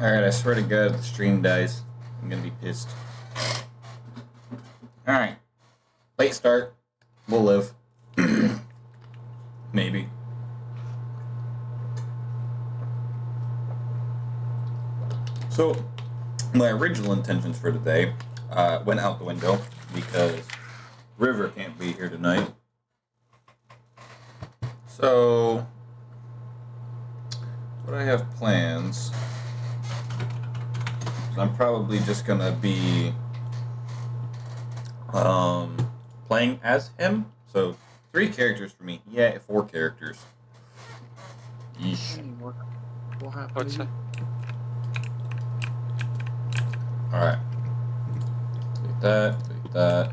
Alright, I swear to God, if the stream dies, I'm gonna be pissed. Alright. Late start. We'll live. Maybe. So, my original intentions for today went out the window because River can't be here tonight. So, what I have plans, I'm probably just gonna be playing as him. So 3 characters for me. Yeah, 4 characters. Yeesh. What happened? What's that? Alright. Take that, take that.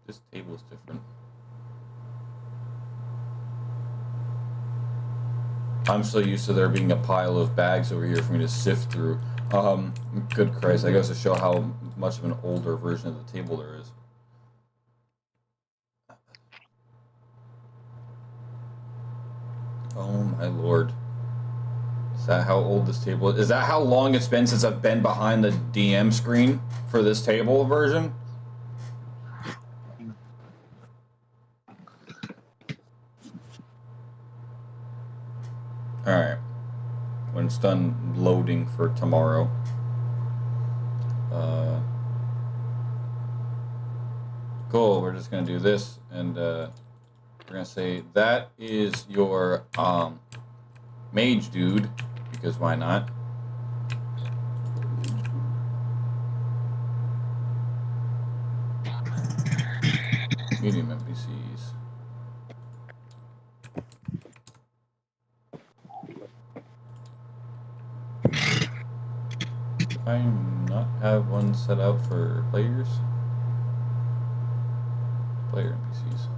This table is different. I'm so used to there being a pile of bags over here for me to sift through. Good Christ, I guess to show how much of an older version of the table there is. Oh my lord. Is that how old this table is? Is that how long it's been since I've been behind the DM screen for this table version? Alright. When it's done loading for tomorrow. Cool, we're just gonna do this, and we're gonna say that is your mage dude, because why not? Medium NPCs. Do I not have one set out for players? Player NPCs.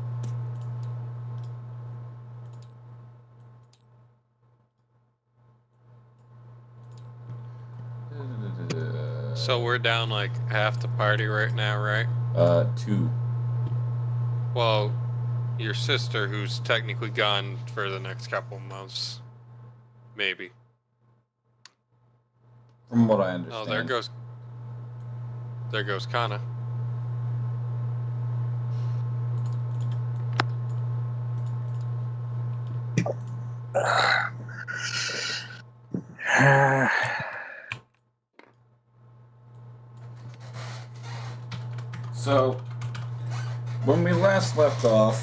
So we're down like half the party right now, right? 2. Well, your sister, who's technically gone for the next couple months, maybe. From what I understand. Oh, there goes Kana. So, when we last left off,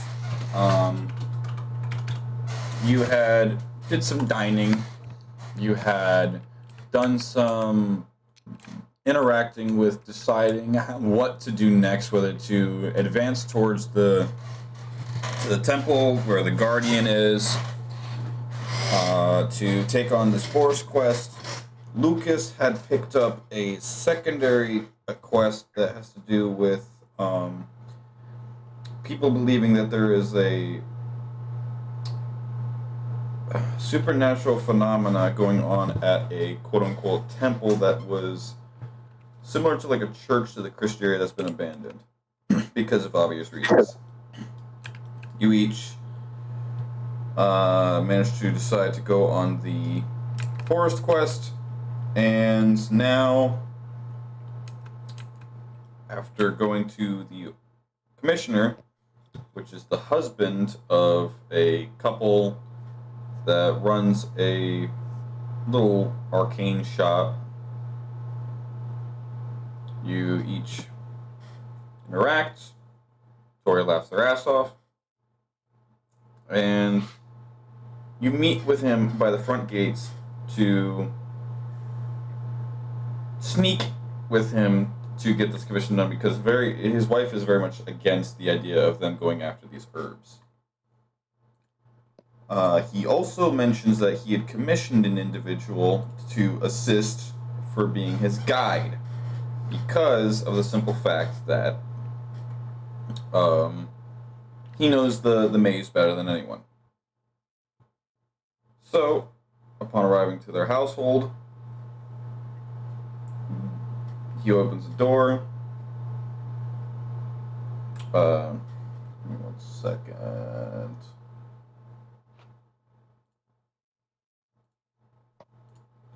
you did some dining, you had done some interacting with deciding what to do next, whether to advance towards the temple where the guardian is, to take on this forest quest. Lucas had picked up a secondary quest that has to do with people believing that there is a supernatural phenomena going on at a quote-unquote temple that was similar to like a church to the Christian area that's been abandoned because of obvious reasons. You each managed to decide to go on the forest quest, and now, after going to the commissioner, which is the husband of a couple that runs a little arcane shop, you each interact. Tori laughs their ass off, and you meet with him by the front gates to sneak with him to get this commission done, because his wife is very much against the idea of them going after these herbs. He also mentions that he had commissioned an individual to assist for being his guide, because of the simple fact that he knows the maze better than anyone. So, upon arriving to their household, he opens the door. Give me 1 second.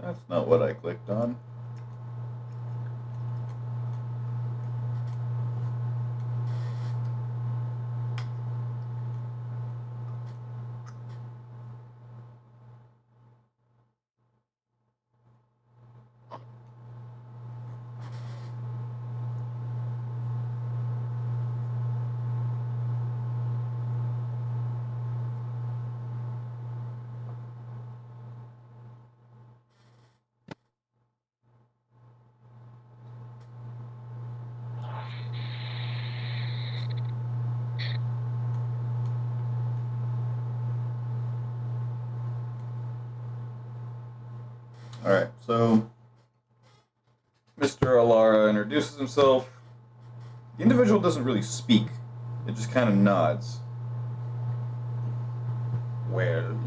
That's not what I clicked on. Alright, so Mr. Alara introduces himself. The individual doesn't really speak, it just kind of nods. Well,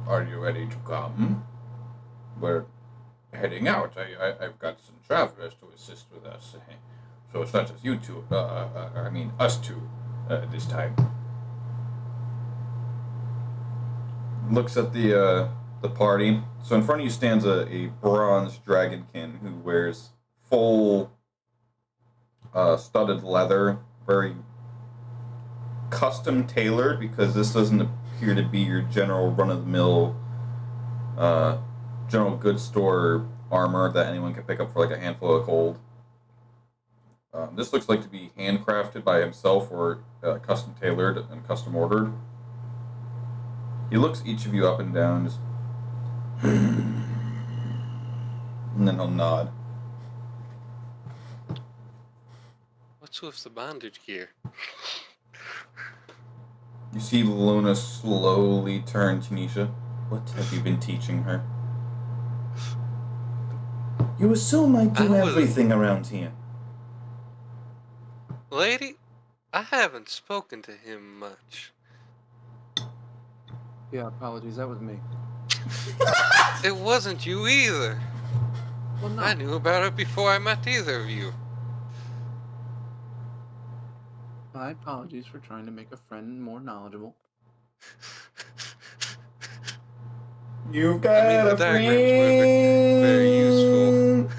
are you ready to come? We're heading out. I've got some travelers to assist with us. So it's not just you two, I mean us two, this time. Looks at the party. So in front of you stands a bronze dragonkin who wears full studded leather, very custom tailored, because this doesn't appear to be your general run-of-the-mill general goods store armor that anyone can pick up for like a handful of gold. This looks like to be handcrafted by himself or custom tailored and custom ordered. He looks each of you up and down, just and then he'll nod. What's with the bondage gear? You see Luna slowly turn to Nisha. What have you been teaching her? You assume I do everything around here. Lady, I haven't spoken to him much. Yeah, apologies, that was me. It wasn't you either. Well, no. I knew about it before I met either of you. My apologies for trying to make a friend more knowledgeable. You've got the a diagrams friend. were very useful.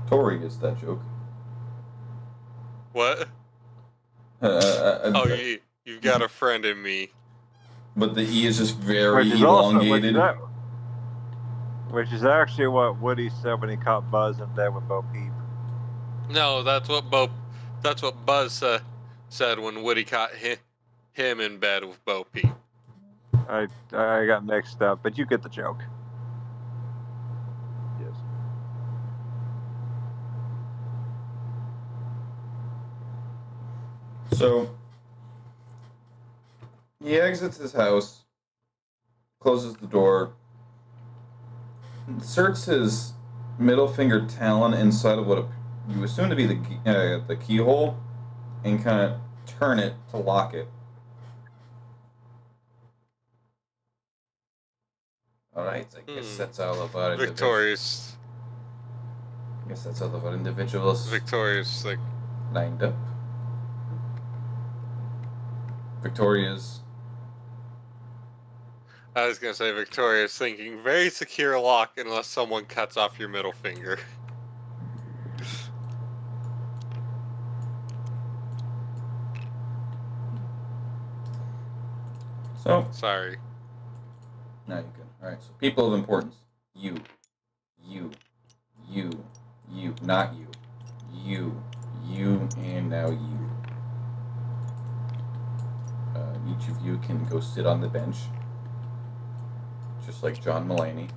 Tori gets that joke. What? You've got a friend in me. But the E is just very elongated. Which is actually what Woody said when he caught Buzz in bed with Bo Peep. No, that's what Buzz said when Woody caught him in bed with Bo Peep. I got mixed up, but you get the joke. Yes. So he exits his house, closes the door, inserts his middle finger talon inside of what you assume to be the keyhole, and kind of turn it to lock it. Alright, I guess that's all of our Victorious. I guess that's all of our individuals Victorious, like lined up. Victoria's. I was gonna say Victorious thinking very secure lock unless someone cuts off your middle finger. So Sorry. no, you can. Alright, so people of importance. You, not you, and now you. Each of you can go sit on the bench, just like John Mulaney.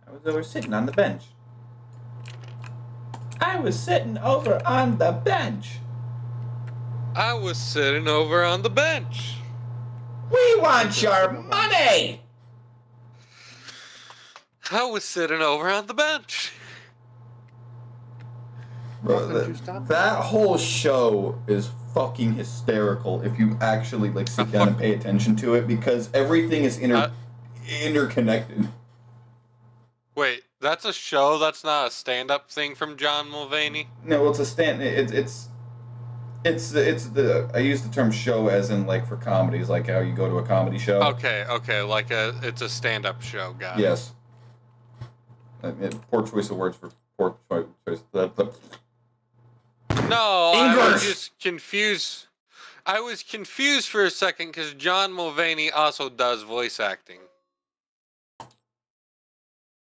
I was over sitting on the bench. I was sitting over on the bench. I was sitting over on the bench. We want your money! I was sitting over on the bench. Bro, that whole show is fucking hysterical if you actually like sit down and pay attention to it, because everything is interconnected. Wait, that's a show? That's not a stand-up thing from John Mulvaney? No, it's a stand. I use the term show as in like for comedies, like how you go to a comedy show. Okay, like it's a stand-up show. Got it. Yes. Poor choice of words for poor choice. No, I English! was just confused. I was confused for a second because John Mulvaney also does voice acting.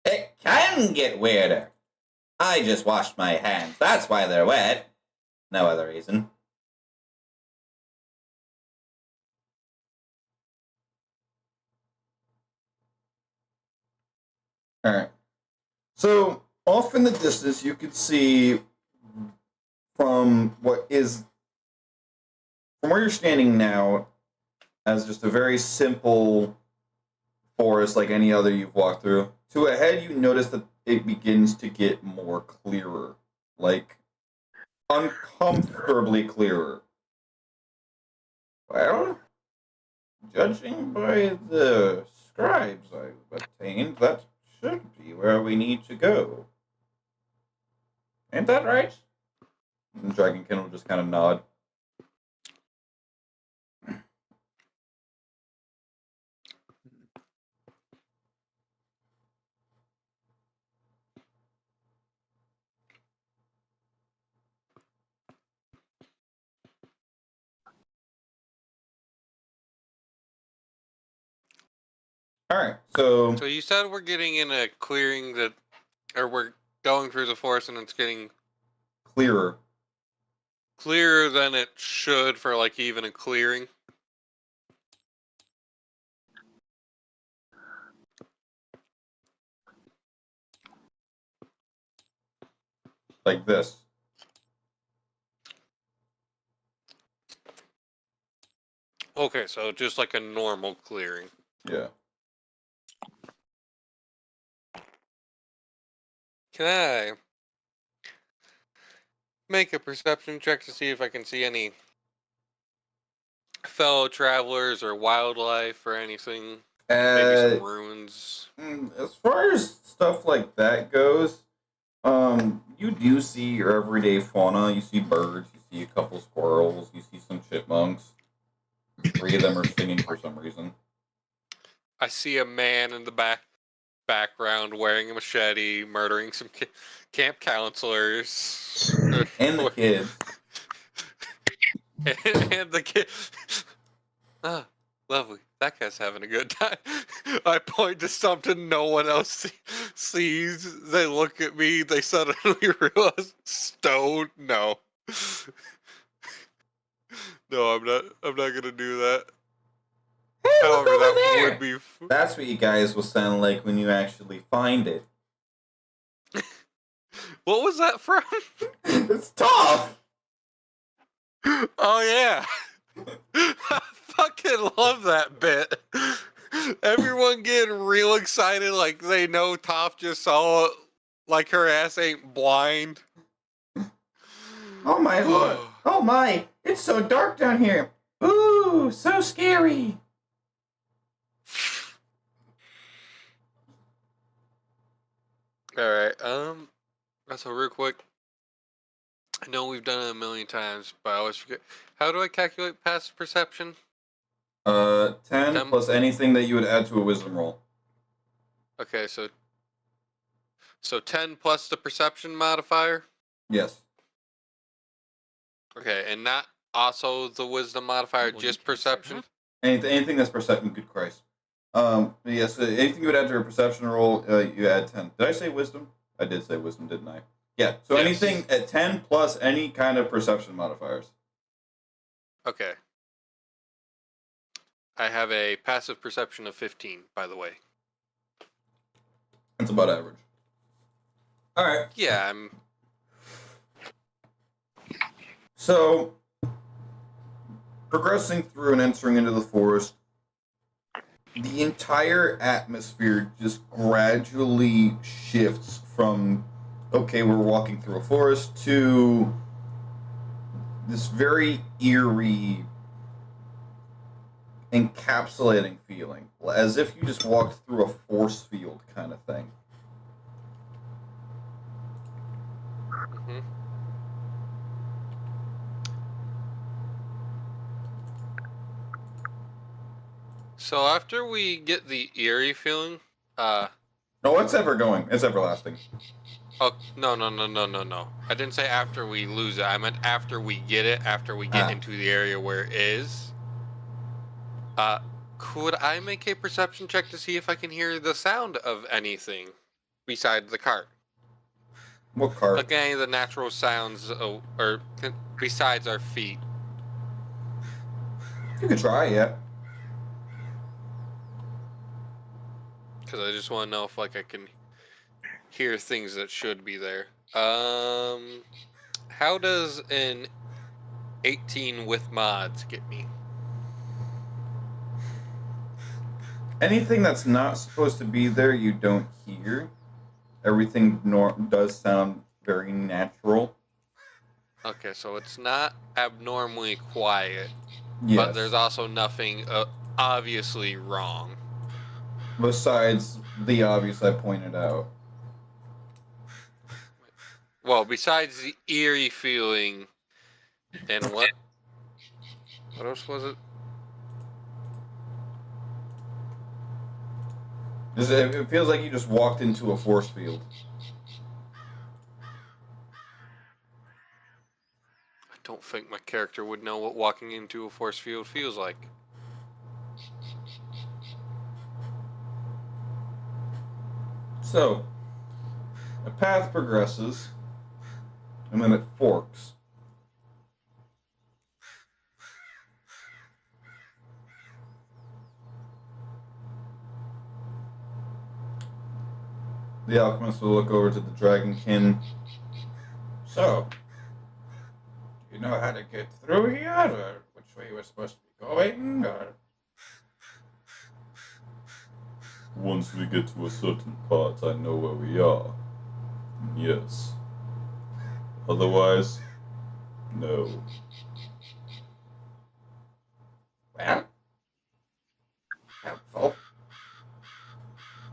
It can get weirder. I just washed my hands. That's why they're wet. No other reason. Alright. So, off in the distance, you can see from where you're standing now, as just a very simple forest like any other you've walked through. To ahead, you notice that it begins to get more clearer. Like, uncomfortably clearer. Well, judging by the scribes I've obtained, that should be where we need to go. Ain't that right? And Dragonkin will just kind of nod. Alright, so So you said we're getting in a clearing or we're going through the forest and it's getting clearer. clearer than it should for like even a clearing. Like this. Okay, so just like a normal clearing. Yeah. Can I make a perception check to see if I can see any fellow travelers or wildlife or anything? Maybe some ruins. As far as stuff like that goes, you do see your everyday fauna. You see birds, you see a couple squirrels, you see some chipmunks. 3 of them are singing for some reason. I see a man in the background wearing a machete, murdering some camp counselors. And the kids. and the kid. Ah, lovely. That guy's having a good time. I point to something no one else sees. They look at me. They suddenly realize stone. No. No, I'm not. I'm not gonna do that. Hey, However, look over that there! would be. That's what you guys will sound like when you actually find it. What was that from? It's tough! Oh yeah. I fucking love that bit. Everyone getting real excited like they know Toph just saw it, like her ass ain't blind. Oh my lord! Oh my! It's so dark down here! Ooh, so scary! Alright, so real quick. I know we've done it a million times, but I always forget. How do I calculate passive perception? 10 plus anything that you would add to a wisdom roll. Okay, so 10 plus the perception modifier? Yes. Okay, and not also the wisdom modifier, just perception? Anything that's perception, good Christ. Yes, anything you would add to a perception roll, you add 10. Did I say wisdom? I did say wisdom, didn't I? Yeah, so Yes. anything at 10 plus any kind of perception modifiers. Okay. I have a passive perception of 15, by the way. That's about average. Alright. Yeah, I'm... So, progressing through and entering into the forest, the entire atmosphere just gradually shifts from, okay, we're walking through a forest, to this very eerie, encapsulating feeling, as if you just walked through a force field kind of thing. So after we get the eerie feeling, No, it's ever going. It's everlasting. oh no. I didn't say after we lose it. I meant after we get it. After we get into the area where it is. Could I make a perception check to see if I can hear the sound of anything besides the cart? What cart? Like any of the natural sounds, or besides our feet. You can try, yeah. Because I just want to know if like I can hear things that should be there. How does an 18 with mods get me? Anything that's not supposed to be there, you don't hear. Everything does sound very natural. Okay, so it's not abnormally quiet, Yes. but there's also nothing obviously wrong. Besides the obvious I pointed out. Well, besides the eerie feeling, and what else was it? It feels like you just walked into a force field. I don't think my character would know what walking into a force field feels like. So, a path progresses, and then it forks. The alchemist will look over to the dragonkin. So, do you know how to get through here, or which way we're supposed to be going, or? Once we get to a certain part, I know where we are. Yes. Otherwise, no. Well, helpful.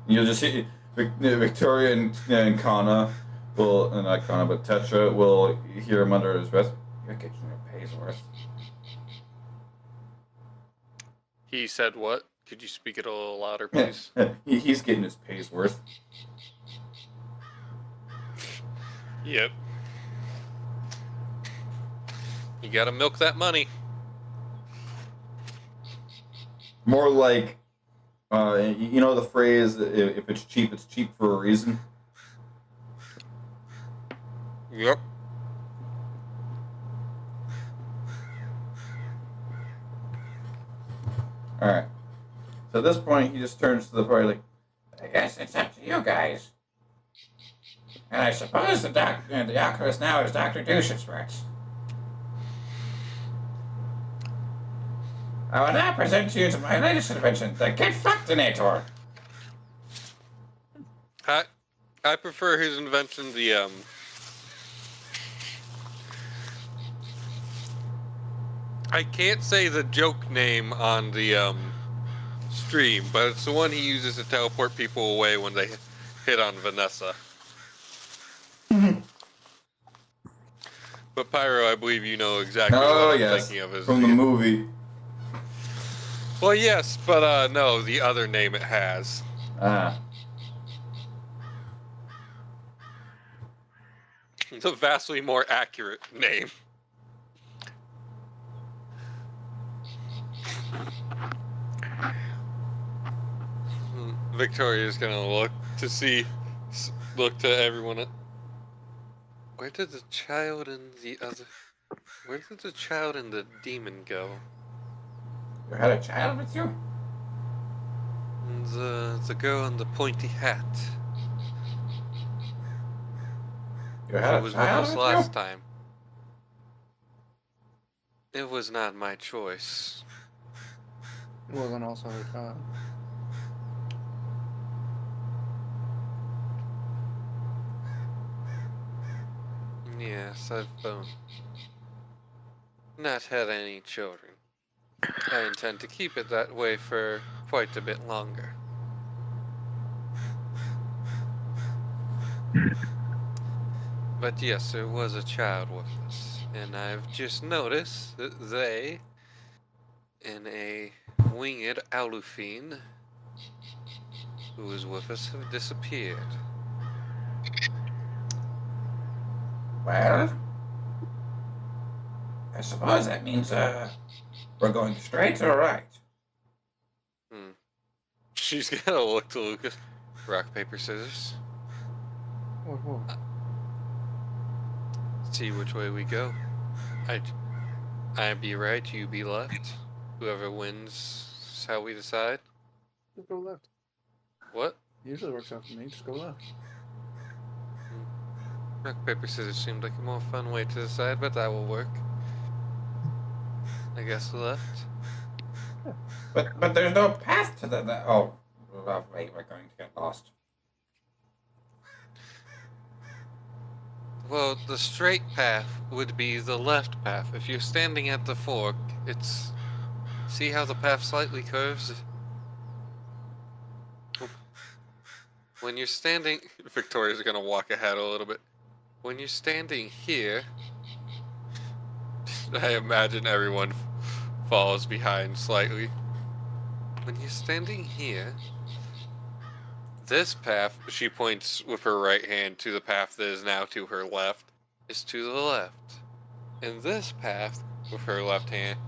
You'll just see Victoria and Kana will, not Kana, but Tetra will hear him under his breath. You're getting your pay's worth. He said what? Could you speak it a little louder, please? He's getting his pay's worth. Yep. You gotta milk that money. More like, you know the phrase, if it's cheap for a reason? Yep. Alright. So at this point, he just turns to the party like, I guess it's up to you guys. And I suppose the alchemist now is Dr. Douchesworth. I will now present you to my latest invention, the Get Fucktinator. I prefer his invention, the I can't say the joke name on the stream, but it's the one he uses to teleport people away when they hit on Vanessa. But Pyro, I believe you know exactly what I'm thinking of. From the movie. Well, yes, but no, the other name it has. It's a vastly more accurate name. Victoria's gonna look to everyone. Where did the child and the demon go? You had a child with you? And the girl in the pointy hat. You had She a was with child us with last you? time. It was not my choice. It wasn't also her child. Yes, I've not had any children. I intend to keep it that way for quite a bit longer. But yes, there was a child with us, and I've just noticed that they, in a winged Alufine who was with us have disappeared. Well, I suppose that means we're going straight or right. She's gonna look to Lucas. Rock, paper, scissors. Whoa. See which way we go. I be right, you be left. Whoever wins is how we decide. Just go left. What? Usually works out for me. Just go left. Rock, paper, scissors seemed like a more fun way to decide, but that will work. I guess left. But there's no path to the oh wait, we're going to get lost. Well, the straight path would be the left path. If you're standing at the fork, it's... See how the path slightly curves? When you're standing... Victoria's gonna walk ahead a little bit. When you're standing here... I imagine everyone follows behind slightly. When you're standing here... This path, she points with her right hand to the path that is now to her left, is to the left. And this path, with her left hand,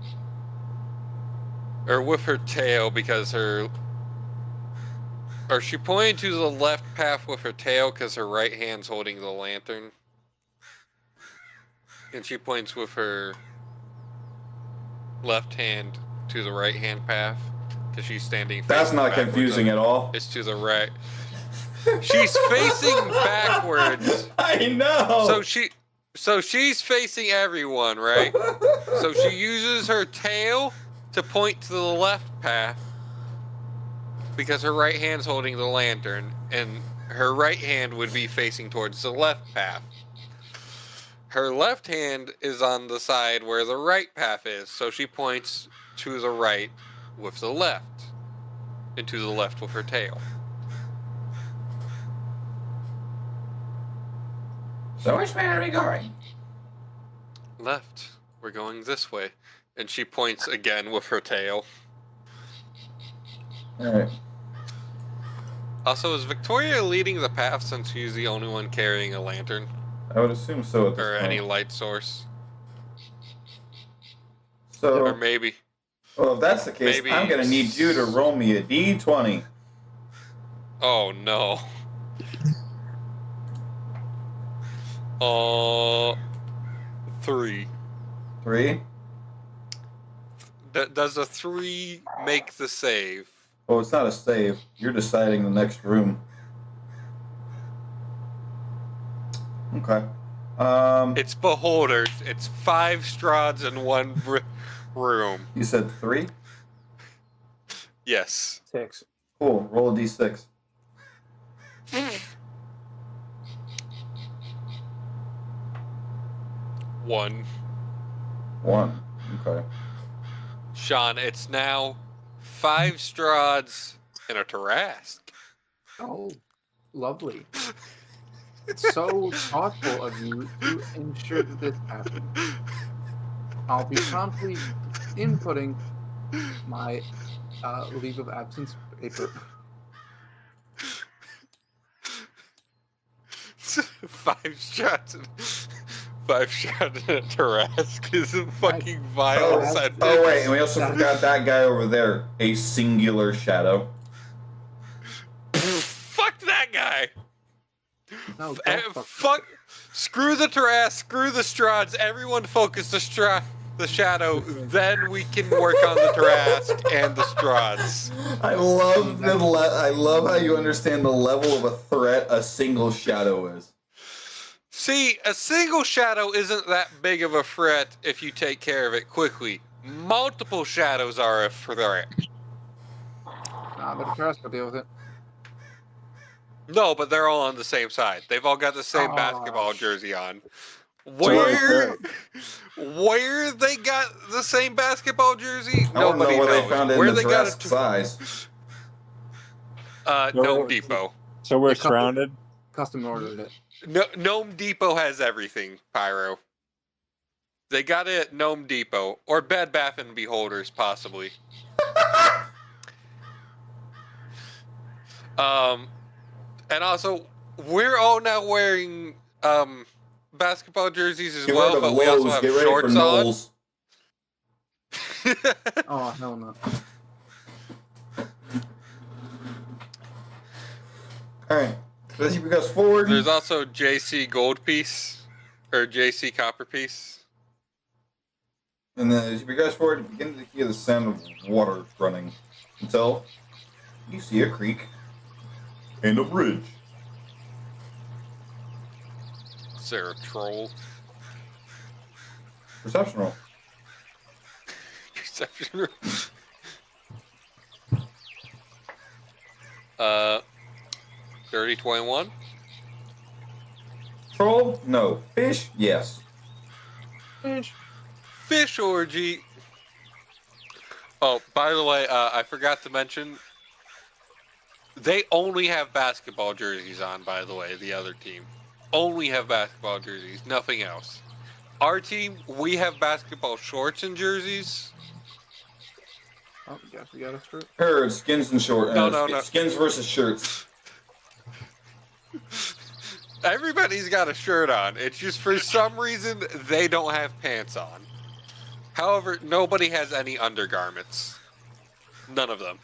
or with her tail, because her, or she pointed to the left path with her tail because her right hand's holding the lantern. And she points with her left hand to the right hand path because she's standing. That's not confusing at all. It's to the right. She's facing backwards. I know. So she's facing everyone, right? So she uses her tail to point to the left path because her right hand's holding the lantern, and her right hand would be facing towards the left path. Her left hand is on the side where the right path is, so she points to the right with the left, and to the left with her tail. So which way are we going? Left. We're going this way. And she points again with her tail. Alright. Also, is Victoria leading the path since she's the only one carrying a lantern? I would assume so at this Or point. any light source? So, Or maybe... well, if that's the case, maybe- I'm going to need you to roll me a d20. Oh, no. 3. 3? Does a 3 make the save? Oh, it's not a save. You're deciding the next room. Okay. It's beholders. It's 5 Strahds in one room. You said 3? Yes. 6. Cool. Roll a d6. One. 1. Okay. Sean, it's now 5 Strahds and a Tarask. Oh, lovely. It's so thoughtful of you to ensure that this happens. I'll be promptly inputting my leave of absence paper. 5 shots and 5 shots and a Tarask is a fucking vile Oh, sentence. oh, wait, and we also forgot that guy over there. A singular shadow. Fuck that guy. No, Eh, don't fuck. fuck. Screw the Tarask. Screw the Strahds. Everyone focus the shadow. Then we can work on the Tarask and the Strahds. I love I love how you understand the level of a threat a single shadow is. See, a single shadow isn't that big of a threat if you take care of it quickly. Multiple shadows are a threat. Nah, but the Trask will deal with it. No, but they're all on the same side. They've all got the same Oh, basketball jersey on. Where- Where they got the same basketball jersey? I want to Nobody know where knows. they found it Where in the they got Jurassic it? size. Gnome Depot. So we're They cut the- surrounded. Custom ordered it. No, Gnome Depot has everything, Pyro. They got it at Gnome Depot or Bed Bath and Beholders, possibly. And also, we're all now wearing basketball jerseys as Get well, rid of but we also Lowe's, have get ready shorts for on. Knowles. Oh, hell no. Alright, so as you progress forward, There's also JC Gold Piece or JC Copper Piece. and then as you progress forward, you begin to hear the sound of water running until you see a creek and a bridge. Is there a troll? Perception roll. Perception roll. 30-21. Troll? No. Fish? Yes. Fish orgy. Oh, by the way, I forgot to mention, they only have basketball jerseys on, by the way, the other team. Only have basketball jerseys, nothing else. Our team, we have basketball shorts and jerseys. Oh, guess we got a shirt. Or skins and short. No. Skins versus shirts. Everybody's got a shirt on. It's just for some reason they don't have pants on. However, nobody has any undergarments. None of them.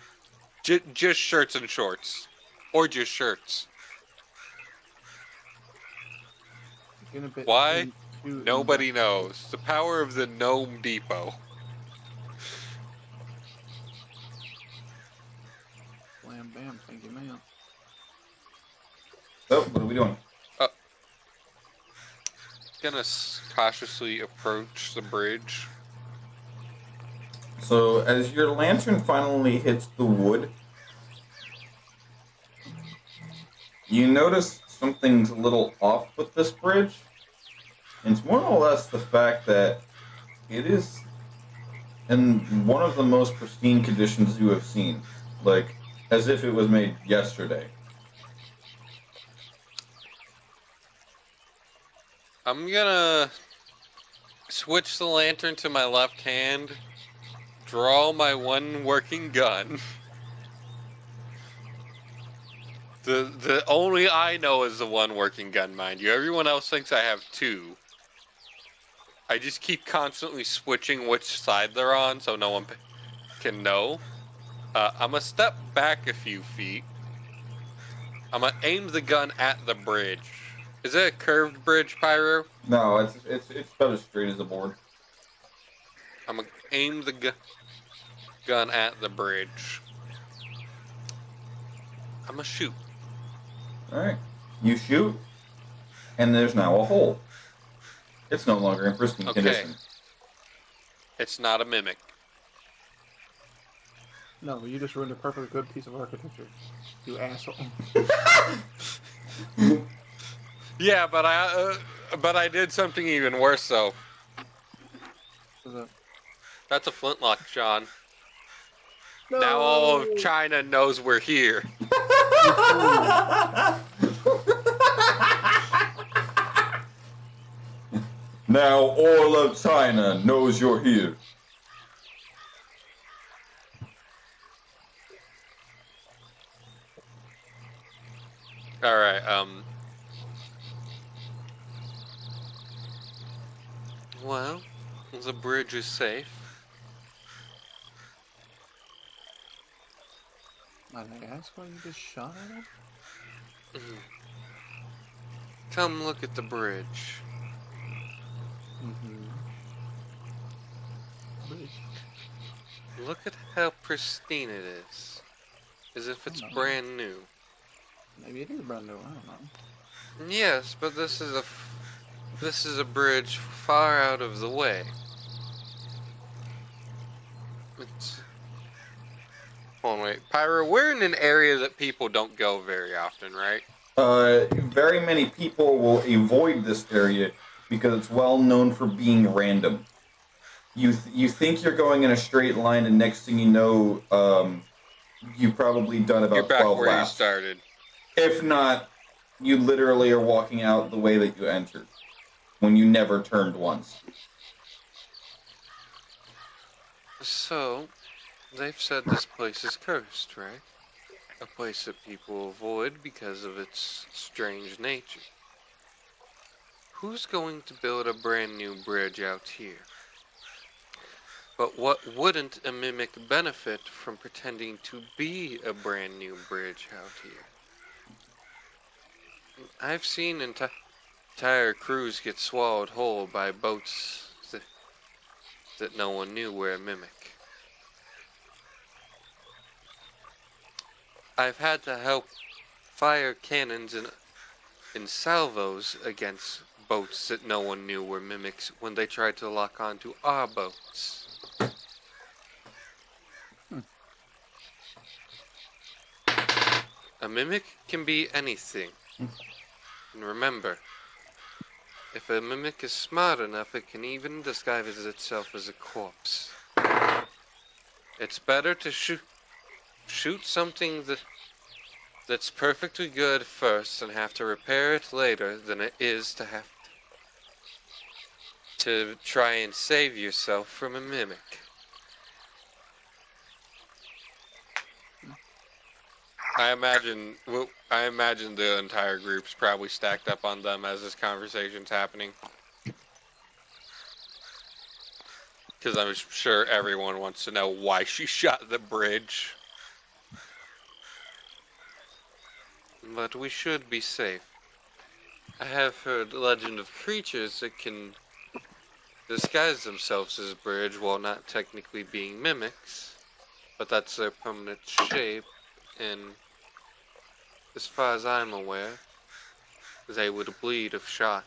Just shirts and shorts. Or just shirts. Getting a bit Why? too Nobody knows. The power of the Gnome Depot. Blam bam, thank you, man. So, what are we doing? Gonna cautiously approach the bridge. So, as your lantern finally hits the wood, you notice something's a little off with this bridge. And it's more or less the fact that it is in one of the most pristine conditions you have seen. Like, as if it was made yesterday. I'm gonna switch the lantern to my left hand, draw my one working gun. The only I know is the one working gun, mind you. Everyone else thinks I have two. I just keep constantly switching which side they're on so no one can know. I'm gonna step back a few feet. I'm gonna aim the gun at the bridge. Is it a curved bridge, Pyro? No, it's about as straight as a board. I'm gonna aim the gun at the bridge. I'm gonna shoot. Alright. You shoot, and there's now a hole. It's no longer in pristine Okay. condition. It's not a mimic. No, you just ruined a perfectly good piece of architecture. You asshole. Yeah, but I did something even worse though. What's that? That's a flintlock, John. No! Now all of China knows we're here. Now all of China knows you're here. Alright, well, the bridge is safe. Might I ask why you just shot at him? Come look at the bridge. Look at how pristine it is. As if it's brand new. Maybe it is brand new, I don't know. Yes, but this is a bridge far out of the way. It's... Hold on, wait. Pyro, we're in an area that people don't go very often, right? Very many people will avoid this area because it's well known for being random. You think you're going in a straight line, and next thing you know, you've probably done about You're back 12 where laps. you started. If not, you literally are walking out the way that you entered, when you never turned once. So, they've said this place is cursed, right? A place that people avoid because of its strange nature. Who's going to build a brand new bridge out here? But what wouldn't a mimic benefit from pretending to be a brand new bridge out here? I've seen entire crews get swallowed whole by boats that no one knew were a mimic. I've had to help fire cannons and salvos against boats that no one knew were mimics when they tried to lock onto our boats. A mimic can be anything. And remember, if a mimic is smart enough, it can even disguise itself as a corpse. It's better to shoot something that's perfectly good first and have to repair it later than it is to have to try and save yourself from a mimic. I imagine the entire group's probably stacked up on them as this conversation's happening. Because I'm sure everyone wants to know why she shot the bridge. But we should be safe. I have heard legend of creatures that can disguise themselves as bridge while not technically being mimics. But that's their permanent shape, and as far as I'm aware, they would bleed if shot.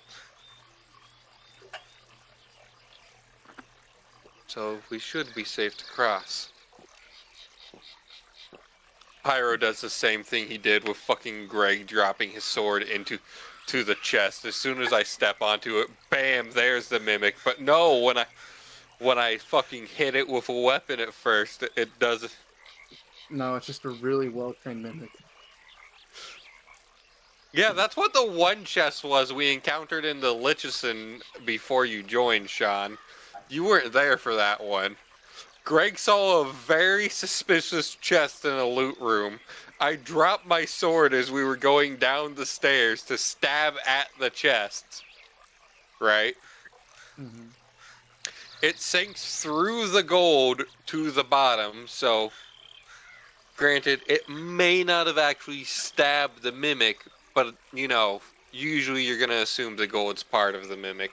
So we should be safe to cross. Pyro does the same thing he did with fucking Greg dropping his sword into the chest. As soon as I step onto it, bam, there's the mimic. But no, when I fucking hit it with a weapon at first, it doesn't. No, it's just a really well-trained mimic. Yeah, that's what the one chest was we encountered in the Lichison before you joined, Sean. You weren't there for that one. Greg saw a very suspicious chest in a loot room. I dropped my sword as we were going down the stairs to stab at the chest. Right? Mm-hmm. It sinks through the gold to the bottom, so granted, it may not have actually stabbed the mimic, but, you know, usually you're going to assume the gold's part of the mimic.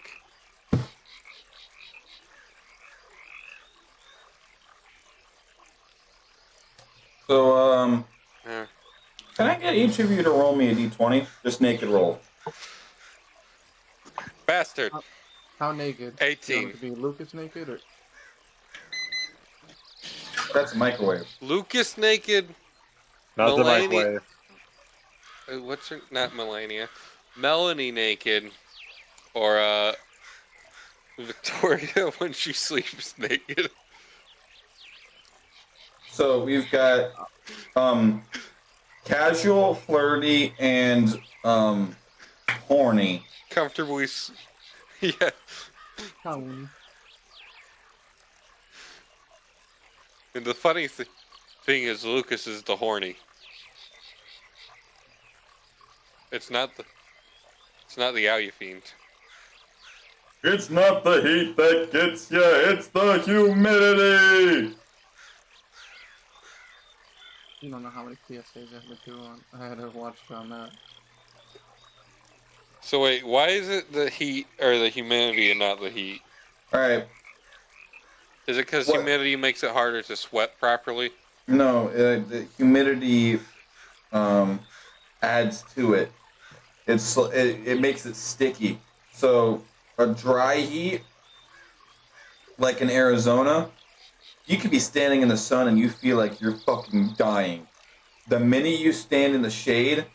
So, Yeah. can I get each of you to roll me a d20? Just naked roll. Bastard. How naked? 18. You want it to be Lucas naked, or That's a microwave. Lucas naked. Not the Melania- microwave. What's her? Not Melania. Melanie naked. Or, Victoria when she sleeps naked. So we've got casual, flirty, and horny. Comfortably. Yeah. Colleen? And the funny thing is, Lucas is the horny. It's not the Alya fiend. It's not the heat that gets you, it's the humidity! You don't know how many PSAs I had to do on. I had to watch on that. So wait, why is it the heat or the humidity and not the heat? Alright, Is it because What? humidity makes it harder to sweat properly? no, the humidity adds to it. It makes it sticky. So a dry heat, like in Arizona, you could be standing in the sun and you feel like you're fucking dying. The minute you stand in the shade,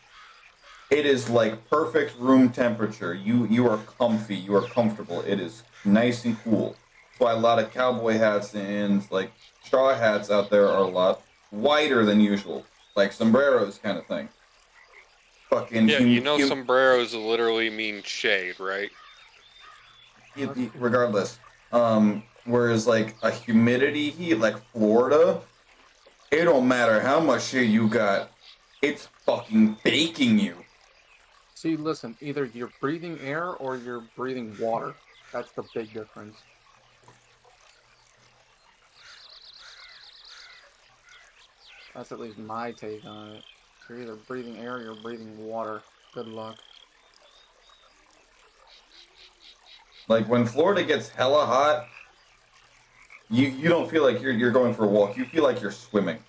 it is like perfect room temperature. You are comfy, you are comfortable. It is nice and cool. That's why a lot of cowboy hats and like straw hats out there are a lot whiter than usual, like sombreros kind of thing. Fucking Yeah, you know sombreros literally mean shade, right? regardless, Whereas like a humidity heat like Florida, it don't matter how much shit you got, it's fucking baking you. See, listen, either you're breathing air or you're breathing water. That's the big difference. That's at least my take on it. You're either breathing air or you're breathing water. Good luck. Like when Florida gets hella hot, you don't feel like you're going for a walk. You feel like you're swimming.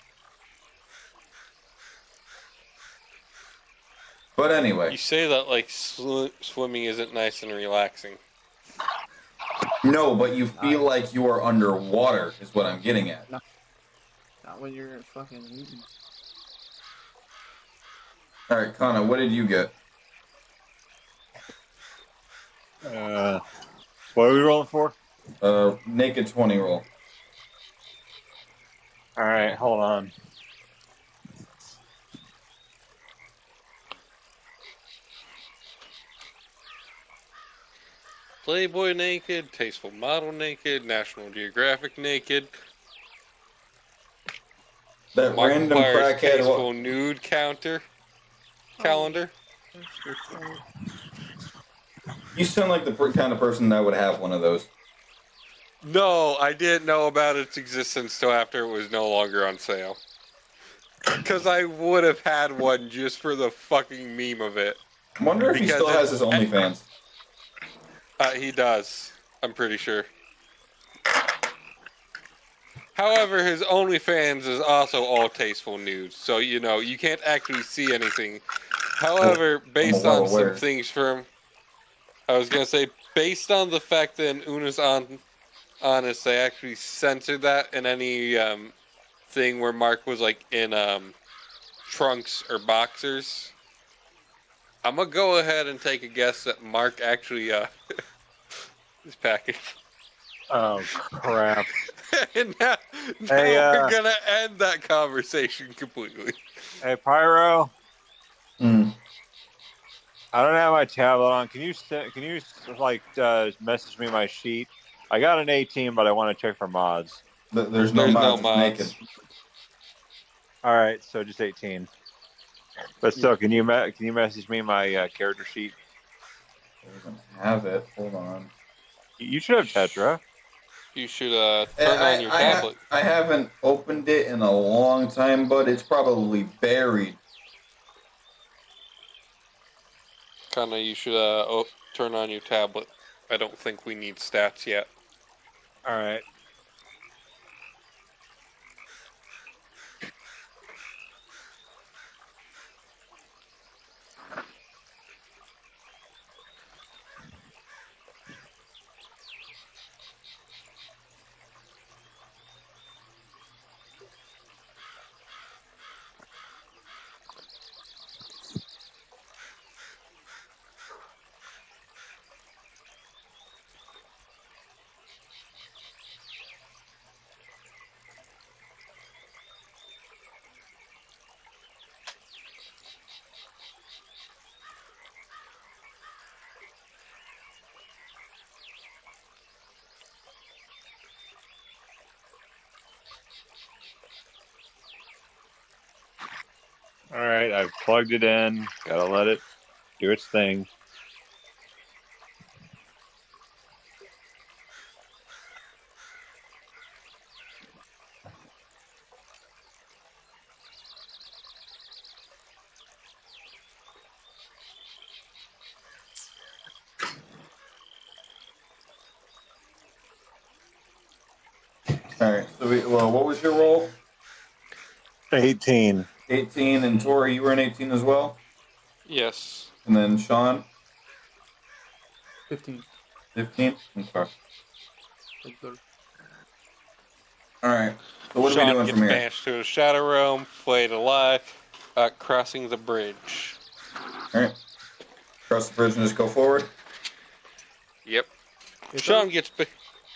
But anyway, You say that like swimming isn't nice and relaxing. no, but you feel like you are underwater is what I'm getting at. Not when you're fucking eating. All right, Kana, what did you get? What are we rolling for? Naked 20 roll. All right, hold on. Playboy naked, Tasteful Model naked, National Geographic naked. That Mark random requires crackhead. Tasteful nude calendar. You sound like the kind of person that would have one of those. No, I didn't know about its existence till after it was no longer on sale. Because I would have had one just for the fucking meme of it. I wonder if he Because still has his OnlyFans. He does. I'm pretty sure. However, his OnlyFans is also all tasteful nudes, so you know you can't actually see anything. However, based well on some aware. things from, I was gonna say, based on the fact that in Una's Honest, they actually censored that in any thing where Mark was like in trunks or boxers. I'm gonna go ahead and take a guess that Mark actually is packing. Oh crap! And now Hey, we're gonna end that conversation completely. Hey, Pyro. Mm. I don't have my tablet on. Can you message me my sheet? I got an 18, but I want to check for mods. There's no mods. It's naked. All right, so just 18. But still, can you message me my character sheet? Doesn't have it. Hold on. You should have Tetra. You should turn on your tablet. I haven't opened it in a long time, but it's probably buried. Kinda, you should turn on your tablet. I don't think we need stats yet. All right. All right, I've plugged it in. Gotta let it do its thing. All right. So what was your roll? 18. 18, and Tori, you were in 18 as well. Yes. And then Sean, 15. 15. Okay. Good. All right. So what are Sean we doing gets from here? banished to the Shadow Realm, flayed alive, crossing the bridge. All right. Cross the bridge and just go forward. Yep. It Sean does. gets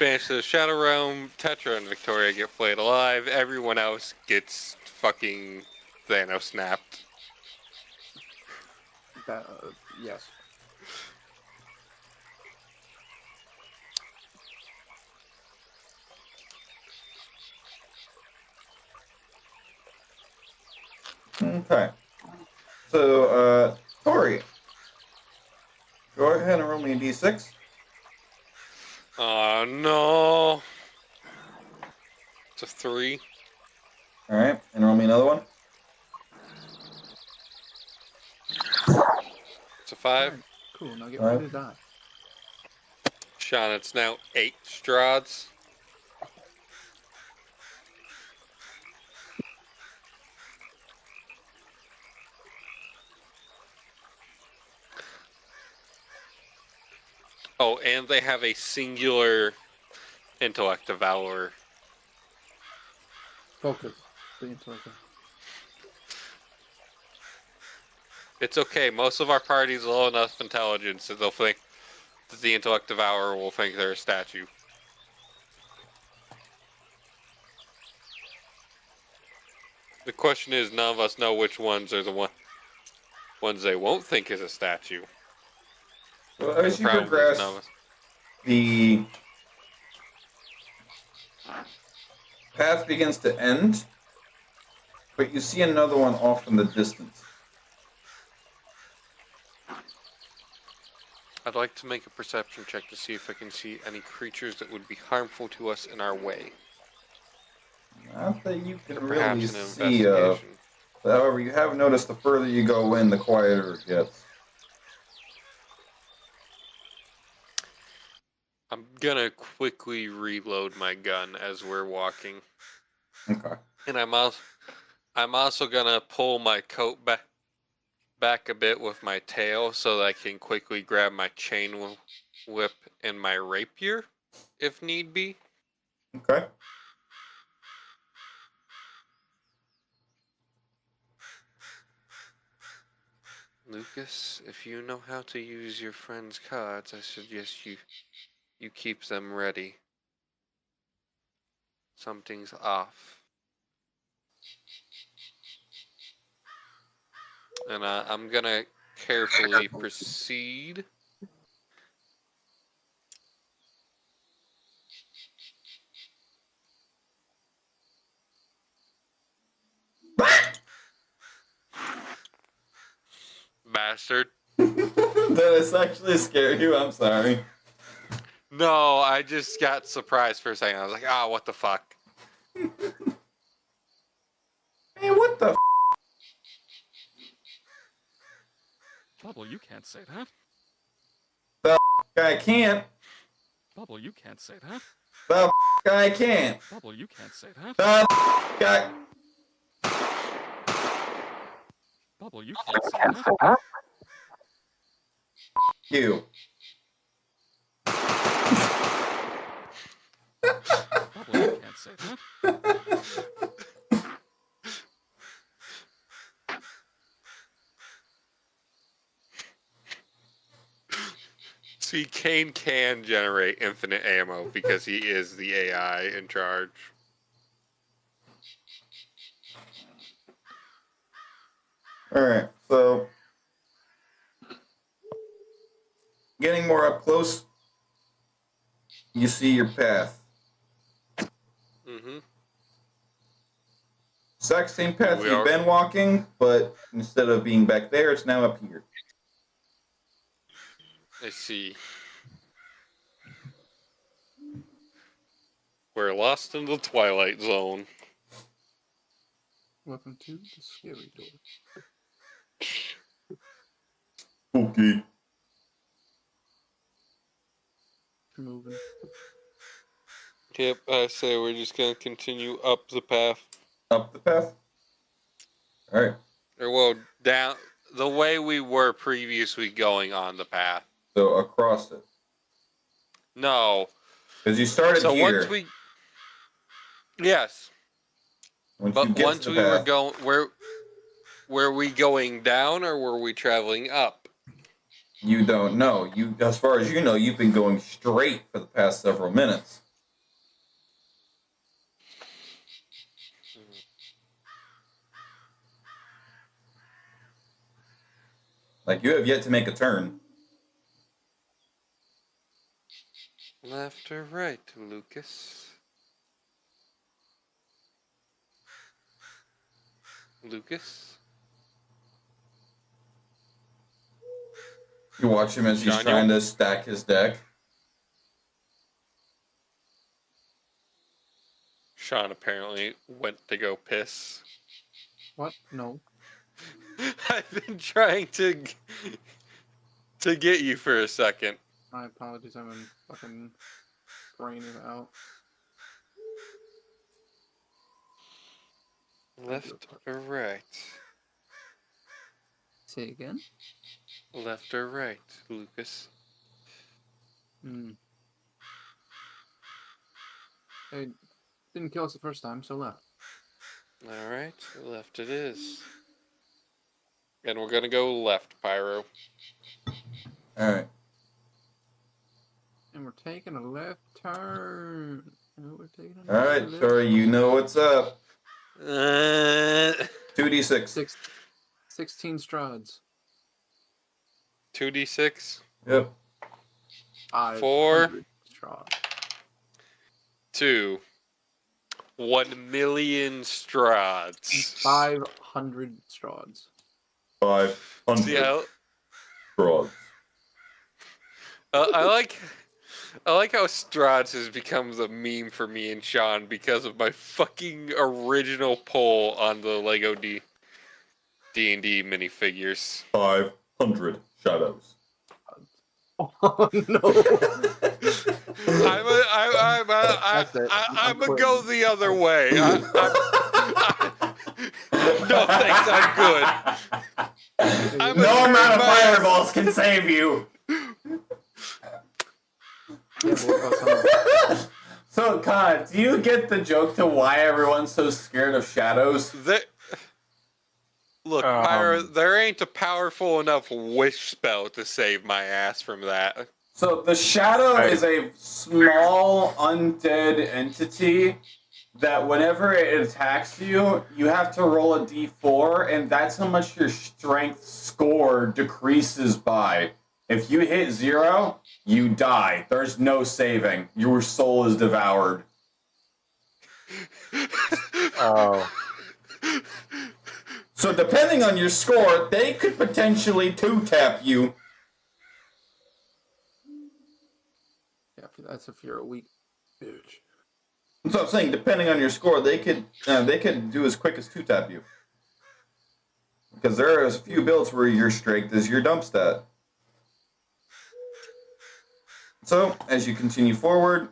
banished to the Shadow Realm, Tetra and Victoria get flayed alive, everyone else gets fucking Thanos snapped. Yes. Okay. So, Tori, go ahead and roll me a d6. Oh no. It's a 3. All right, and roll me another one. It's a 5. Alright, cool. Now get All ready right. to die. Sean, it's now 8 Strahds. Oh, and they have a singular intellect devour. Focus. The intellect. It's okay. Most of our party's low enough intelligence that they'll think that the intellect devourer will think they're a statue. The question is, none of us know which ones are the ones they won't think is a statue. So as The you problem is progress, none of us. the path begins to end, but you see another one off in the distance. I'd like to make a perception check to see if I can see any creatures that would be harmful to us in our way. Not that you can really Perhaps an see. investigation. However, you have noticed the further you go in, the quieter it gets. I'm gonna quickly reload my gun as we're walking, Okay. and I'm also gonna pull my coat back a bit with my tail so that I can quickly grab my chain whip and my rapier, if need be. Okay. Lucas, if you know how to use your friend's cards, I suggest you keep them ready. Something's off. And I'm gonna carefully proceed. Bastard. Did this actually scare you? I'm sorry. No, I just got surprised for a second. I was like, ah, what the fuck? Hey, what the? Bubble, you can't say that. Guy can't. Bubble, you can't say that. The guy can't. Bubble, you can't say that. The guy. Bubble, you can't say that. You. Bubble, you can't say that. See, Kane can generate infinite ammo because he is the AI in charge. Alright, so. Getting more up close, you see your path. Mm-hmm. Exact same path We you've are- been walking, but instead of being back there, it's now up here. I see. We're lost in the Twilight Zone. Welcome to the scary door. Okay. Moving. Yep, I say we're just gonna continue up the path. Up the path? Alright. Or, well, down the way we were previously going on the path. So across it. No. Because you started So here. once we. Yes. Once you But get once to the we were path, going. Were we going down or were we traveling up? you don't know. You, as far as you know, you've been going straight for the past several minutes. Like, you have yet to make a turn. Left or right, Lucas? Lucas? You watch him as he's John, trying to stack his deck. Sean apparently went to go piss. What? No. I've been trying to get you for a second. My apologies. I'm in fucking brain is out. Left or right? Say again? Left or right, Lucas? Hmm. They didn't kill us the first time, so left. All right, left it is. And we're gonna go left, Pyro. Alright. And we're taking a left turn. And we're taking a Alright, left. Tori, you know what's up. 2d6. 16 strides. 2d6. Yep. 500 strides. 2. 1,000,000 strides. 500 strides. 500 See how straws. I like how Strides has become the meme for me and Sean because of my fucking original poll on the Lego D&D minifigures. 500 shadows. Oh no! I'm gonna go the other way. No thanks, I'm good. No amount of fireballs can save you. Yeah, but what about some- So, Khan, do you get the joke to why everyone's so scared of shadows? Look, Pyro, there ain't a powerful enough wish spell to save my ass from that. So, the shadow is a small undead entity that whenever it attacks you, you have to roll a d4, and that's how much your strength score decreases by. If you hit 0, you die. There's no saving. Your soul is devoured. Oh. So depending on your score, they could potentially 2-tap you. Yeah, that's if you're a weak bitch. So I'm saying, depending on your score, they could do as quick as 2-tap you. Because there are a few builds where your strength is your dump stat. So, as you continue forward,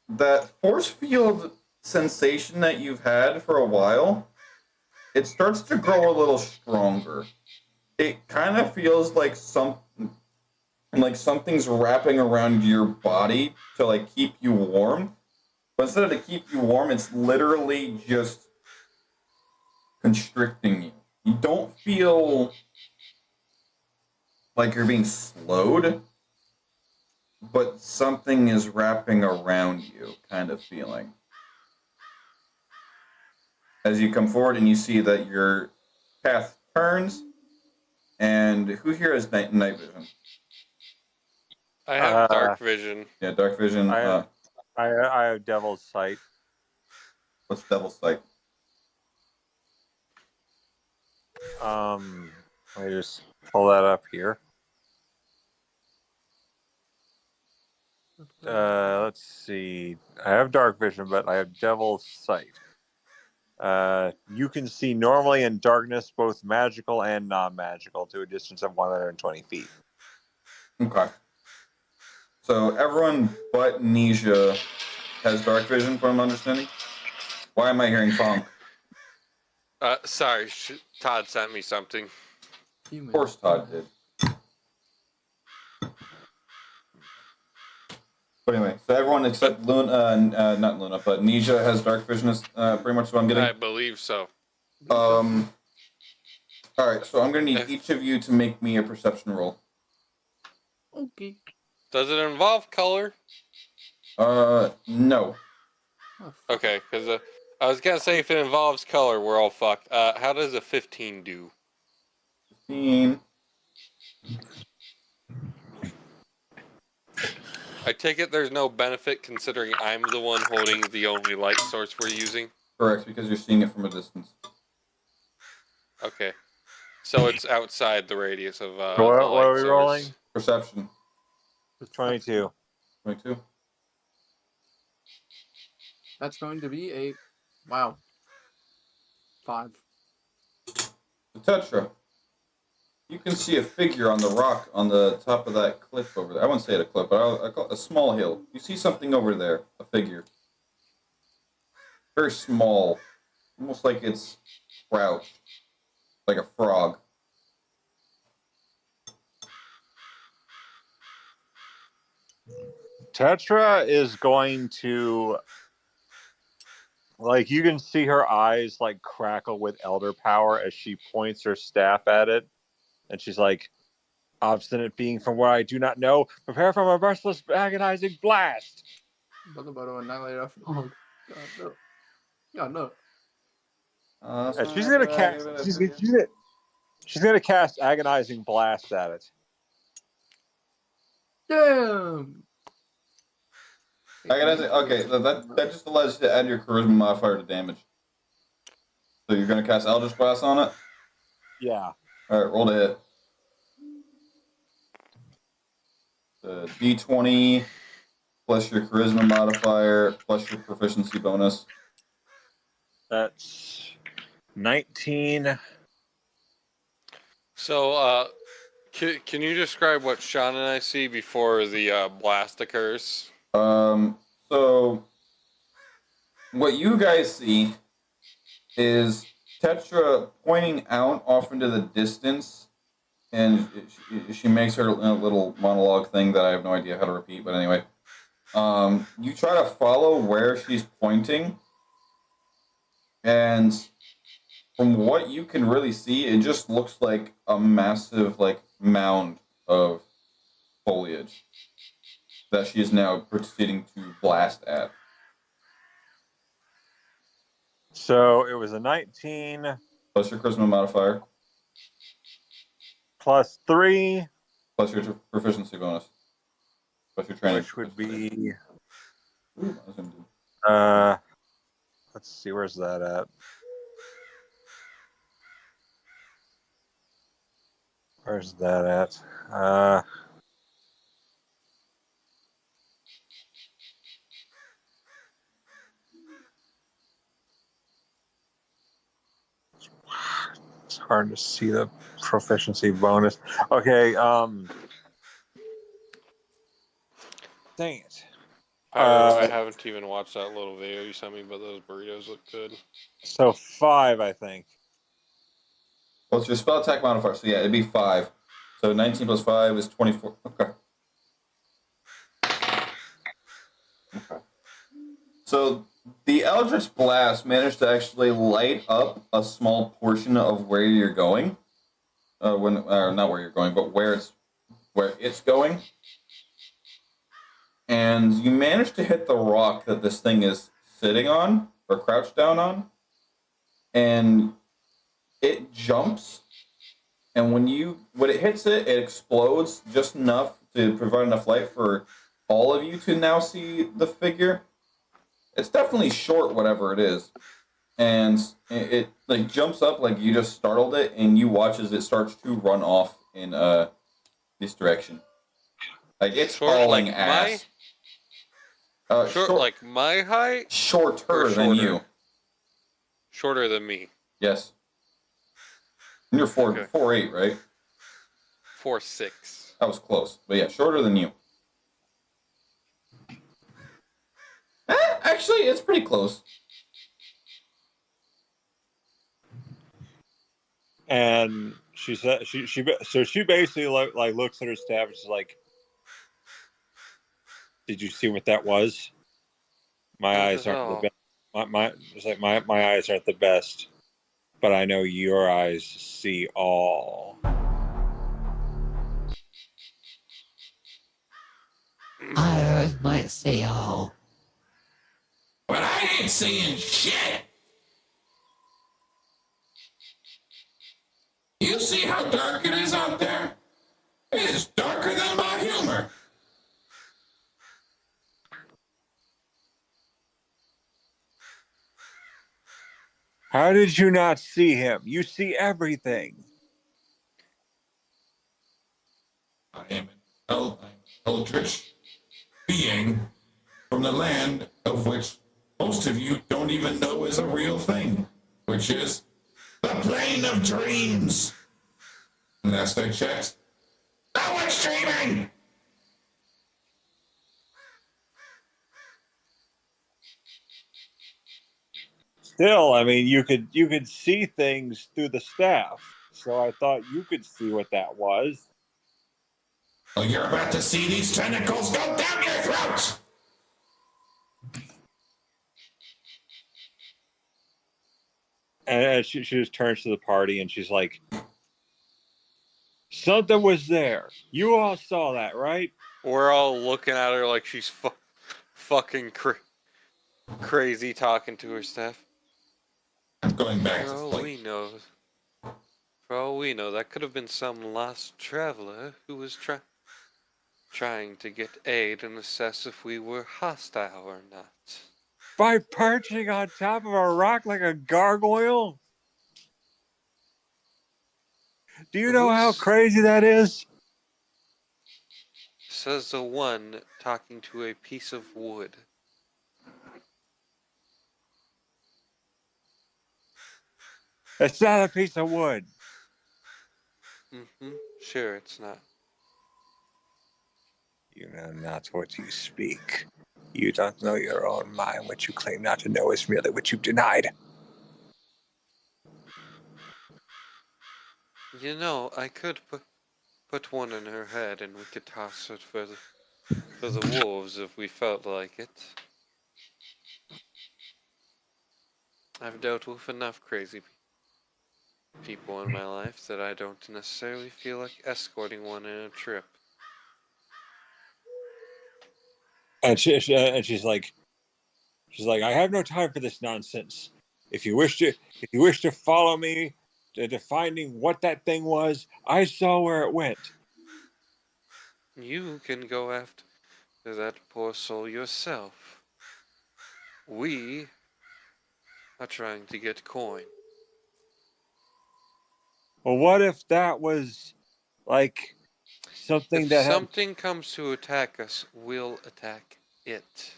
that force field sensation that you've had for a while, it starts to grow a little stronger. It kind of feels like something's wrapping around your body to like keep you warm. But instead of to keep you warm, it's literally just constricting you. You don't feel like you're being slowed, but something is wrapping around you, kind of feeling. As you come forward and you see that your path turns, and who here has night vision? I have dark vision. Yeah, dark vision. I have Devil's Sight. What's Devil's Sight? Let me just pull that up here. Let's see. I have dark vision, but I have Devil's Sight. You can see normally in darkness, both magical and non-magical, to a distance of 120 feet. Okay. So everyone but Nisha has dark vision, from my understanding. Why am I hearing funk? Sorry, Todd sent me something. Of course Todd did. But anyway, so everyone except Luna, not Luna, but Nisha has dark vision. Is pretty much what I'm getting. I believe so. All right, so I'm gonna need each of you to make me a perception roll. Okay. Does it involve color? No. Okay, because I was gonna say if it involves color, we're all fucked. How does a 15 do? 15. I take it there's no benefit considering I'm the one holding the only light source we're using. Correct, because you're seeing it from a distance. Okay. So it's outside the radius of So the what light are we source. rolling? Perception. 22. 22. That's going to be a wow. 5. Tetra. You can see a figure on the rock on the top of that cliff over there. I wouldn't say it a cliff, but I call it a small hill. You see something over there, a figure. Very small, almost like it's crouched, like a frog. Tetra is going to, like, you can see her eyes like crackle with elder power as she points her staff at it, and she's like, "Obstinate being from where I do not know, prepare for a merciless, agonizing blast." What about to annihilate a frog? God no. God no. And she's gonna cast. She's gonna cast agonizing blast at it. Damn. I gotta say, okay, that just allows you to add your charisma modifier to damage. So you're gonna cast Eldritch Blast on it? Yeah. Alright, roll to hit. The D20 plus your charisma modifier plus your proficiency bonus. That's 19. So, can you describe what Sean and I see before the blast occurs? So what you guys see is Tetra pointing out off into the distance, and she makes her little monologue thing that I have no idea how to repeat, but anyway. You try to follow where she's pointing, and from what you can really see, it just looks like a massive, like, mound of foliage that she is now proceeding to blast at. So it was a 19 Plus your charisma modifier, plus 3, plus your proficiency bonus, plus your training. which would be. Ooh, I was gonna do- Let's see, where's that at? Where's that at? It's hard to see the proficiency bonus. Okay, dang it. Pyro, I haven't even watched that little video you sent me, but those burritos look good. So 5, I think. Well, it's your spell attack modifier, so yeah, it'd be 5. So 19 plus 5 is 24. Okay. So the Eldritch Blast managed to actually light up a small portion of where you're going. Not where you're going, but where it's going. And you manage to hit the rock that this thing is sitting on or crouched down on. And it jumps, and when it hits it, it explodes just enough to provide enough light for all of you to now see the figure. It's definitely short, whatever it is, and it like jumps up like you just startled it, and you watch as it starts to run off in this direction. Like it's Short hauling like ass. Short like my height? Shorter than you. Shorter than me. Yes. And you're 4'8", right? 4'6". That was close, but yeah, shorter than you. Actually, it's pretty close. And she said she basically like looks at her staff and she's like, "Did you see what that was? My eyes aren't the best. My eyes aren't the best, but I know your eyes see all." I might see all, but I ain't seeing shit. You see how dark it is out there? It is darker than my humor. How did you not see him? You see everything. being from the land of which most of you don't even know is a real thing, which is the plane of dreams. Last I checked, no one's dreaming! Still, I mean, you could see things through the staff, so I thought you could see what that was. Well, you're about to see these tentacles go down your throat! And she just turns to the party and she's like, "Something was there. You all saw that, right?" We're all looking at her like she's fucking crazy talking to her staff. Going back For to all sleep. we know, that could have been some lost traveler who was trying to get aid and assess if we were hostile or not. By perching on top of a rock like a gargoyle? Do you know how crazy that is? Says the one talking to a piece of wood. It's not a piece of wood. Sure, it's not. You know not what you speak. You don't know your own mind. What you claim not to know is merely what you've denied. You know, I could put one in her head and we could toss it for the wolves if we felt like it. I've dealt with enough crazy people in my life that I don't necessarily feel like escorting one in a trip. And she's like, I have no time for this nonsense. If you wish to follow me to finding what that thing was, I saw where it went. You can go after that poor soul yourself. We are trying to get coin. Well, what if that was like something If that something comes to attack us, we'll attack it.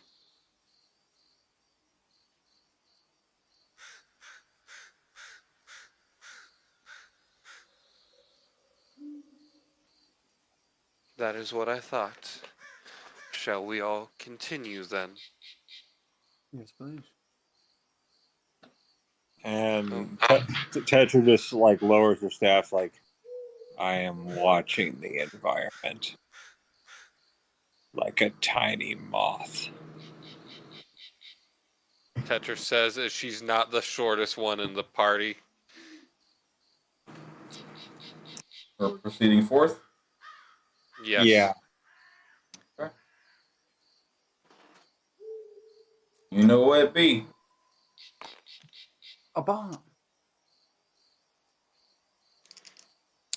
That is what I thought. Shall we all continue then? Yes, please. And Tetra just like lowers her staff, like, I am watching the environment like a tiny moth. Tetra says as she's not the shortest one in the party. We're proceeding forth. Yes. Yeah. Okay. You know what it be. A bomb.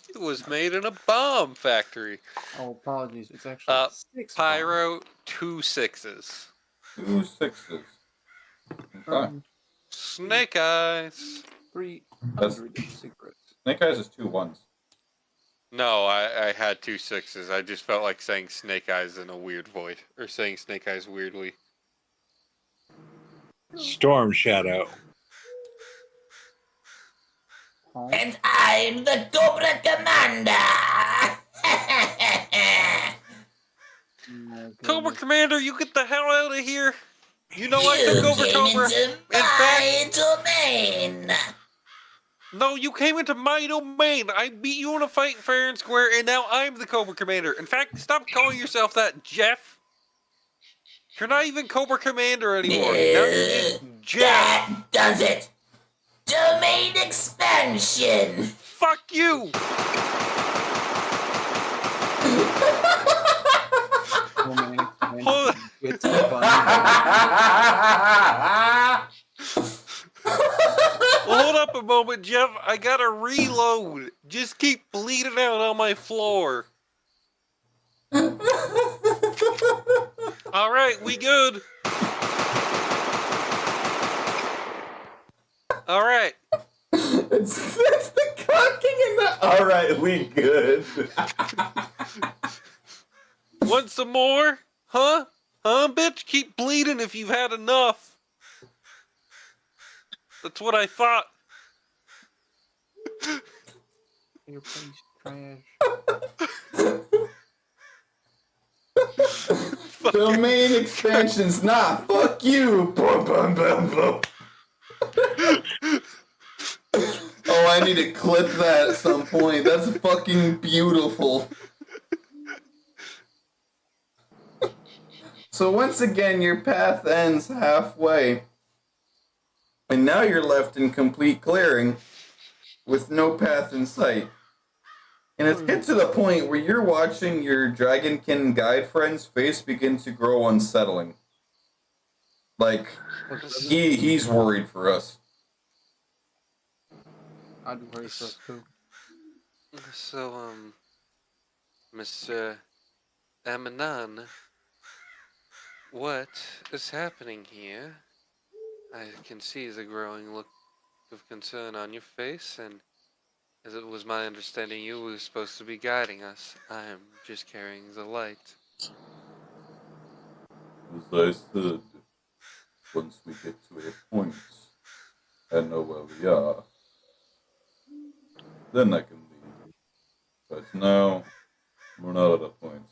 It was made in a bomb factory. Oh, apologies. It's actually 6 Pyro, 2 6s. 2 6s. Okay. Snake eyes. 300 cigarettes. Snake Eyes is 2 1s. No, I had 2 6s. I just felt like saying snake eyes in a weird voice. Or saying snake eyes weirdly. Storm Shadow. And I'm the Cobra Commander! Cobra Commander, you get the hell out of here! You know I took over came Cobra. into my domain! No, you came into my domain. I beat you in a fight fair and square, and now I'm the Cobra Commander. In fact, stop calling yourself that, Jeff. You're not even Cobra Commander anymore. Now you're just Jeff. That does it! Domain expansion! Fuck you! Hold, It's funny. hold up a moment, Jeff. I gotta reload. Just keep bleeding out on my floor. Alright, we good. Alright. It's the cocking and the. Alright, we good. Want some more? Huh? Huh, bitch? Keep bleeding if you've had enough. That's what I thought. Your face trash. Domain expansions, nah, fuck you! Boom, boom, boom, boom. Oh, I need to clip that at some point. That's fucking beautiful. So once again, your path ends halfway. And now you're left in complete clearing with no path in sight. And it's get to the point where you're watching your Dragonkin guide friend's face begin to grow unsettling. Like, he's worried for us. I'd worry for us too. So, Mr. Amanon, what is happening here? I can see the growing look of concern on your face, and as it was my understanding you were supposed to be guiding us, I am just carrying the light. As I said, once we get to a point and know where we are, then I can lead. But now, we're not at a point.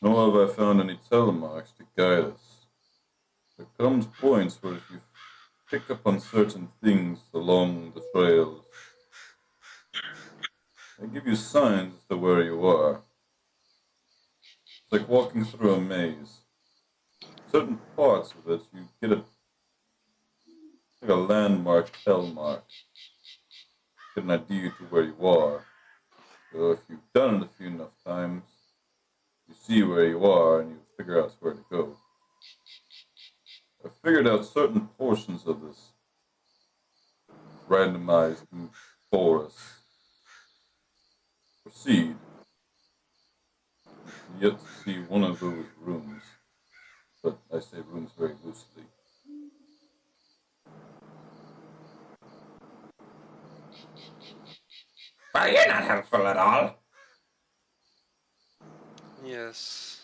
Nor have I found any telemarks to guide us. There comes points where if you pick up on certain things along the trails, they give you signs as to where you are. It's like walking through a maze. Certain parts of it, you get like a landmark, hellmark. Get an idea to where you are. So if you've done it a few enough times, you see where you are and you figure out where to go. I figured out certain portions of this randomized forest. Proceed. Yet to see one of those rooms. But I say rooms very loosely. Well, you're not helpful at all. Yes.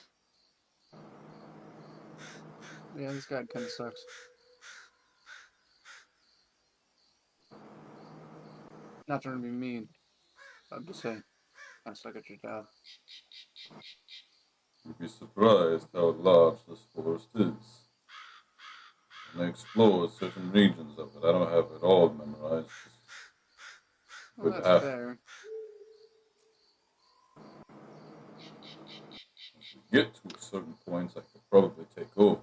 Yeah, this guy kind of sucks. Not trying to be mean. I'm just saying, I suck at your job. You'd be surprised how large this forest is. And I explored certain regions of it. I don't have it all memorized. Well, Good that's half. fair. Once we get to certain points, I could probably take over.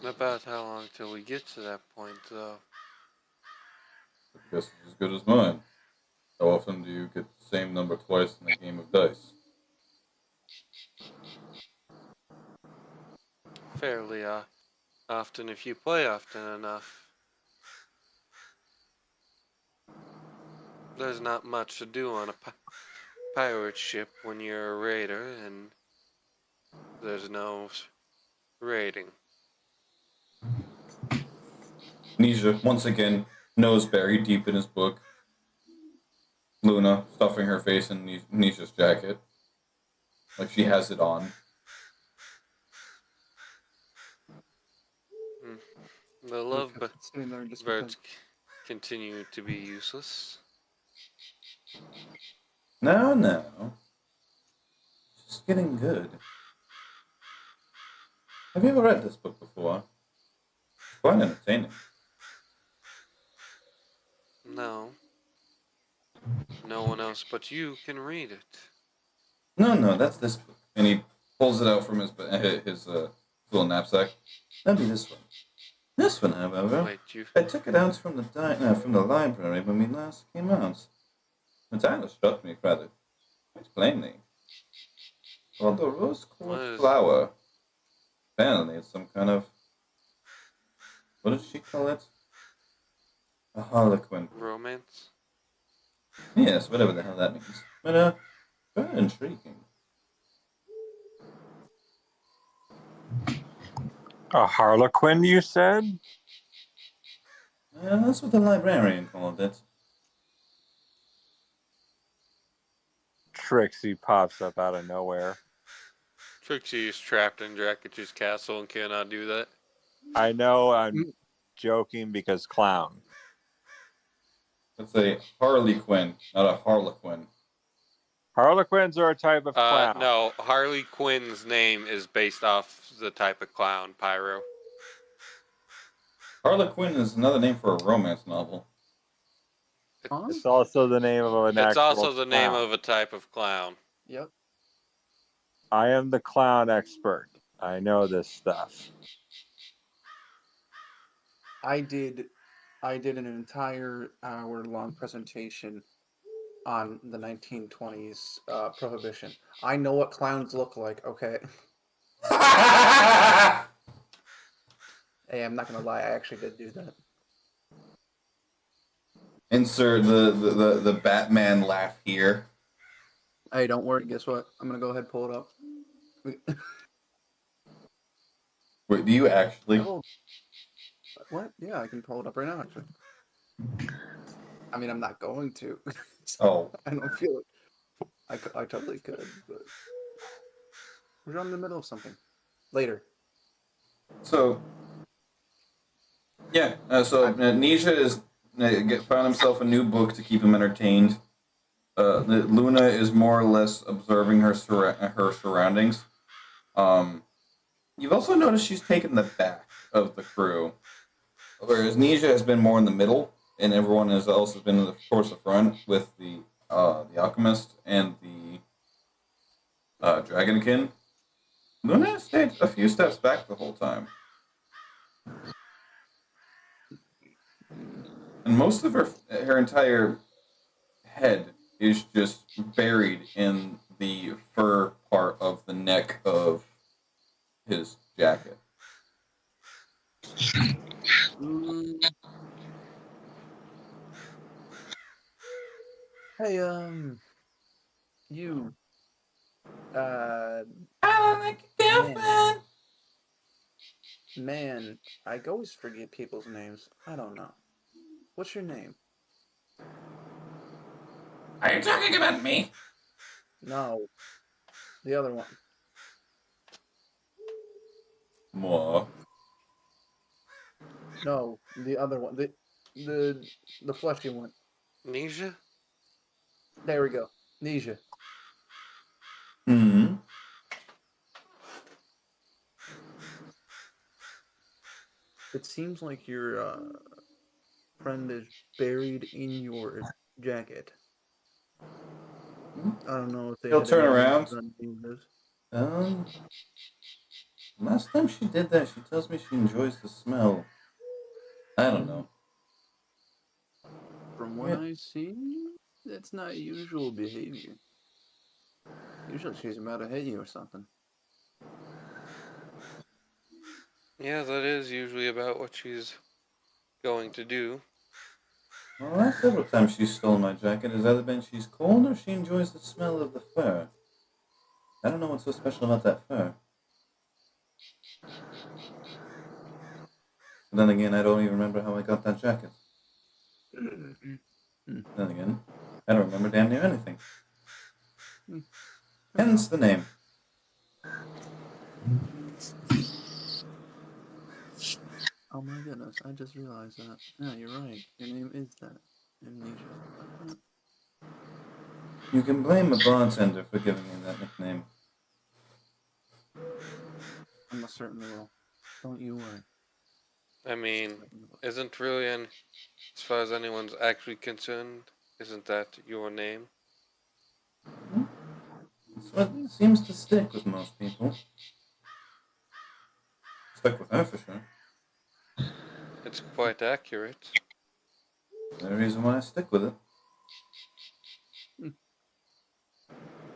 About how long till we get to that point, though? I guess it's as good as mine. How often do you get the same number twice in a game of dice? Fairly often if you play often enough. There's not much to do on a pirate ship when you're a raider, and there's no raiding. Nisha, once again, nose buried deep in his book. Luna stuffing her face in Nisha's jacket. Like she has it on. The love Sitting there just birds continue to be useless. No. It's just getting good. Have you ever read this book before? It's quite entertaining. No. No one else but you can read it. No, that's this book. And he pulls it out from his little knapsack. That'd be this one. This one, however, Wait, I took it out from the library when we last came out. The title struck me rather quite plainly. Called the Rose Quartz Flower. Apparently, it's some kind of, what did she call it? A harlequin. Romance? Yes, whatever the hell that means. But, very intriguing. A harlequin, you said? That's what the librarian called it. Trixie pops up out of nowhere. Trixie is trapped in Drakich's castle and cannot do that. I know I'm joking because clown. It's a Harley Quinn, not a Harlequin. Harlequins are a type of clown. No, Harley Quinn's name is based off the type of clown, Pyro. Harlequin is another name for a romance novel. Huh? It's also the name of an It's actual also the name clown. of a type of clown. Yep. I am the clown expert. I know this stuff. I did an entire hour-long presentation on the 1920s prohibition. I know what clowns look like. Okay. Hey, I'm not gonna lie. I actually did do that. Insert the Batman laugh here. Hey, don't worry. Guess what? I'm gonna go ahead and pull it up. Wait, do you actually? Oh, what? Yeah, I can pull it up right now. Actually, I mean, I'm not going to. Oh. I don't feel it. I totally could, but we're in the middle of something. Later. So, yeah. Nisha is found himself a new book to keep him entertained. Luna is more or less observing her surroundings. You've also noticed she's taken the back of the crew, whereas Nisha has been more in the middle, and everyone else has been towards the front with the alchemist and the dragonkin. Luna stayed a few steps back the whole time. And most of her entire head is just buried in the fur part of the neck of his jacket. Hey, you. I don't like your girlfriend. Man, I always forget people's names. I don't know. What's your name? Are you talking about me? No. The other one. Moi. No, the other one. The fleshy one. Nisha? There we go. Nisha. Hmm. It seems like your friend is buried in your jacket. I don't know if they He'll had turn any around. names on these. Last time she did that, she tells me she enjoys the smell. I don't know. From what I see, that's not usual behavior. Usually she's about to hit you or something. Yeah, that is usually about what she's going to do. Well, the last several times she's stolen my jacket has either been she's cold or she enjoys the smell of the fur. I don't know what's so special about that fur. But then again, I don't even remember how I got that jacket. Then again, I don't remember damn near anything. Hence the name. Oh my goodness, I just realized that. Yeah, you're right. Your name is that. Amnesia. You can blame a bartender for giving me that nickname. I most certainly will. Don't you worry. I mean, isn't really, as far as anyone's actually concerned, isn't that your name? It's what seems to stick with most people. Stuck with her for sure. It's quite accurate. The reason why I stick with it.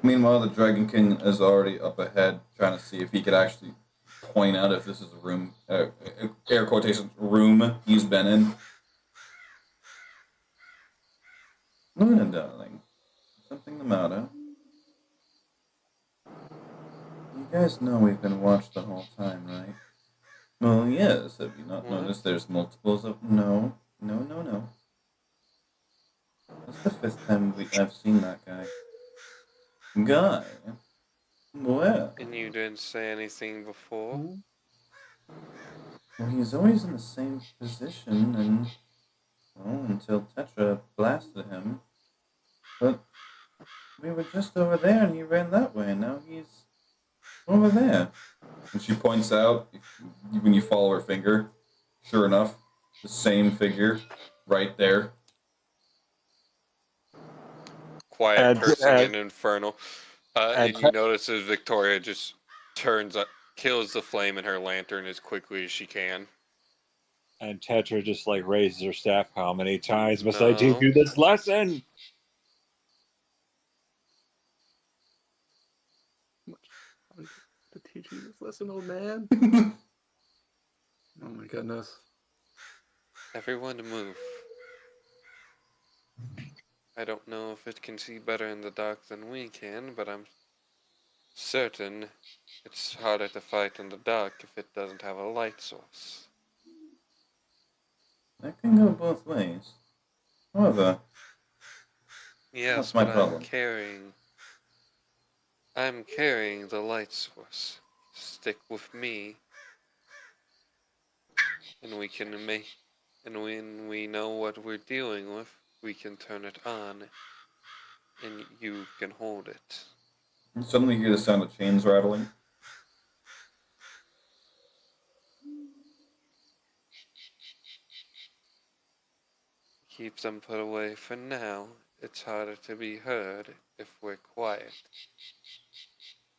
Meanwhile, the Dragon King is already up ahead, trying to see if he could actually point out if this is a room, air quotations, room he's been in. Luna, darling, something the matter? You guys know we've been watched the whole time, right? Well, yes. Have you not noticed there's multiples of... No. That's the 5th time I've seen that guy. Guy. Well, And you didn't say anything before? well, he's always in the same position, and well, until Tetra blasted him. But we were just over there, and he ran that way, and now he's over there. And she points out, when you follow her finger, sure enough, the same figure right there. Quiet And- cursing and- and infernal. and And you notice as Victoria just turns up, kills the flame in her lantern as quickly as she can. And Tetra just like raises her staff. How many times must I teach No. you this lesson? To teach you this lesson, old man. Oh my goodness. Everyone to move. I don't know if it can see better in the dark than we can, but I'm certain it's harder to fight in the dark if it doesn't have a light source. That can go both ways. However, Yes, That's my but problem. I'm carrying the light source. Stick with me, and we can make, and when we know what we're dealing with, we can turn it on, and you can hold it. you suddenly hear the sound of chains rattling. Keep them put away for now. It's harder to be heard if we're quiet.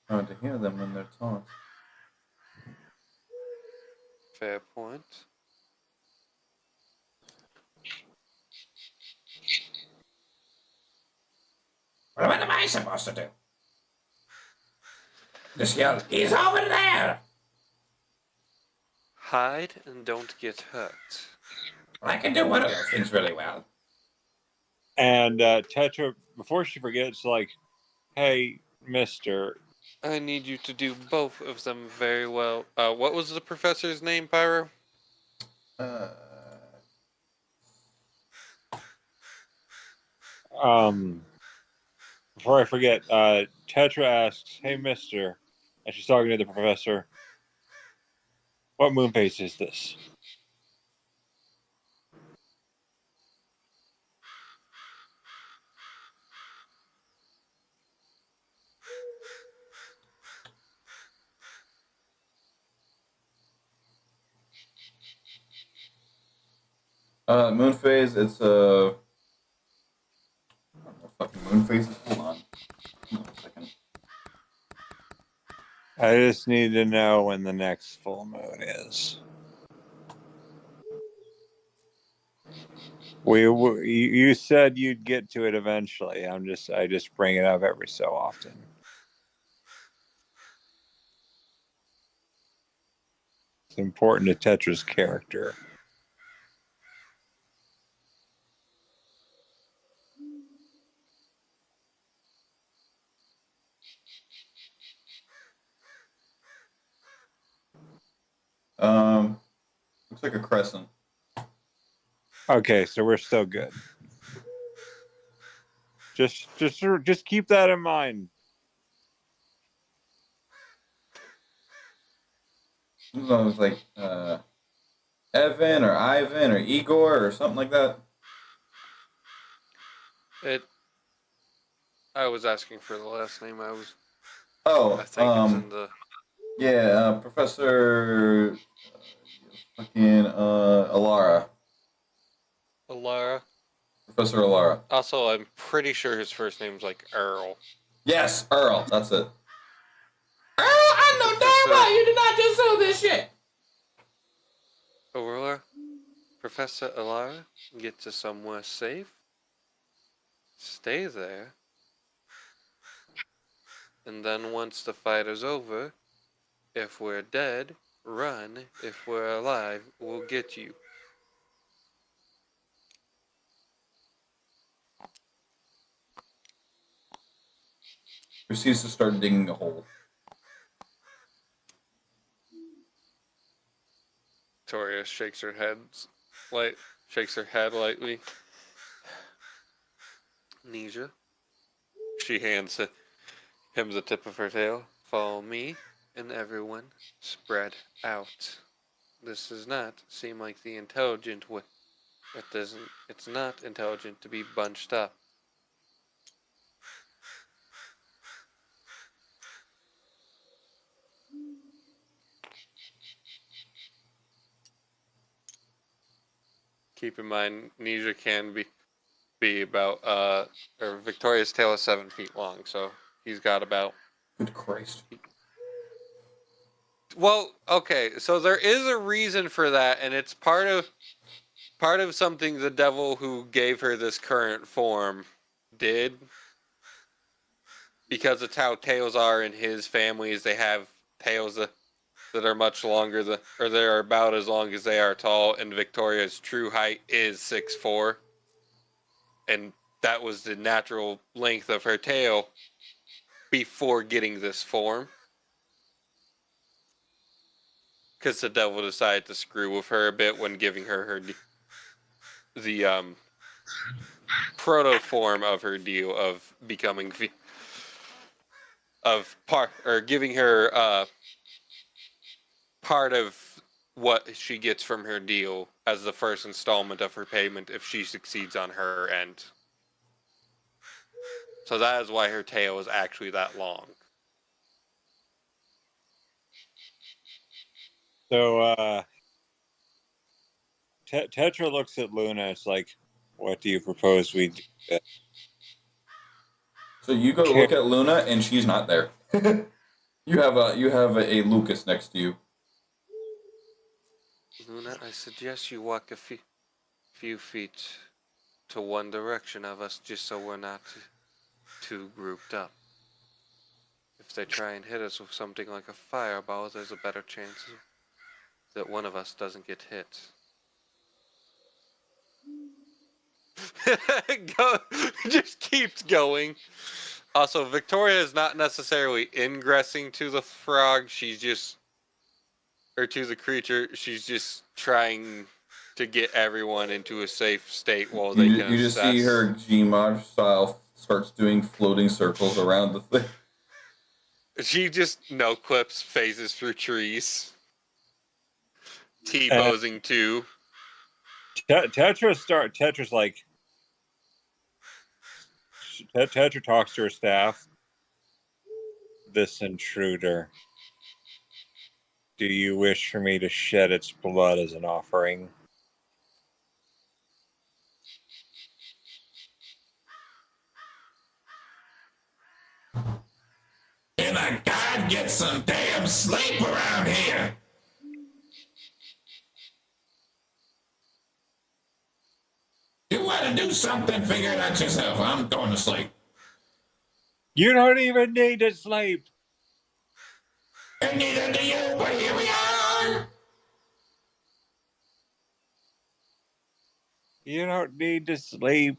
Hard to hear them when they're taught. Fair point. Well, what am I supposed to do? Just yell, he's over there! Hide and don't get hurt. Well, I can do one of those things really well. And Tetra, before she forgets, like, hey, mister. I need you to do both of them very well. What was the professor's name, Pyro? Before I forget, Tetra asks, hey, mister. And she's talking to the professor. What moon phase is this? Moon phase, it's a. I don't know what fucking moon phase is. Hold on. Hold on a second. I just need to know when the next full moon is. You said you'd get to it eventually. I just bring it up every so often. It's important to Tetra's character. Looks like a crescent. Okay, so we're still good. Just keep that in mind. It was like Evan or Ivan or Igor or something like that. I was asking for the last name. I Oh, think it's in the. yeah, Professor fucking Alara. Alara. Professor Alara. Also, I'm pretty sure his first name's like Earl. Yes, Earl. That's it. Earl, I know damn well you did not just do this shit! Aurora, Professor Alara, get to somewhere safe. Stay there. And then once the fight is over, if we're dead, run. If we're alive, we'll get you. Proceeds to start digging a hole. Victoria shakes her head lightly. Nisha. She hands it. Him the tip of her tail. Follow me and everyone spread out. This does not seem like the intelligent way. It's not intelligent to be bunched up. Keep in mind, Nisha can be about or Victoria's tail is 7 feet long, so he's got about. Good Christ. Well, okay, so there is a reason for that, and it's part of something the devil who gave her this current form did, because it's how tails are in his families. They have tails that are much longer, or they are about as long as they are tall, and Victoria's true height is 6'4", and that was the natural length of her tail before getting this form. Because the devil decided to screw with her a bit when giving her the proto form of her deal of becoming giving her part of what she gets from her deal as the first installment of her payment if she succeeds on her end. So that is why her tail is actually that long. So Tetra looks at Luna. It's like, what do you propose we do? So you go to look at Luna, and she's not there. You have a Lucas next to you. Luna, I suggest you walk a few feet to one direction of us, just so we're not too grouped up. If they try and hit us with something like a fireball, there's a better chance that one of us doesn't get hit. Just keeps going. Also, Victoria is not necessarily ingressing to the frog. Or to the creature. She's just trying to get everyone into a safe state while they can You just see her Gmod style starts doing floating circles around the thing. She just no clips, phases through trees. T-posing too. Tetra's like, Tetra talks to her staff. This intruder. Do you wish for me to shed its blood as an offering? Can a god get some damn sleep around here? You want to do something, figure it out yourself. I'm going to sleep. You don't even need to sleep. And neither do you, but here we are. You don't need to sleep.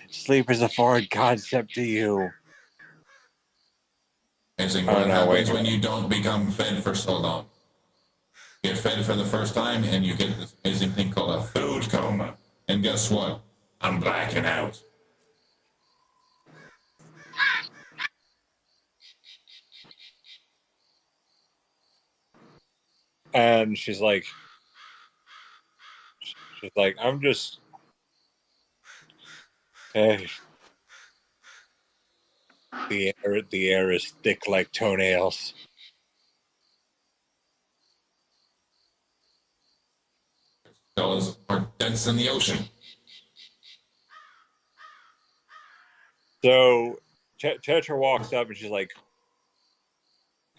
Sleep is a foreign concept to you. Amazing Oh, what no, happens wait. when you don't become fed for so long. You get fed for the first time, and you get this amazing thing called a food coma. And guess what? I'm blacking out. And she's like, I'm just, hey, the air is thick like toenails. Fellas are dense in the ocean. So Tetra walks up and she's like,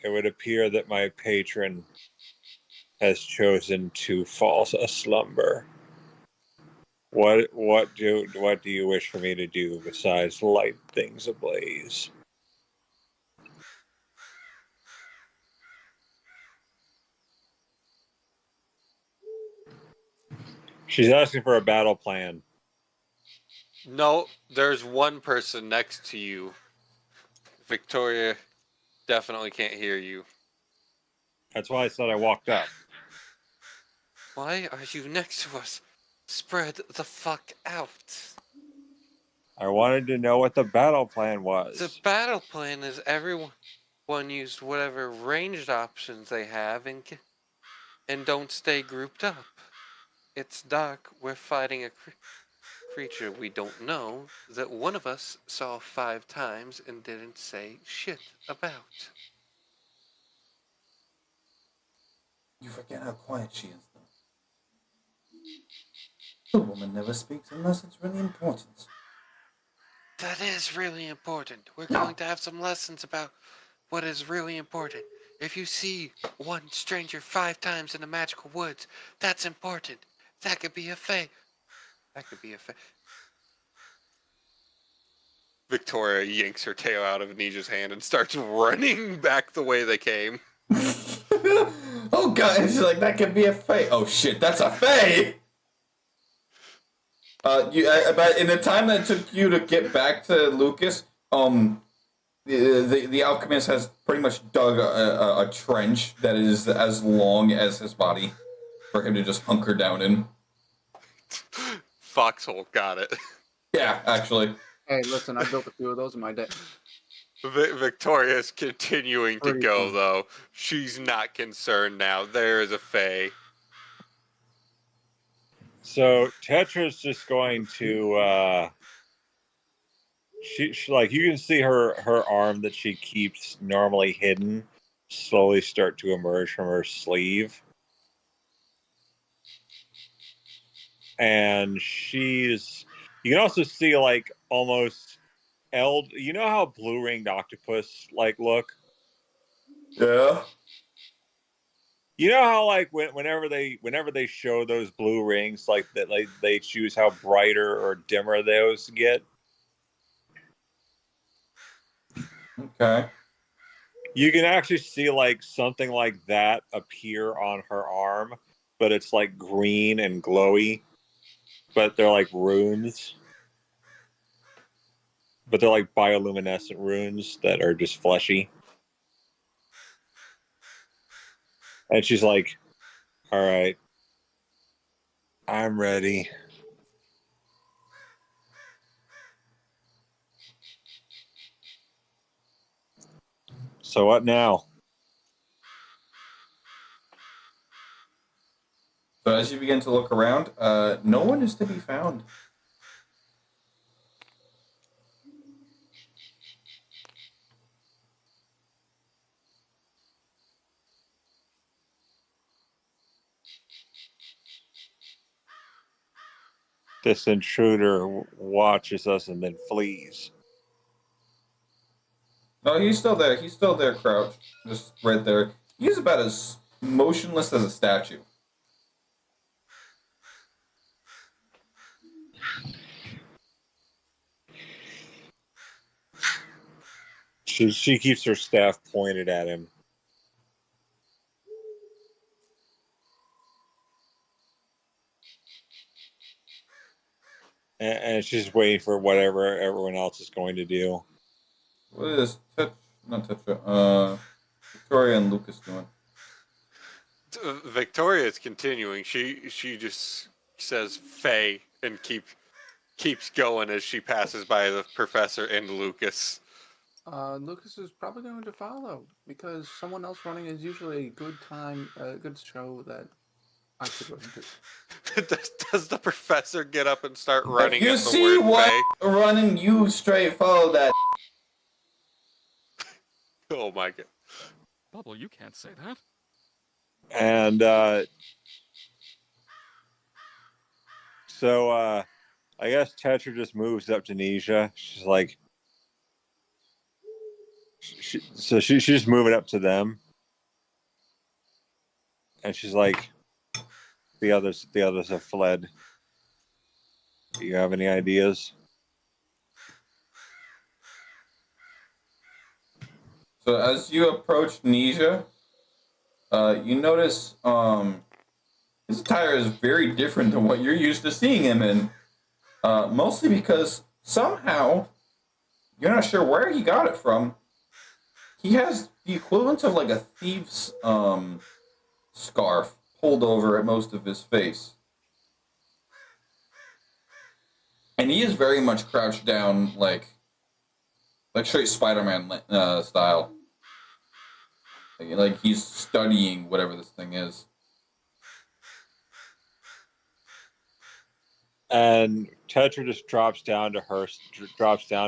it would appear that my patron has chosen to fall asslumber. What do you wish for me to do besides light things ablaze? She's asking for a battle plan. No, there's one person next to you. Victoria definitely can't hear you. That's why I said I walked up. Why are you next to us? Spread the fuck out. I wanted to know what the battle plan was. The battle plan is everyone use whatever ranged options they have and don't stay grouped up. It's dark. We're fighting a creature we don't know that one of us saw 5 times and didn't say shit about. You forget how quiet she is, though. The woman never speaks unless it's really important. That is really important. We're going to have some lessons about what is really important. If you see one stranger 5 times in the magical woods, that's important. That could be a fae. Victoria yanks her tail out of Nisha's hand and starts running back the way they came. Oh god, and she's like, that could be a fae. Oh shit, that's a fae! But in the time that it took you to get back to Lucas, the alchemist has pretty much dug a trench that is as long as his body for him to just hunker down in. Foxhole got it. Yeah, actually. Hey, listen, I built a few of those in my day. Victoria's continuing to go, though. She's not concerned now. There is a fae. So Tetra's just going to she like, you can see her arm that she keeps normally hidden slowly start to emerge from her sleeve. And you can also see like almost you know how blue-ringed octopus like look? Yeah. You know how like whenever they show those blue rings, like that, like they choose how brighter or dimmer those get. Okay. You can actually see like something like that appear on her arm, but it's like green and glowy. But they're like runes. But they're like bioluminescent runes that are just fleshy. And she's like, all right, I'm ready. So what now? So as you begin to look around, no one is to be found. This intruder watches us and then flees. No, he's still there. He's still there, crouched. Just right there. He's about as motionless as a statue. She keeps her staff pointed at him. And she's waiting for whatever everyone else is going to do. What is Victoria and Lucas doing? Victoria is continuing. She just says "Faye" and keeps going as she passes by the professor and Lucas. Lucas is probably going to follow because someone else running is usually a good time, a good show that I should run into. Does the professor get up and start running? If you at the see word what Faye? running, you straight follow that. Oh my god! Bubble, you can't say that. And so I guess Tetra just moves up to Nisha. She's like, she's just moving up to them, and she's like, the others have fled. Do you have any ideas? So as you approach Nisha, you notice his attire is very different than what you're used to seeing him in. Mostly because somehow you're not sure where he got it from. He has the equivalent of like a thief's scarf pulled over at most of his face. And he is very much crouched down, like straight Spider-Man style. Like he's studying whatever this thing is. And Tetra just drops down to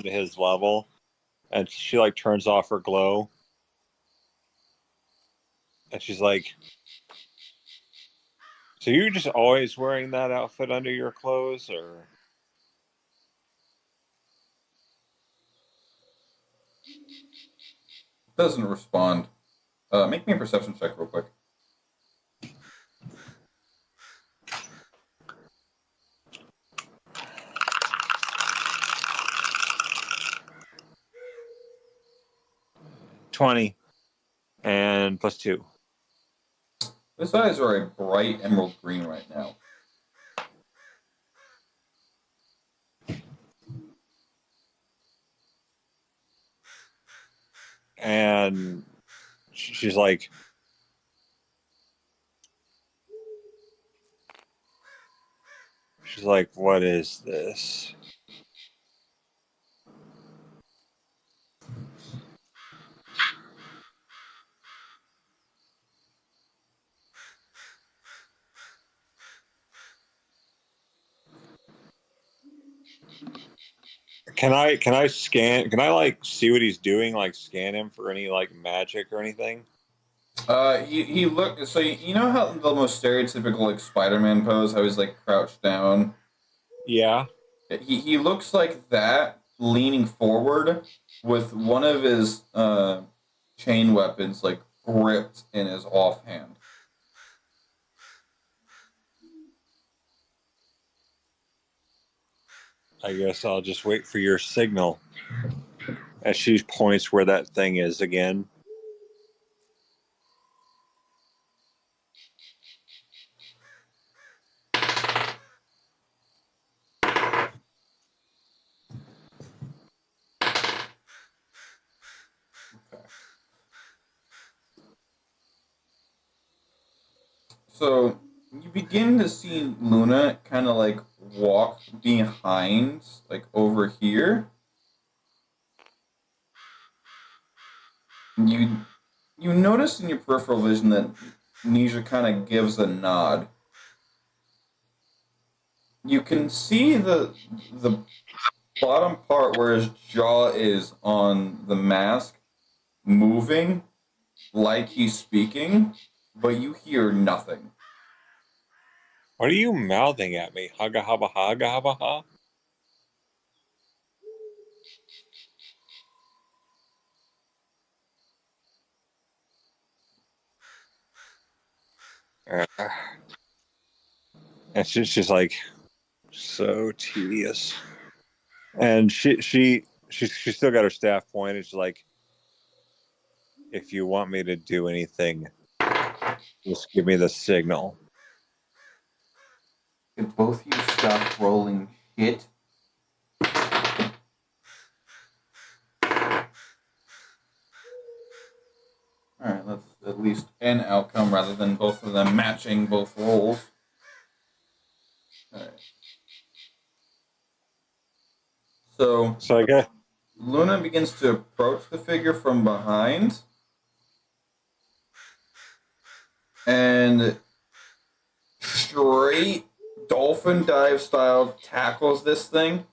his level, and she like turns off her glow, and she's like, "So you're just always wearing that outfit under your clothes, or?" Doesn't respond. Make me a perception check real quick. $20 and +2. His eyes are a bright emerald green right now. And she's like, "What is this?" Can I scan? Can I like see what he's doing? Like scan him for any like magic or anything? He look so you know how the most stereotypical like Spider-Man pose, how he's like crouched down. Yeah. He looks like that, leaning forward with one of his chain weapons like gripped in his offhand. I guess I'll just wait for your signal. As she points where that thing is again. So you begin to see Luna kind of like walk behind, like over here. You notice in your peripheral vision that Nisha kind of gives a nod. You can see the bottom part where his jaw is on the mask moving like he's speaking, but you hear nothing. What are you mouthing at me? Haga haba haga haba ha? And she's like, so tedious. And she's still got her staff pointed. She's like, if you want me to do anything, just give me the signal. Could both of you stop rolling shit? Alright, that's at least an outcome rather than both of them matching both rolls. Alright. So I guess Luna begins to approach the figure from behind. And straight dolphin dive style tackles this thing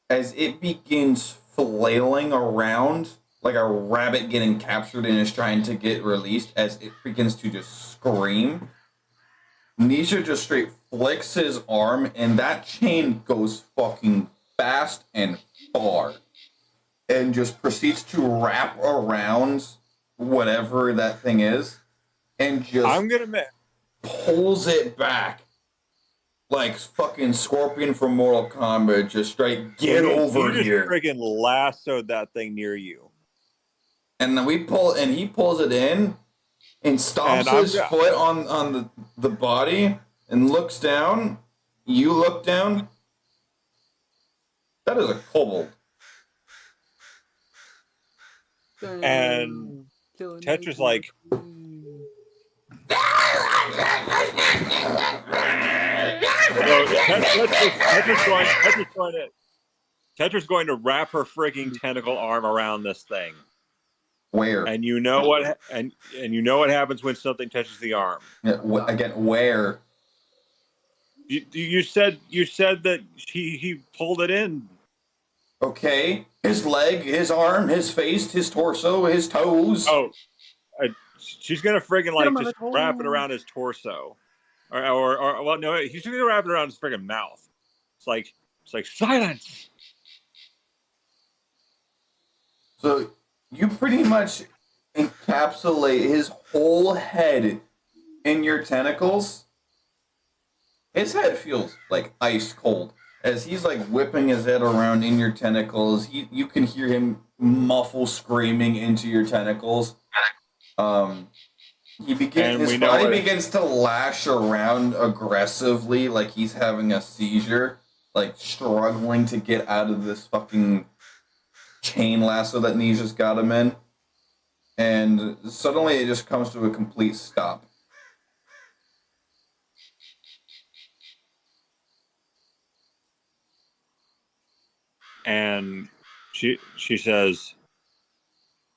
as it begins flailing around like a rabbit getting captured and is trying to get released as it begins to just scream. Nisha just straight flicks his arm and that chain goes fucking fast and far and just proceeds to wrap around whatever that thing is and just I'm gonna pulls it back like fucking Scorpion from Mortal Kombat. Just straight get over you here. just freaking lassoed that thing near you. And then he pulls it in and stomps his foot on the body and looks down. You look down. That is a kobold. And Tetra's like, Tetra's going to wrap her frigging tentacle arm around this thing. Where? And you know what? And you know what happens when something touches the arm. Yeah, again, where? You said that he pulled it in. Okay, his leg, his arm, his face, his torso, his toes. Oh, she's gonna friggin' like just wrap it around his torso, or well, no, he's gonna wrap it around his friggin' mouth. It's like silence. So you pretty much encapsulate his whole head in your tentacles. His head feels like ice cold as he's like whipping his head around in your tentacles. You can hear him muffle screaming into your tentacles. His body begins to lash around aggressively, like he's having a seizure, like struggling to get out of this fucking chain lasso that Nisha's got him in. And suddenly it just comes to a complete stop. And she says,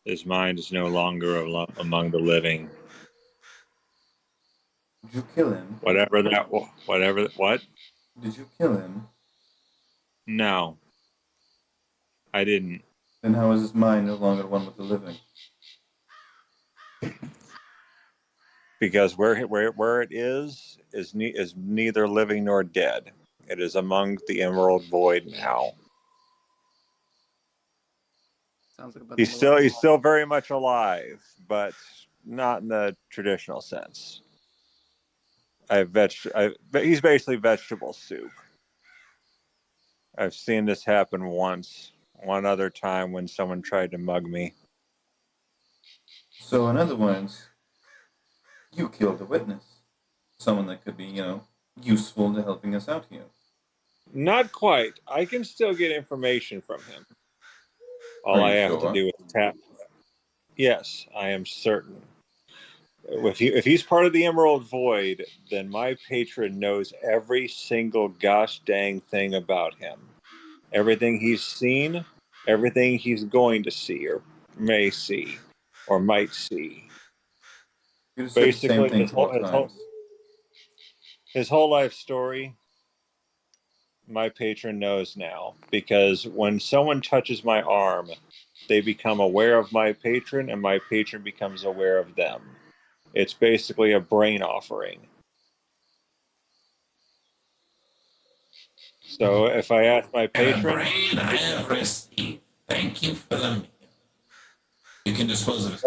"His mind is no longer among the living." Did you kill him? What? Did you kill him? No, I didn't. Then how is his mind no longer one with the living? Because where it is neither living nor dead. It is among the Emerald Void now. Sounds like a bit He's still very much alive, but not in the traditional sense. He's basically vegetable soup. I've seen this happen one other time when someone tried to mug me. So in other words, you killed a witness. Someone that could be, useful to helping us out here. Not quite. I can still get information from him. All I have to do is tap. Yes, I am certain. If he's part of the Emerald Void, then my patron knows every single gosh dang thing about him. Everything he's seen, everything he's going to see or may see or might see. You just said the same thing 12 times. His whole life story, my patron knows now, because when someone touches my arm, they become aware of my patron, and my patron becomes aware of them. It's basically a brain offering. So if I ask my patron... brain I have received. Thank you for the meal. You can dispose of it.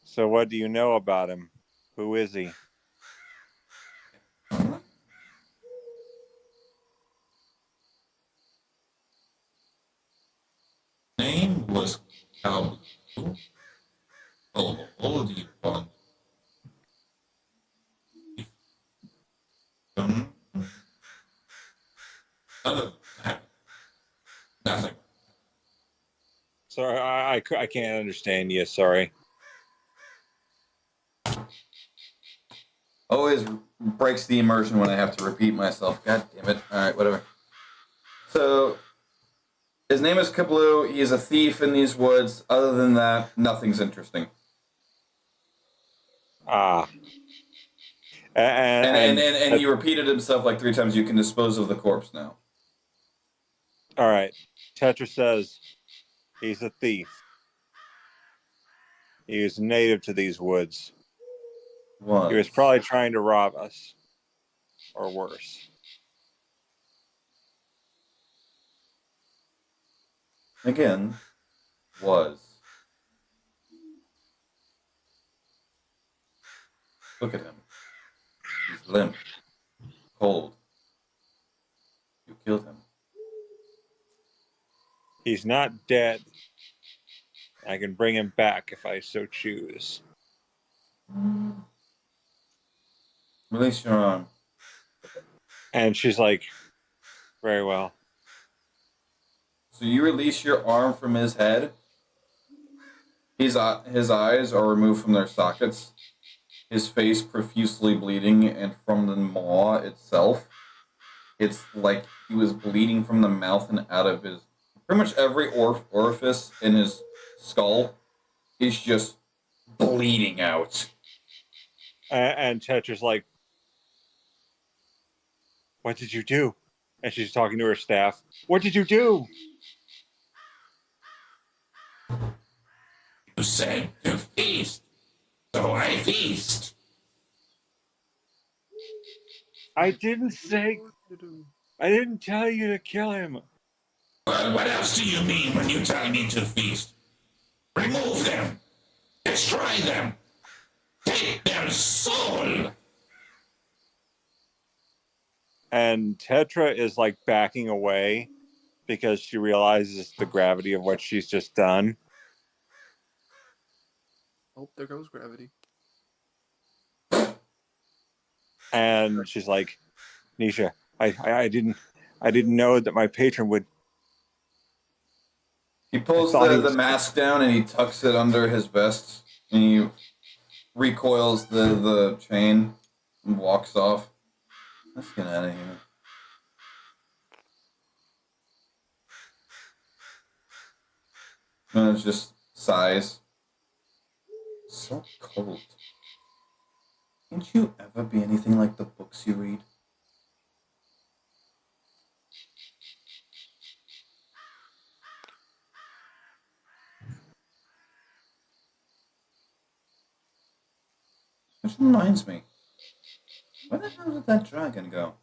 So what do you know about him? Who is he? Name was Cowboy. Oh, old you one. Nothing. Sorry, I can't understand you. Sorry. Always breaks the immersion when I have to repeat myself. God damn it. Alright, whatever. So, his name is Kablu. He is a thief in these woods. Other than that, nothing's interesting. Ah. And he repeated himself like 3 times. You can dispose of the corpse now. All right. Tetra says he's a thief. He is native to these woods. What? He was probably trying to rob us. Or worse. Again, was. Look at him. He's limp. Cold. You killed him. He's not dead. I can bring him back if I so choose. Release your arm. And she's like, very well. So you release your arm from his head. His eyes are removed from their sockets. his face profusely bleeding, and from the maw itself, it's like he was bleeding from the mouth and out of his. Pretty much every orifice in his skull is just bleeding out. And Tetra's like, "What did you do?" And she's talking to her staff. "What did you do?" You said to feast, so I feast. I didn't say. I didn't tell you to kill him. Well, what else do you mean when you tell me to feast? Remove them. Destroy them. Take their soul. And Tetra is like backing away because she realizes the gravity of what she's just done. Oh, there goes gravity. And she's like, "Nisha, I didn't know that my patron would." He pulls the mask down and he tucks it under his vest, and he recoils the chain and walks off. Let's get out of here. And it just sighs. So cold. Can't you ever be anything like the books you read? Which reminds me, where the hell did that dragon go?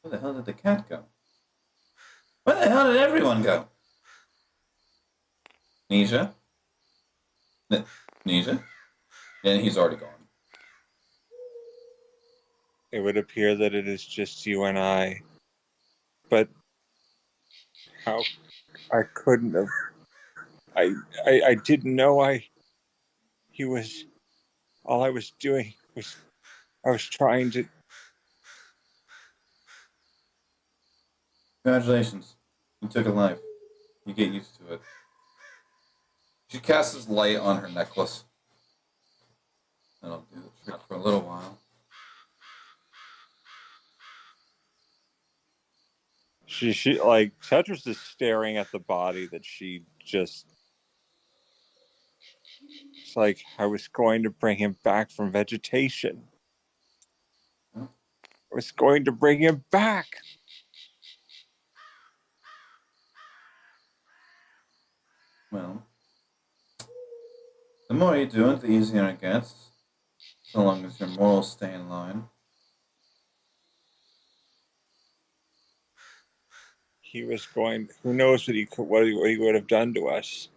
Where the hell did the cat go? Where the hell did everyone go? Nisha? Nisha? And he's already gone. It would appear that it is just you and I. But how I couldn't have. I didn't know he was. All I was doing was I was trying to. Congratulations. You took a life. You get used to it. She casts light on her necklace. That'll do the trick for a little while. She like Tetris is staring at the body that she just. It's like I was going to bring him back from vegetation. I was going to bring him back. Well, the more you do it, the easier it gets. So long as your morals stay in line. He was going. Who knows what he would have done to us?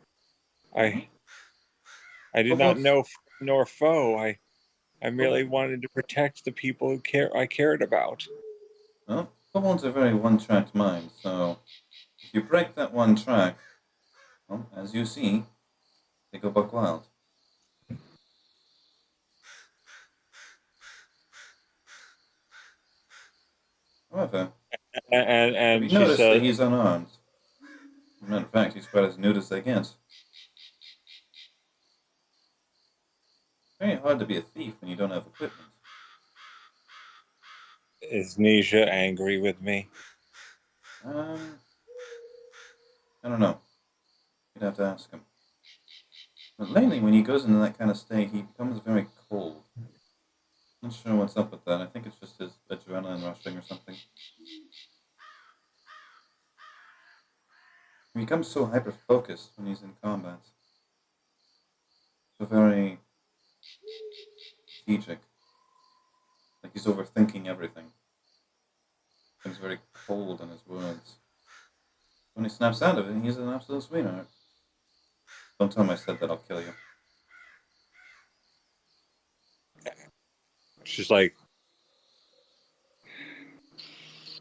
I did not know nor foe. I merely wanted to protect the people I cared about. Well, kobolds are very one-track mind, so if you break that one track, well, as you see, they go buck wild. However, And we she noticed that said, he's unarmed. As a matter of fact, he's quite as nude as they get. Very hard to be a thief when you don't have equipment. "Is Nisha angry with me?" I don't know. You'd have to ask him. But lately, when he goes into that kind of state, he becomes very cold. Not sure what's up with that. I think it's just his adrenaline rushing or something. He becomes so hyper-focused when he's in combat. So very strategic. Like he's overthinking everything. Becomes very cold in his words. When he snaps out of it, he's an absolute sweetheart. Don't tell him I said that, I'll kill you. She's like,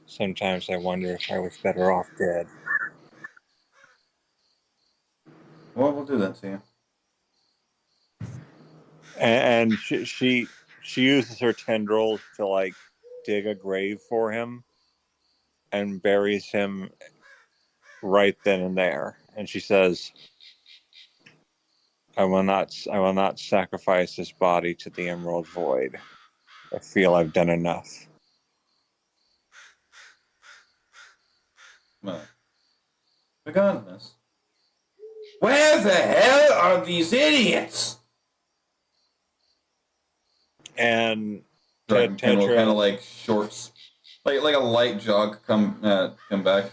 "Sometimes I wonder if I was better off dead." Well, we'll do that to you. And she uses her tendrils to like dig a grave for him and buries him right then and there. And she says, I will not sacrifice this body to the Emerald Void. I feel I've done enough. Well, regardless, where the hell are these idiots? And Dragonkin will Tetra, kind of like shorts, like a light jog come back.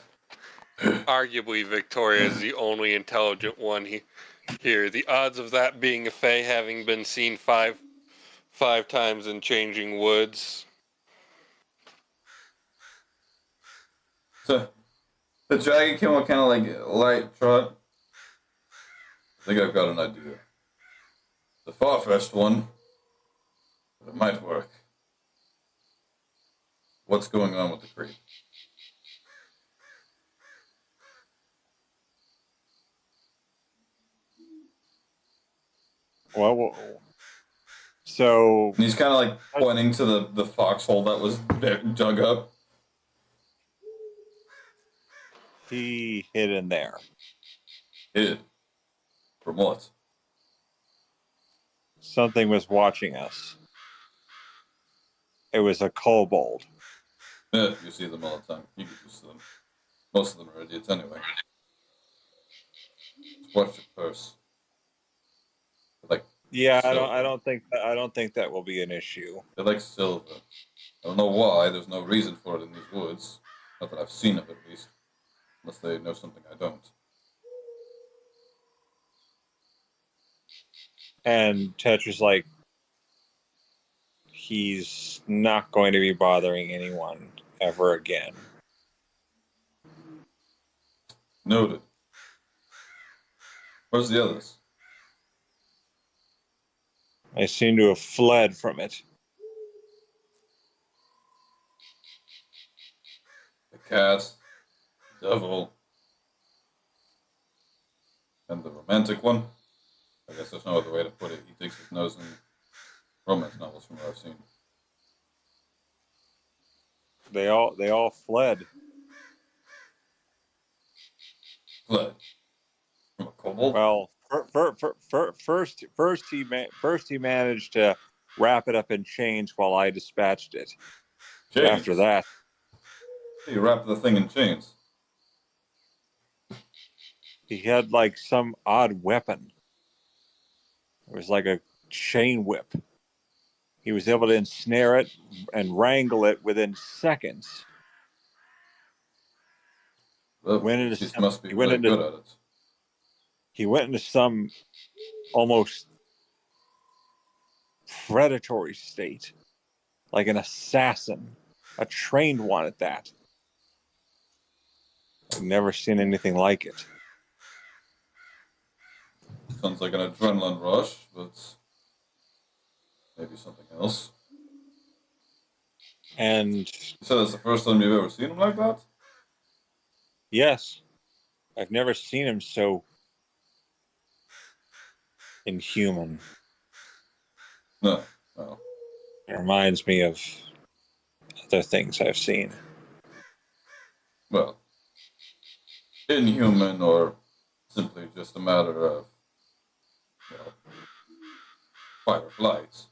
Arguably, Victoria is the only intelligent one here. The odds of that being a Fae having been seen five times in Changing Woods. So the Dragonkin will kind of like light trot. I think I've got an idea. The far-fetched one, but it might work. What's going on with the creep? well, so And he's kind of like pointing to the foxhole that was dug up. he hid in there. Hid. From what? Something was watching us. It was a kobold. Yeah, you see them all the time. You get used to them. Most of them are idiots anyway. Just watch your purse. Like, Yeah, I silver. don't think that will be an issue. They like silver. I don't know why. There's no reason for it in these woods. Not that I've seen of, at least. Unless they know something I don't. And Tetra's like, he's not going to be bothering anyone ever again. Noted. Where's the others? I seem to have fled from it. The cat, the devil, and the romantic one. I guess there's no other way to put it. He digs his nose in romance novels from what I've seen. They all fled. Fled. From a kobold? Well, first he managed to wrap it up in chains while I dispatched it. Chains. After that, You wrap the thing in chains. he had like some odd weapon. It was like a chain whip. He was able to ensnare it and wrangle it within seconds. The Went into beast some- must be he went really into- good at it. He went into some almost predatory state, like an assassin, a trained one at that. I've never seen anything like it. Sounds like an adrenaline rush, but maybe something else. And You said that's the first time you've ever seen him like that? yes, I've never seen him so inhuman. No. No. It reminds me of other things I've seen. Well, inhuman or simply just a matter of, well, fight or flight.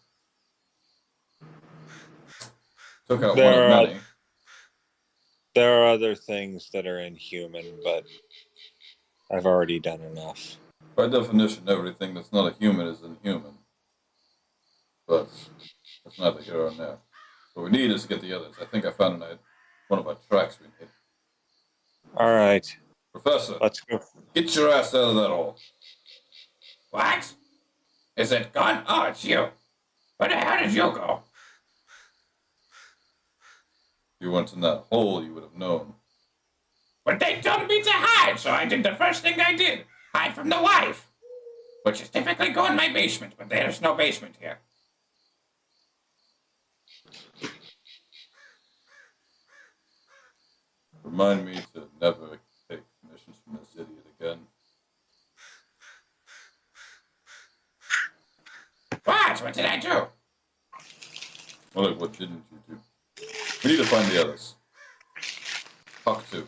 Took out one There of are- many. There are other things that are inhuman, but I've already done enough. By definition, everything that's not a human is inhuman. But that's neither here nor there. What we need is to get the others. I think I found one of our tracks we need. All right, Professor, let's go. get your ass out of that hole. What? Is it gone? Oh, it's you. Where the hell did you go? If you went in that hole, you would have known. But they told me to hide, so I did the first thing I did. Hide from the wife. Which is typically go in my basement, but there's no basement here. Remind me to never take commissions from this idiot again. What? What did I do? Well, look, what didn't you do? We need to find the others. Hop to.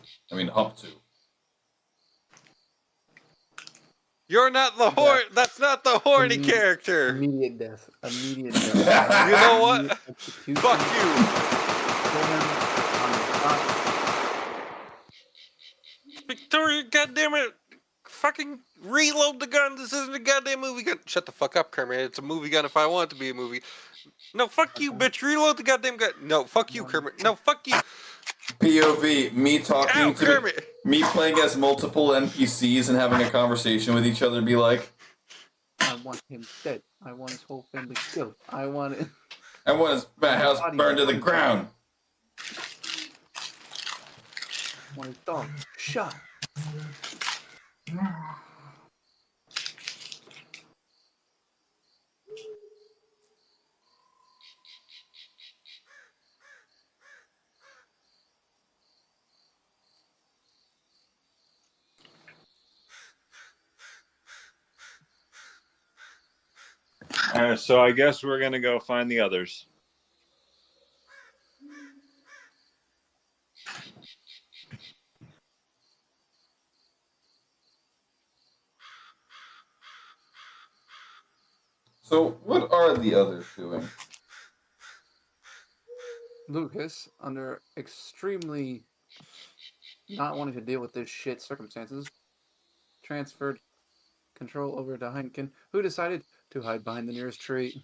You're not the horn. That's not the horny character. Immediate death. Immediate death. You know what? Immediate execution. Fuck you. Kill him on the spot. Victoria, goddammit. Fucking reload the gun. This isn't a goddamn movie gun. Shut the fuck up, Kermit. It's a movie gun if I want it to be a movie. No, fuck you, bitch. Reload the goddamn gun. No, fuck you, Kermit. No, fuck you. POV, me talking Ow, to Kermit. me playing as multiple NPCs and having a conversation with each other, be like, I want him dead. I want his whole family killed. I want it. I want his house burned to the ground. I want his dog shot. So I guess we're gonna go find the others. So, what are the others doing? Lucas, under extremely not wanting to deal with this shit circumstances, transferred control over to Heineken, who decided to hide behind the nearest tree.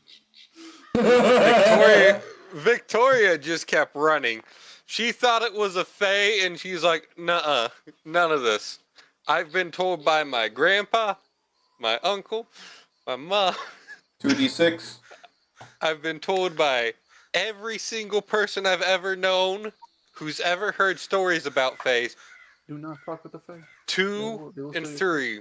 Victoria just kept running. She thought it was a fae, and she's like, nuh-uh, none of this. I've been told by my grandpa, my uncle, my mom. 2d6. I've been told by every single person I've ever known who's ever heard stories about faes. Do not fuck with the fae. 2 They will and say- 3.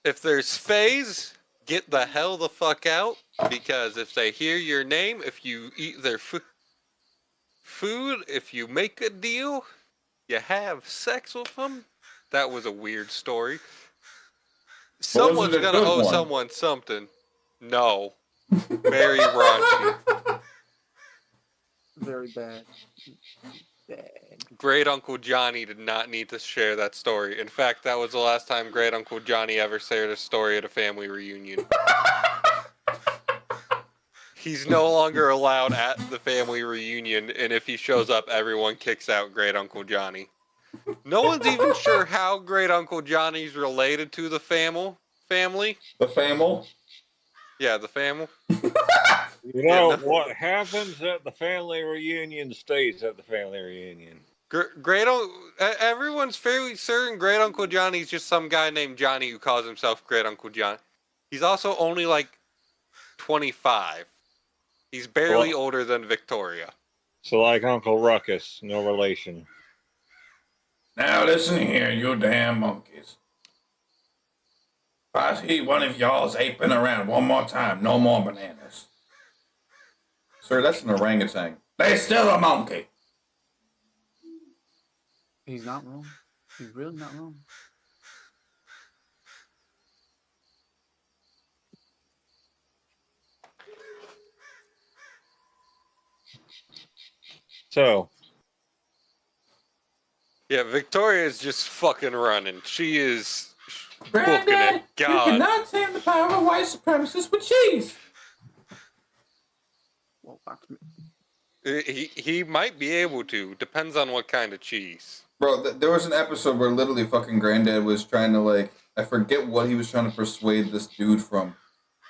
If there's faes, get the hell the fuck out, because if they hear your name, if you eat their food, if you make a deal, you have sex with them. That was a weird story. Someone's it a gonna good owe one? someone something. No. Very raunchy. Very bad. Bad. Great Uncle Johnny did not need to share that story. In fact, that was the last time Great Uncle Johnny ever shared a story at a family reunion. He's no longer allowed at the family reunion, and if he shows up, everyone kicks out Great Uncle Johnny. No one's even sure how Great Uncle Johnny's related to the family. The famil? Yeah, the family. You know what happens at the family reunion stays at the family reunion. Everyone's fairly certain Great Uncle Johnny's just some guy named Johnny who calls himself Great Uncle John. He's also only like 25. He's barely older than Victoria. So like Uncle Ruckus, no relation. Now listen here, you damn monkeys. If I see one of y'all's aping around one more time, no more bananas. Sir, that's an orangutan. They still a monkey. He's not wrong. He's really not wrong. So Yeah, Victoria's just fucking running. She is booking Brandon, it. God. you cannot tame the power of a white supremacist with cheese. Well, fuck me. He might be able to. Depends on what kind of cheese. Bro, there was an episode where literally fucking Granddad was trying to, like, I forget what he was trying to persuade this dude from.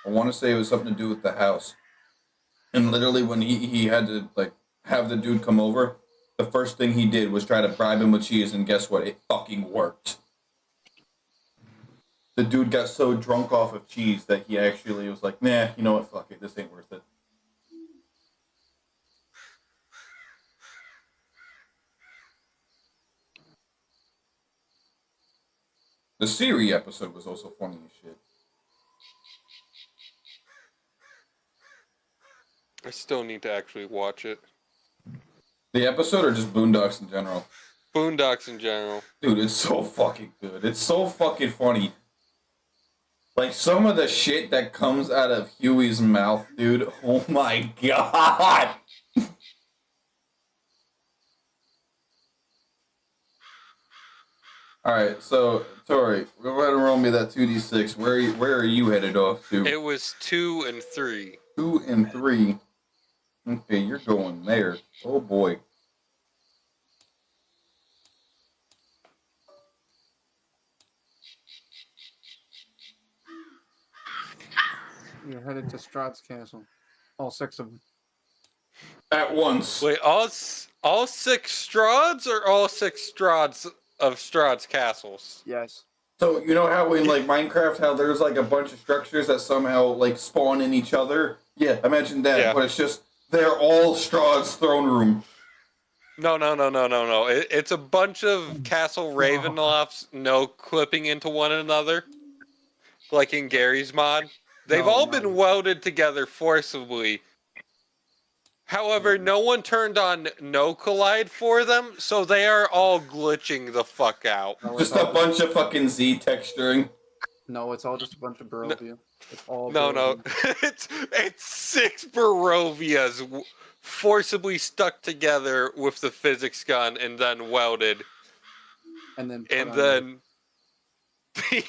I want to say it was something to do with the house. And literally when he had to, like, have the dude come over, the first thing he did was try to bribe him with cheese, and guess what? It fucking worked. The dude got so drunk off of cheese that he actually was like, nah, you know what, fuck it, this ain't worth it. The Siri episode was also funny as shit. I still need to actually watch it. The episode or just Boondocks in general? Boondocks in general. Dude, it's so fucking good. It's so fucking funny. Like, some of the shit that comes out of Huey's mouth, dude. Oh my god! All right, so Tori, go ahead and roll me that 2d6. Where are you headed off to? It was 2 and 3. 2 and 3. Okay, you're going there. Oh boy. You're headed to Strahd's castle. All 6 of them. At once. Wait, all 6 Strahds or all 6 Strahds of Strahd's castles? Yes. So you know how in like Minecraft, how there's like a bunch of structures that somehow like spawn in each other? Yeah, imagine that, Yeah. but it's just they're all Strahd's throne room. No. It's a bunch of Castle Ravenlofts clipping into one another, like in Gary's mod. They've all been welded together forcibly. However, no one turned on no collide for them, so they are all glitching the fuck out. No, Just a bunch of fucking Z texturing. No, it's all just a bunch of Barovia. It's all No, Barovia. it's 6 Barovias forcibly stuck together with the physics gun and then welded, And then and then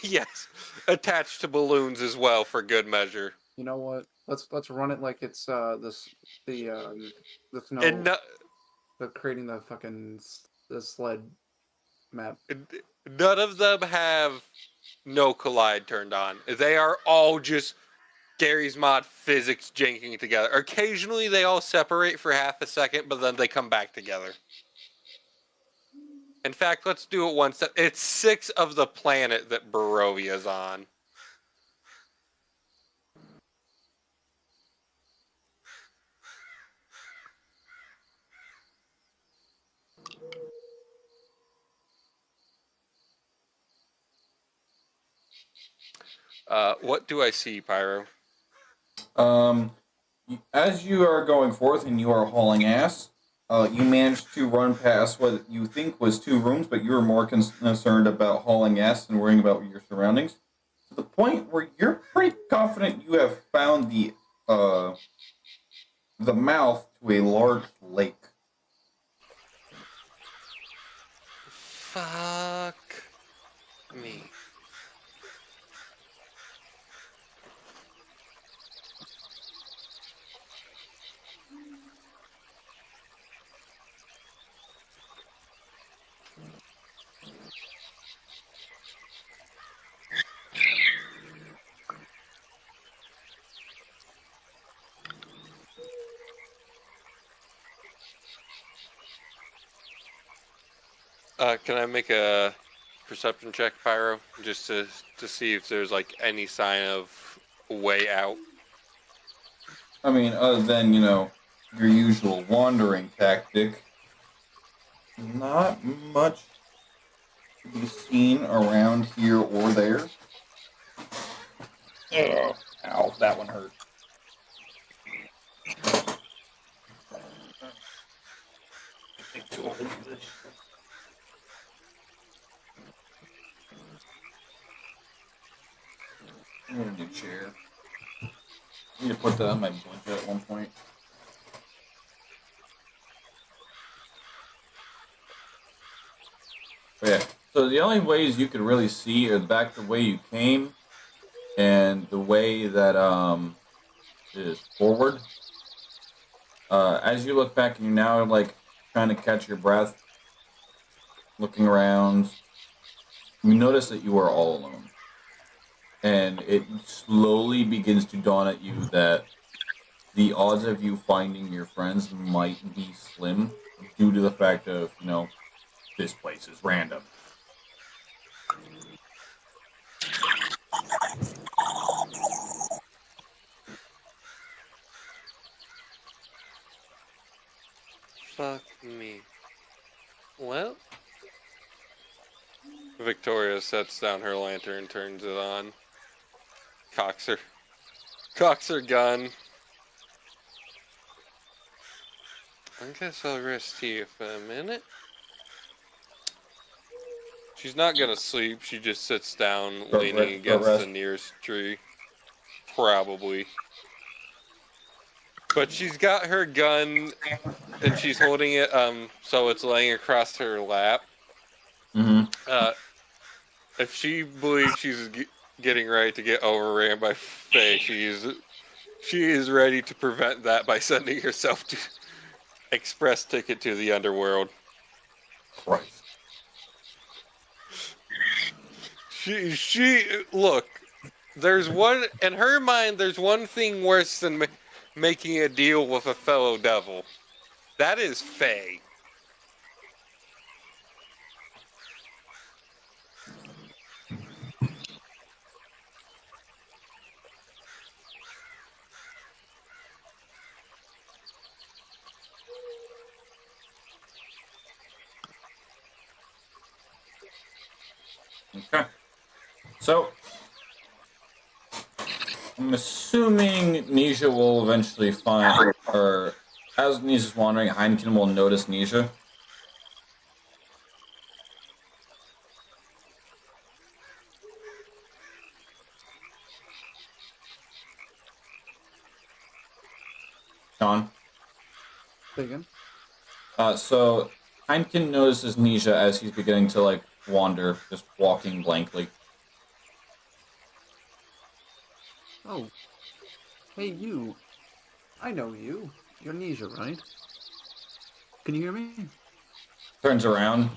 yes, attached to balloons as well for good measure. you know what? Let's run it like it's the snow. And no, Creating the the sled map. none of them have no collide turned on. They are all just Gary's mod physics jinking together. Occasionally they all separate for half a second, but then they come back together. In fact, let's do it once. It's 6 of the planet that Barovia's on. What do I see, Pyro? As you are going forth and you are hauling ass, you managed to run past what you think was 2 rooms, but you were more concerned about hauling ass than worrying about your surroundings. To the point where you're pretty confident you have found the mouth to a large lake. Fuck me. Can I make a perception check, Pyro, just to see if there's like any sign of a way out? I mean, other than, your usual wandering tactic, not much to be seen around here or there. Ugh. Ow, that one hurt. I'm gonna do chair. I need to put that on my blanket at one point. But yeah, so the only ways you could really see are back the way you came and the way that is forward. As you look back and you're now like trying to catch your breath, looking around, you notice that you are all alone. And it slowly begins to dawn at you that the odds of you finding your friends might be slim due to the fact of, this place is random. Fuck me. Well, Victoria sets down her lantern, turns it on, cocks her gun. I guess I'll rest here for a minute. She's not gonna sleep, she just sits down, leaning against the nearest tree. Probably. But she's got her gun, and she's holding it, so it's laying across her lap. Mm-hmm. If she believes she's getting ready to get overran by Faye, she is ready to prevent that by sending herself to express ticket to the underworld. Christ. She look. There's one in her mind. There's one thing worse than making a deal with a fellow devil. That is Faye. Okay. So, I'm assuming Nisha will eventually find, or as Nisha's wandering, Heineken will notice Nisha. Sean? Say again? So, Heineken notices Nisha as he's beginning to, like, wander, just walking blankly. Oh. Hey, you. I know you. You're Nisha, right? Can you hear me? Turns around,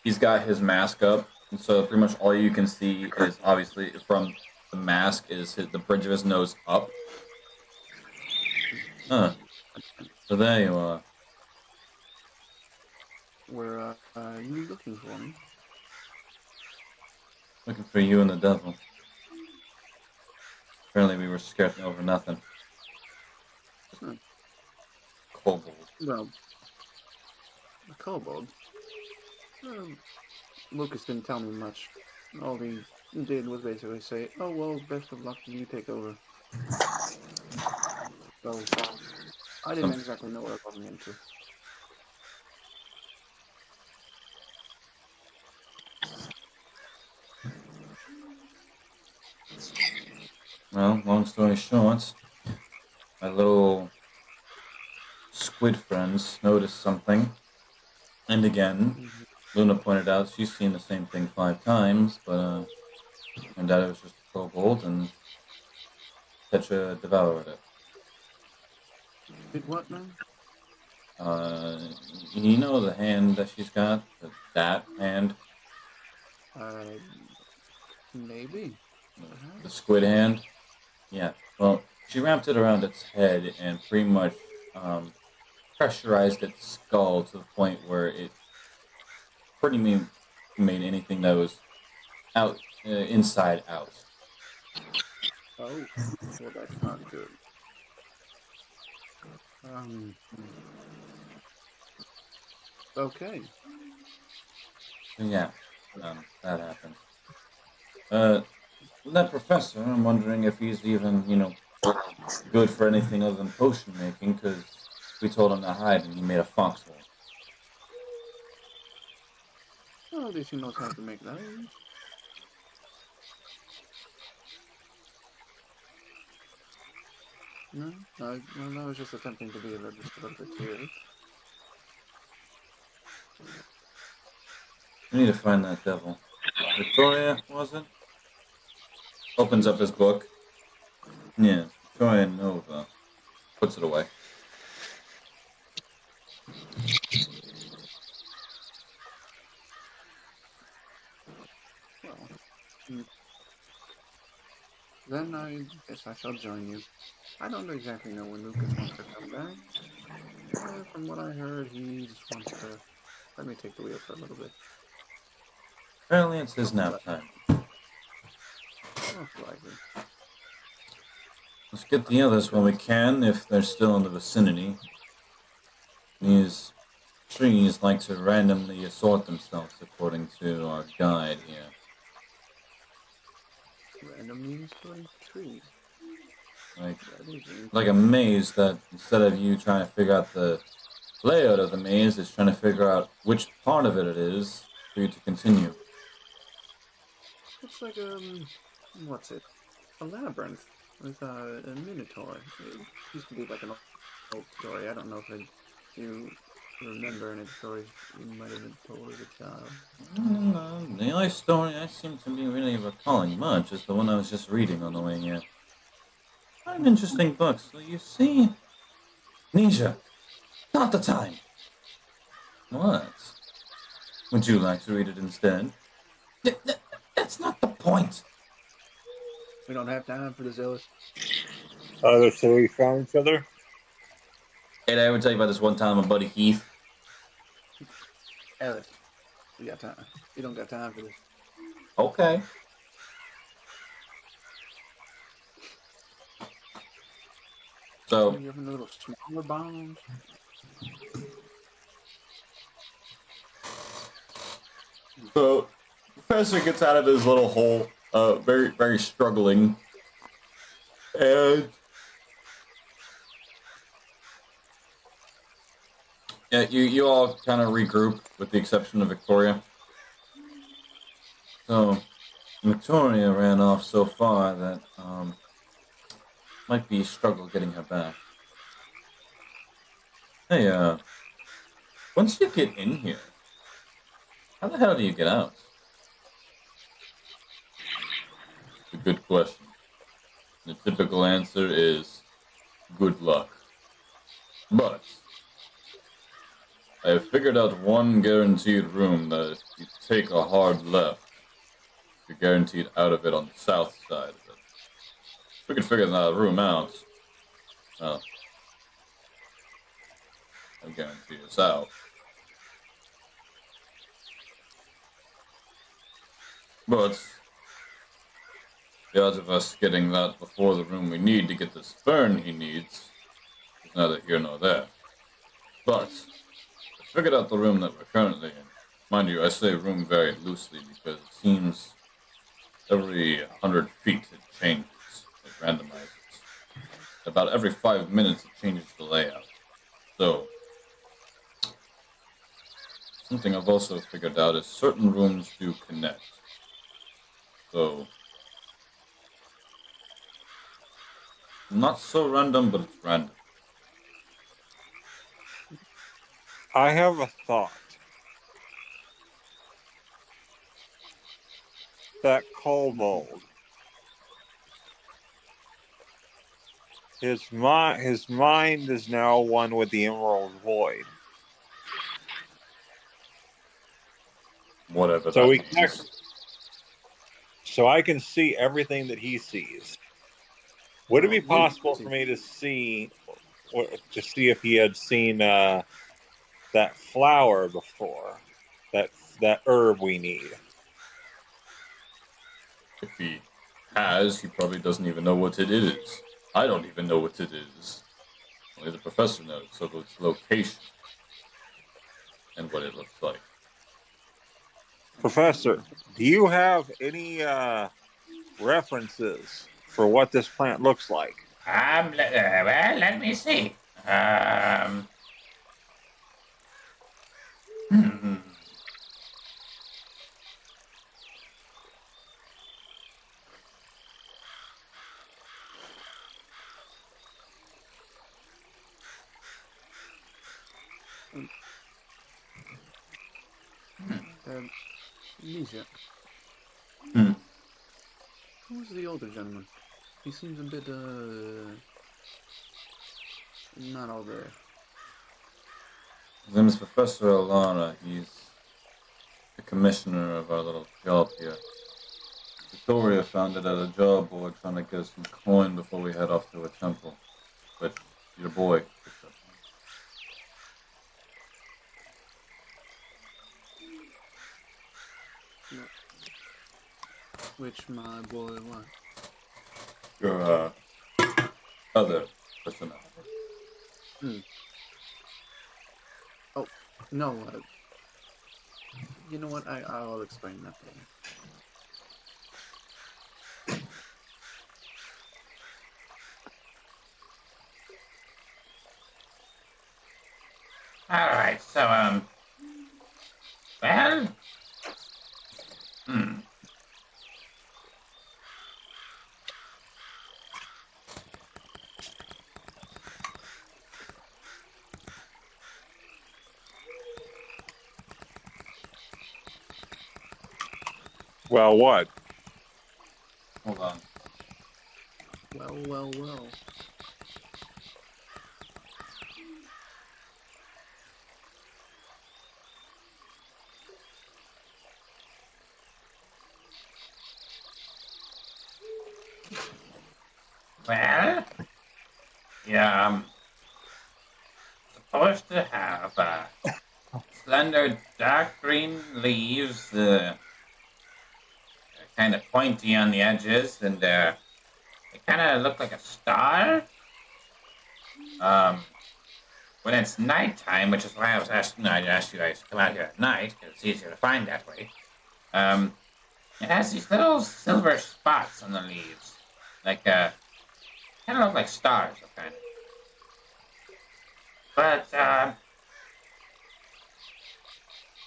he's got his mask up, and so pretty much all you can see is, obviously, from the mask is the bridge of his nose up. Huh. So there you are. Were you looking for me? Looking for you and the devil. Apparently we were scared over nothing. Hmm. Kobold. Well, a kobold. Lucas didn't tell me much. All he did was basically say, "Oh well, best of luck to you take over." So I didn't exactly know what I was getting into. Well, long story short, my little squid friends noticed something. And again, Luna pointed out she's seen the same thing 5 times, but turned out it was just a kobold, and Tetra devoured it. Did what now? Uh, you know the hand that she's got? That hand? Maybe. The Perhaps. squid hand? Yeah. Well, she wrapped it around its head and pretty much pressurized its skull to the point where it pretty much made anything that was out inside out. Oh, well, that's not good. Okay. Yeah, that happened. Uh, that professor, I'm wondering if he's even, good for anything other than potion making, because we told him to hide and he made a foxhole. Well, at least he knows how to make those. No, well, I was just attempting to be just a little bit serious. We need to find that devil. Victoria, was it? Opens up his book. Yeah, Victoria Nova. Puts it away. Well, then I guess I shall join you. I don't exactly know when Lucas wants to come back. From what I heard, he just wants to let me take the wheel for a little bit. Apparently it's his nap time. Most likely. Let's get the others when we can, if they're still in the vicinity. These trees like to randomly assort themselves, according to our guide here. Randomly storing trees. Like a maze that, instead of you trying to figure out the layout of the maze, is trying to figure out which part of it is for you to continue. Looks like what's it? A labyrinth with a minotaur. It used to be like an old story. I don't know if you remember any stories you might have been told as a child. The only story I seem to be really recalling much is the one I was just reading on the way here. Quite an interesting book. So you see, Nisha, not the time. What? Would you like to read it instead? That's not the point. We don't have time for this, Ellis. So we found each other. Hey, did I ever tell you about this one time my buddy Heath? Ellis, we got time. We don't got time for this. Okay. So, You having a little smaller bombs? Professor gets out of his little hole, very, very struggling. And yeah, you all kind of regroup, with the exception of Victoria. So, Victoria ran off so far that, might be a struggle getting her back. Hey, once you get in here, how the hell do you get out? It's a good question. The typical answer is good luck. But I have figured out one guaranteed room that if you take a hard left, you're guaranteed out of it on the south side of it. If we could figure that room out, well, I guarantee it's out. But the odds of us getting that before the room we need to get this fern he needs is neither here nor there. But I figured out the room that we're currently in. Mind you, I say room very loosely because it seems every 100 feet it changes, it randomizes. About every 5 minutes it changes the layout. So, something I've also figured out is certain rooms do connect. So, not so random, but it's random. I have a thought. That kobold. His mind is now one with the Emerald Void. Whatever So that we means. connect. So I can see everything that he sees. Would it be possible for me to see if he had seen that flower before, that herb we need? If he has, he probably doesn't even know what it is. I don't even know what it is. Only the professor knows, so its location and what it looks like. Professor, do you have any references for what this plant looks like? Let me see. Nisha. Hmm. Who's the older gentleman? He seems a bit, not all there. His name is Professor Alara. He's the commissioner of our little job here. Victoria found it at a job board trying to get some coin before we head off to a temple. But your boy picked up. Which my boy what? Your, other personality. Oh, no, you know what? I'll explain that later. Alright, so, well, Well, what? Hold on. Well. Well, yeah, supposed to have slender dark green leaves, kind of pointy on the edges, and they kind of look like a star. Um, when it's nighttime, which is why I was asking, I asked you guys to come out here at night because it's easier to find that way. It has these little silver spots on the leaves, like kind of look like stars, kind of. But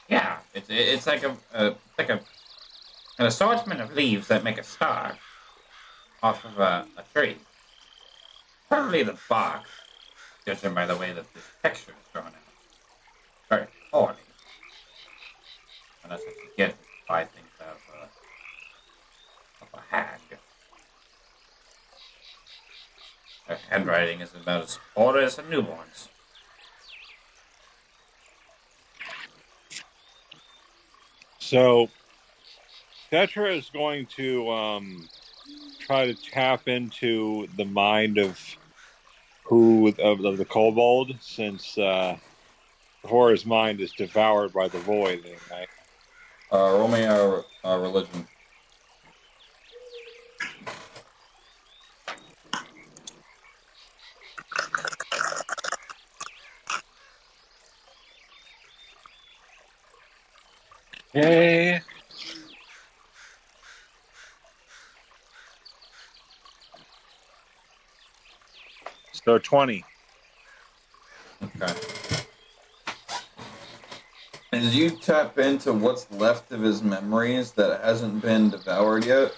yeah, it's like an assortment of leaves that make a star off of a tree. Probably the bark, judging by the way that this texture is drawn out. Very poorly. Unless I could get to buy things out of a hag. Her handwriting is about as poor as a newborn's. So, Tetra is going to try to tap into the mind of the kobold, since before his mind is devoured by the void. Right? Roll me our religion. Okay. So 20. Okay. As you tap into what's left of his memories that hasn't been devoured yet,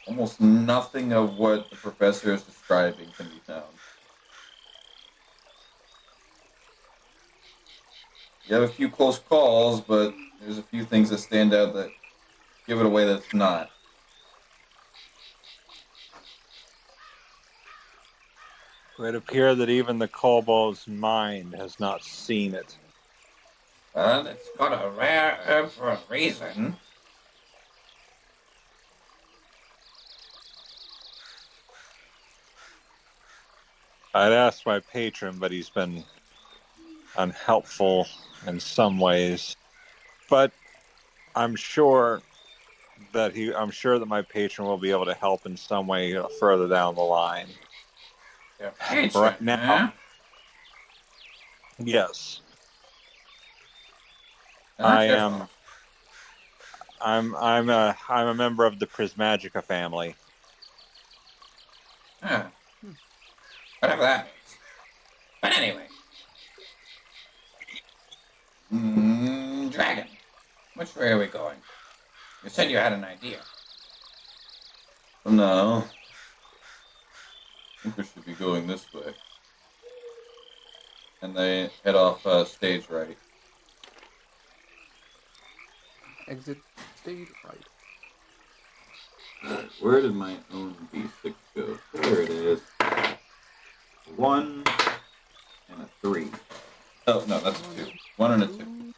almost nothing of what the professor is describing can be found. You have a few close calls, but there's a few things that stand out that give it away that it's not. It would appear that even the kobold's mind has not seen it. Well, it's got a rare herb for a reason. I'd asked my patron, but he's been unhelpful in some ways. But I'm sure that my patron will be able to help in some way further down the line. Your patron, Right now, huh? yes, Not I your am. fault. I'm a member of the Prismagica family. Huh. Whatever that means. But anyway. Dragon. Which way are we going? You said you had an idea. No. I think we should be going this way. And they head off stage right. Exit stage right. Alright, where did my own B6 go? There it is. 1 and a 3. Oh, no, that's a 2. 1 and a 2.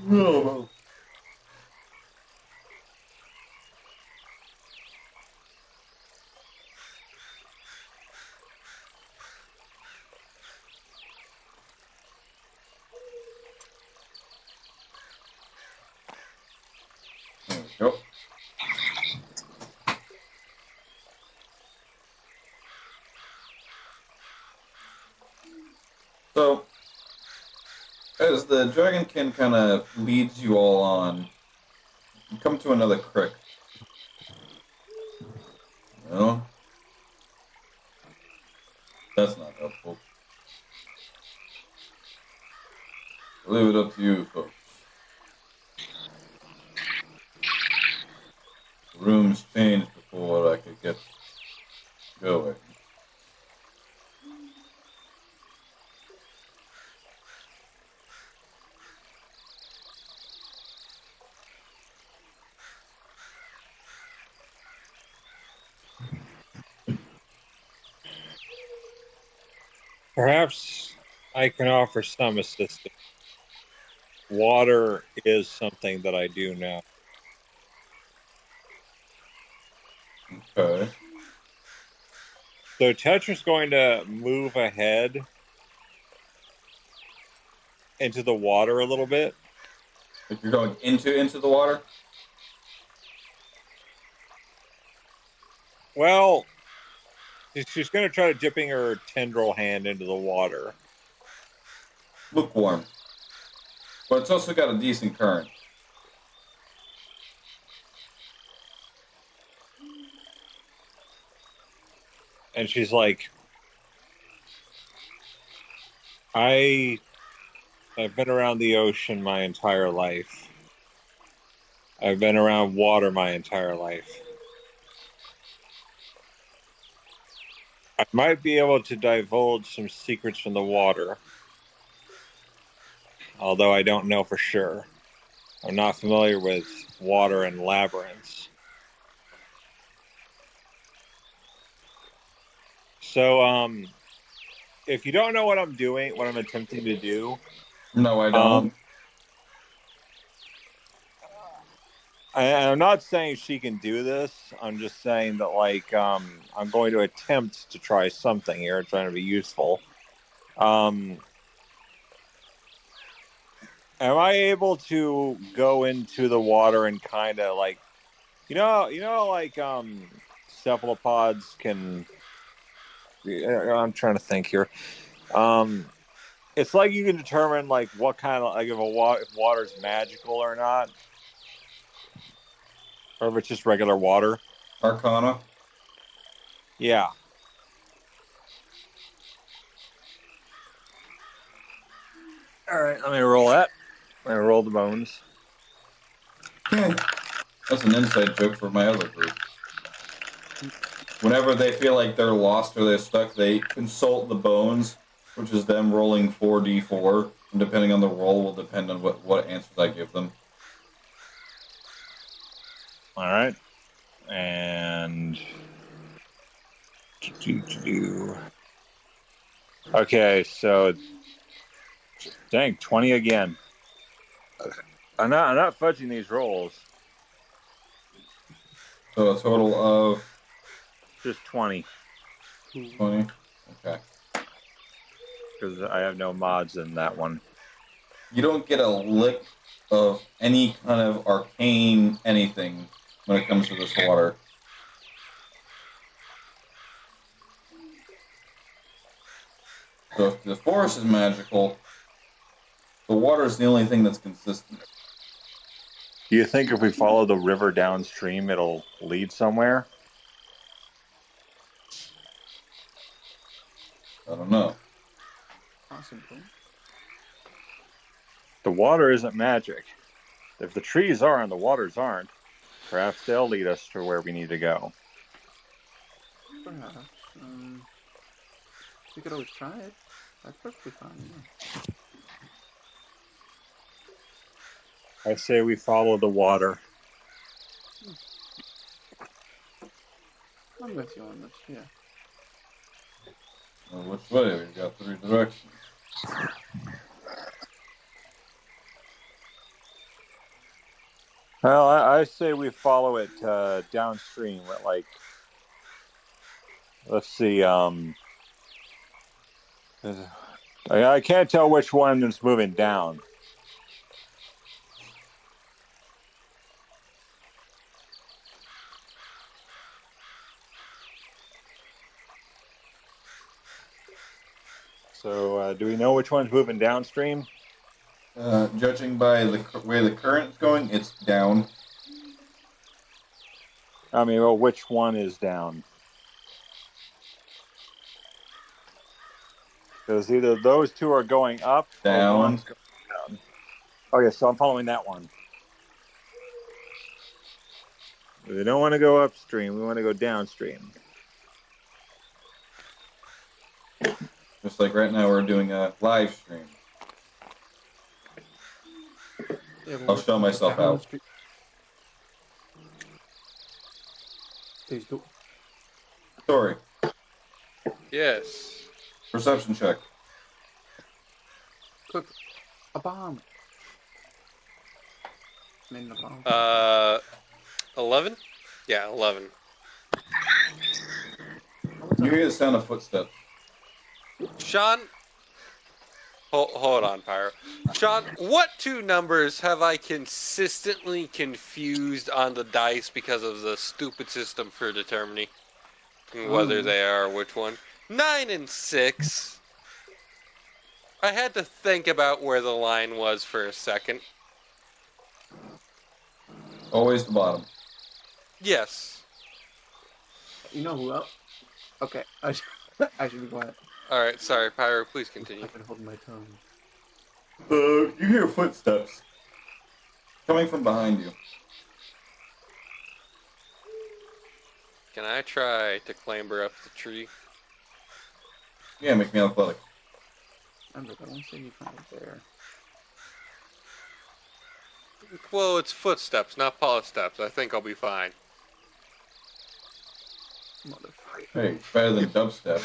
No. There we go. So, as the Dragonkin kind of leads you all on, you come to another crick. Well, That's not helpful. I'll leave it up to you, folks. The room's changed before I could get going. Perhaps I can offer some assistance. Water is something that I do know. Okay. So Tetra's going to move ahead into the water a little bit. If you're going into the water, Well, she's going to try dipping her tendril hand into the water. lukewarm. But it's also got a decent current. And she's like, I've been around the ocean my entire life. I've been around water my entire life. I might be able to divulge some secrets from the water, although I don't know for sure. I'm not familiar with water and labyrinths. So, if you don't know what I'm doing, what I'm attempting to do, No, I don't. I'm not saying she can do this. I'm just saying that, like, I'm going to attempt to try something here, trying to be useful. Am I able to go into the water and kind of like, like cephalopods can? I'm trying to think here. It's like you can determine like what kind of like if water's magical or not, or if it's just regular water. Arcana. Yeah. All right, let me roll that. I roll the bones. Okay. That's an inside joke for my other group. Whenever they feel like they're lost or they're stuck, they consult the bones, which is them rolling 4d4. And depending on the roll, will depend on what answers I give them. All right, and okay, so dang, 20 again. I'm not fudging these rolls. So a total of Just 20 20. Okay. because I have no mods in that one. You don't get a lick of any kind of arcane anything when it comes to this water. So if the forest is magical, the water is the only thing that's consistent. Do you think if we follow the river downstream, it'll lead somewhere? I don't know. Possibly. The water isn't magic. If the trees are and the waters aren't, perhaps they'll lead us to where we need to go. Perhaps. We could always try it. That's perfectly fine. Yeah. I say we follow the water. I'm with you on this. Yeah. Well, which way? We've got 3 directions. Well, I say we follow it downstream. Like, let's see. I can't tell which one is moving down. So, do we know which one's moving downstream? Judging by the way the current's going, it's down. I mean, well, which one is down? Because either those two are going up Down. or one's going down. Okay, so I'm following that one. We don't want to go upstream. We want to go downstream. Just like right now, we're doing a live stream. Yeah, but I'll we're show myself down the out. street. Please do. Sorry. Yes. Perception check. Quick, a bomb. I mean, a bomb. 11? Yeah, 11. You hear the sound of footsteps. Sean, hold on, Pyro. Sean, what two numbers have I consistently confused on the dice because of the stupid system for determining whether they are which one? 9 and 6. I had to think about where the line was for a second. Always the bottom. Yes. You know who else? Okay, I should be quiet. All right, sorry, Pyro. Please continue. I've been holding my tongue. You hear footsteps coming from behind you. Can I try to clamber up the tree? Yeah, make me athletic. Remember, I won't say you find it there. Well, it's footsteps, not Paula steps. I think I'll be fine. Motherfucker. Hey, better than dubstep.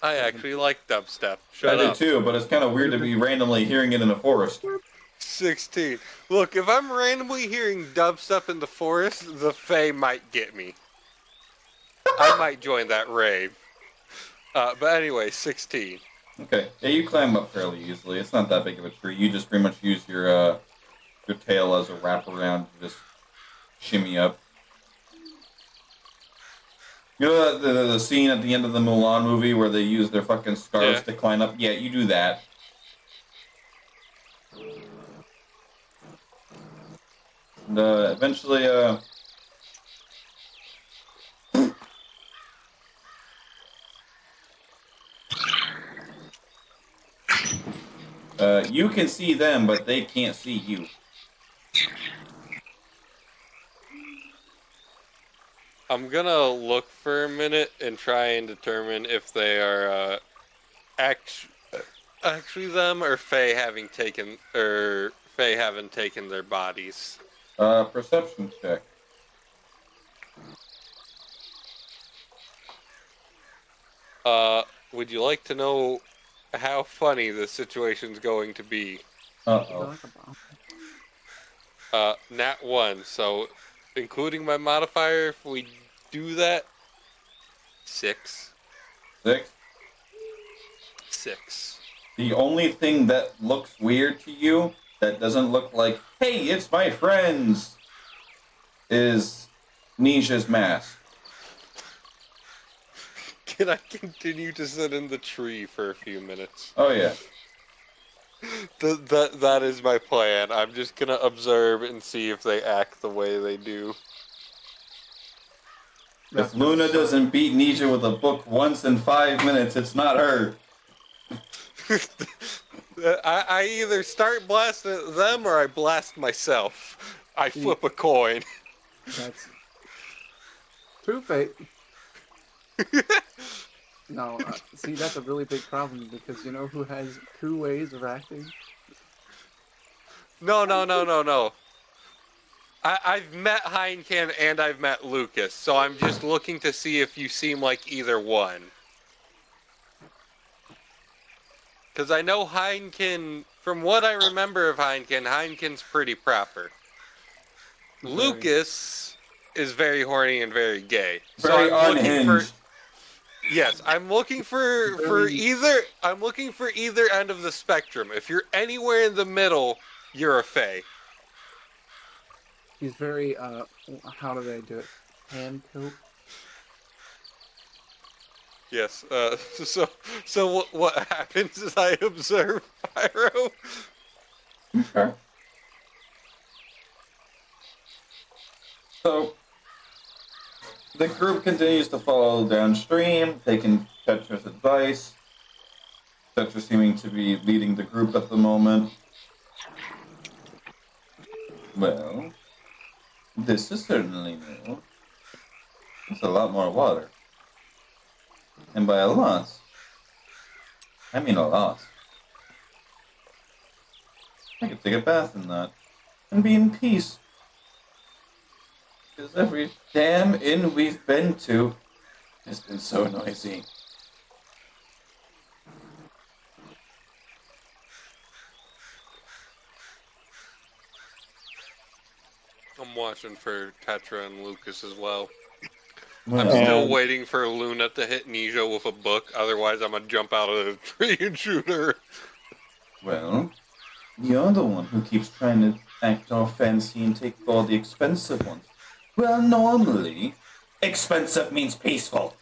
I actually like dubstep. I Shut do up. too, but it's kind of weird to be randomly hearing it in a forest. 16. Look, if I'm randomly hearing dubstep in the forest, the Fae might get me. I might join that rave. But anyway, 16. Okay, yeah, you climb up fairly easily. It's not that big of a tree. You just pretty much use your tail as a wraparound to just shimmy up. You know the scene at the end of the Mulan movie where they use their fucking scarves to climb up? Yeah, you do that. And eventually, you can see them, but they can't see you. I'm gonna look for a minute and try and determine if they are actually them or Fae having taken their bodies. Perception check. Would you like to know how funny this situation's going to be? Uh-oh. Like a bomb. Nat 1, so including my modifier, if we do that, 6. 6. 6. The only thing that looks weird to you, that doesn't look like, hey, it's my friends, is Nisha's mask. Can I continue to sit in the tree for a few minutes? Oh, yeah. That is my plan. I'm just gonna observe and see if they act the way they do. If Luna doesn't beat Nisha with a book once in 5 minutes, it's not her. I either start blasting them or I blast myself. I flip a coin. That's true fate. No, see, that's a really big problem because you know who has 2 ways of acting? No. I've met Heineken and I've met Lucas, so I'm just looking to see if you seem like either one. Because I know Heineken, from what I remember of Heineken's pretty proper. Lucas is very horny and very gay. Very so I'm unhinged. looking for. Yes, I'm looking for either. I'm looking for either end of the spectrum. If you're anywhere in the middle, you're a Fae. He's very, how do they do it? Hand coat? Yes. So what happens is I observe Pyro. Okay. So, The group continues to follow downstream, taking Tetra's advice. Tetra seeming to be leading the group at the moment. Well, this is certainly new. It's a lot more water. And by a lot, I mean a lot. I could take a bath in that and be in peace. Because every damn inn we've been to has been so noisy. I'm watching for Tetra and Lucas as well. I'm Well, still waiting for Luna to hit Nisha with a book. Otherwise, I'm gonna jump out of the tree and shoot her. well, you're the one who keeps trying to act all fancy and take all the expensive ones. Well, normally, expensive means peaceful.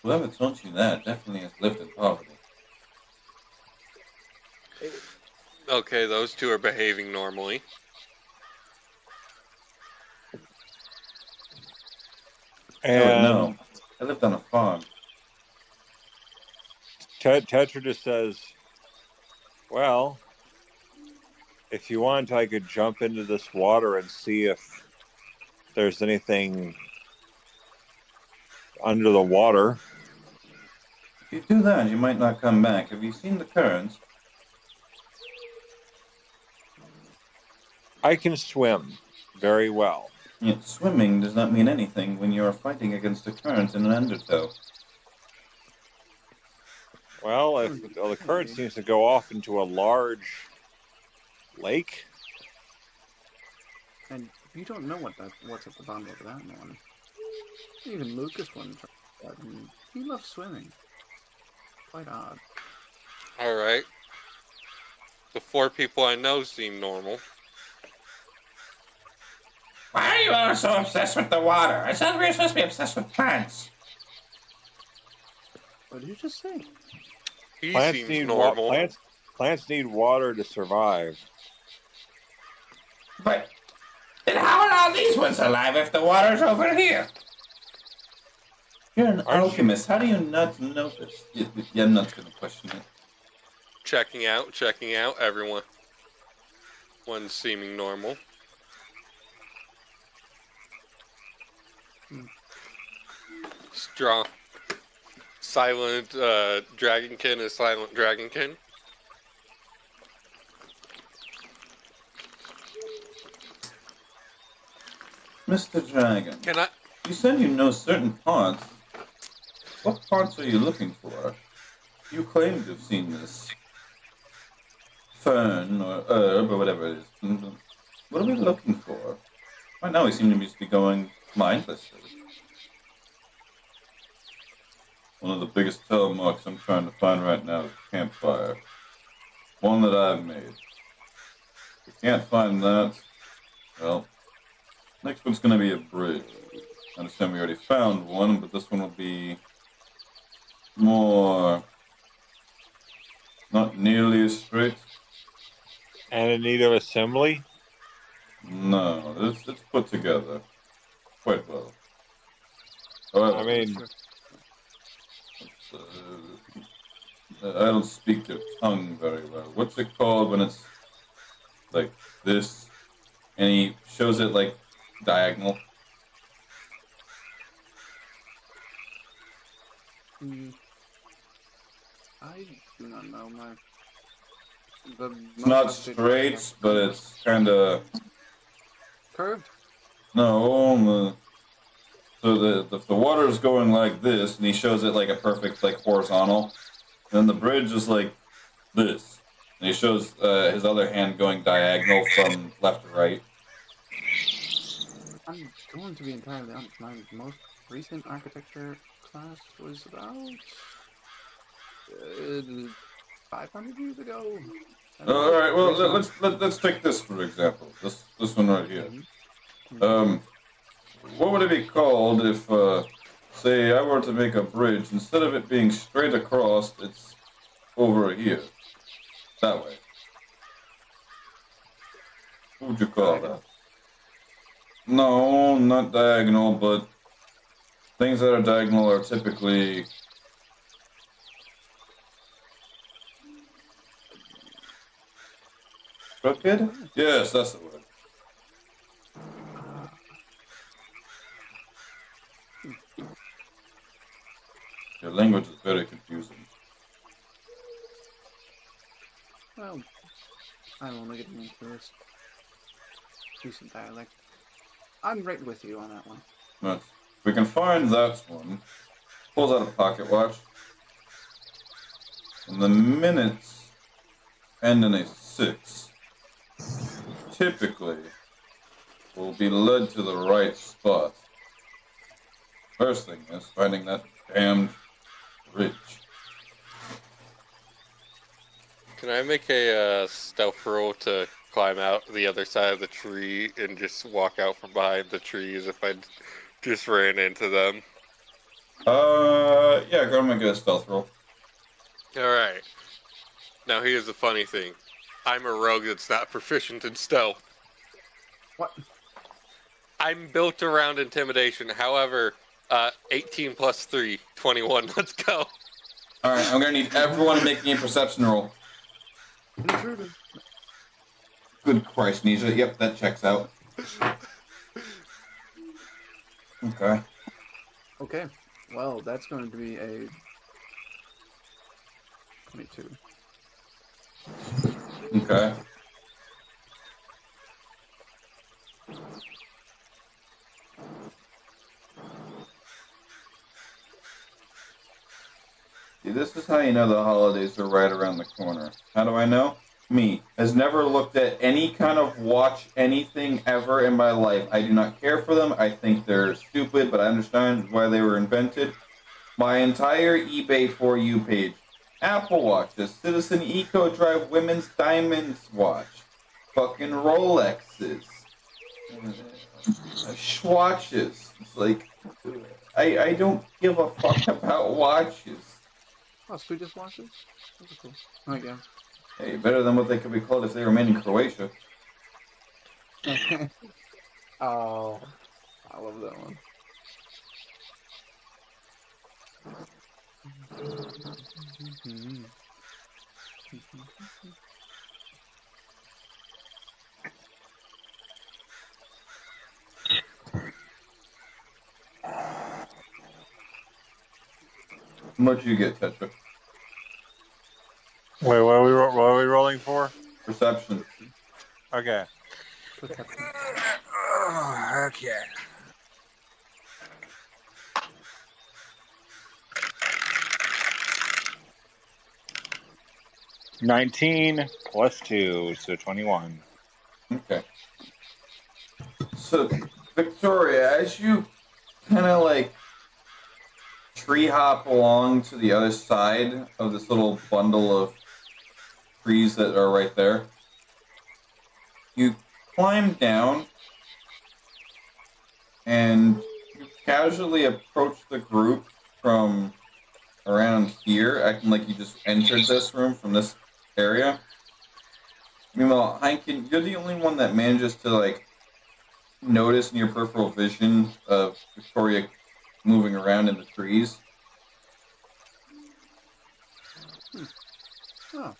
Whoever told you that definitely has lived in poverty. Okay, those two are behaving normally. Oh, And no. I lived on a farm. Tetra just says, well, if you want, I could jump into this water and see if there's anything under the water. If you do that, you might not come back. Have you seen the currents? I can swim very well. Yet swimming does not mean anything when you are fighting against the current in an undertow. Well, if the current seems to go off into a large lake, And you don't know what's at the bottom of that one. Even Lucas wouldn't try that. And he loves swimming. Quite odd. Alright. The 4 people I know seem normal. Why are you all so obsessed with the water? I thought we were supposed to be obsessed with plants. What did you just say? He plants seems need normal. plants need water to survive. But then how are all these ones alive if the water's over here? You're an alchemist. How do you not notice? Yeah, I'm not going to question it. Checking out, everyone. One seeming normal. Strong. Silent Dragonkin is Silent Dragonkin. Mr. Dragon, Can I? you said you know certain parts. What parts are you looking for? You claim to have seen this fern or herb or whatever it is. What are we looking for? Right now we seem to just be going mindlessly. One of the biggest telemarks I'm trying to find right now is a campfire. One that I've made. If we can't find that, well, next one's going to be a bridge. I understand we already found one, but this one will be more... not nearly as straight. And in need of assembly? No, it's put together quite well. However, I mean, I don't speak their tongue very well. What's it called when it's like this? And he shows it like diagonal. I do not know my. It's not straight, but it's kind of curved. no. So the water is going like this, and he shows it like a perfect like horizontal. And then the bridge is like this, and he shows his other hand going diagonal from left to right. I'm going to be entirely honest. My most recent architecture class was about 500 years ago. All right. Well, let's take this for example. This one right here. What would it be called if, say, I were to make a bridge, instead of it being straight across, it's over here, that way? What would you call that? No, not diagonal, but things that are diagonal are typically crooked? Yes, that's the word. Your language is very confusing. Well, I'm only getting into this decent dialect. I'm right with you on that one. Yes. We can find that one. Pulls out a pocket watch. And the minutes end in a 6. Typically, will be led to the right spot. First thing is finding that damned bridge. Can I make a stealth roll to climb out the other side of the tree and just walk out from behind the trees if I just ran into them? Yeah, go ahead and make a stealth roll. Alright. Now here's the funny thing. I'm a rogue that's not proficient in stealth. What? I'm built around intimidation. However, 18 plus 3, 21. Let's go. Alright, I'm gonna need everyone to make me a perception roll. Intruder. Good Christ, Nisha. Yep, that checks out. Okay. Okay. Well, that's going to be a 22. Okay. See, this is how you know the holidays are right around the corner. How do I know? Me has never looked at any kind of watch, anything ever in my life. I do not care for them. I think they're stupid, but I understand why they were invented. My entire eBay For You page. Apple Watches, Citizen Eco Drive Women's Diamonds Watch, fucking Rolexes, Swatches. It's like, I don't give a fuck about watches. Oh, Swedish watches? Those are cool. I guess. Hey, better than what they could be called if they remained in Croatia. Oh, I love that one. What did you get, Tetra? Wait, what are we rolling for? Perception. Okay. Perception. Okay. $19 plus 2, so 21. Okay. So, Victoria, as you kind of like tree hop along to the other side of this little bundle of trees that are right there, you climb down and you casually approach the group from around here, acting like you just entered this room from this area. Meanwhile, Heineken, you're the only one that manages to like notice in your peripheral vision of Victoria moving around in the trees. Oh.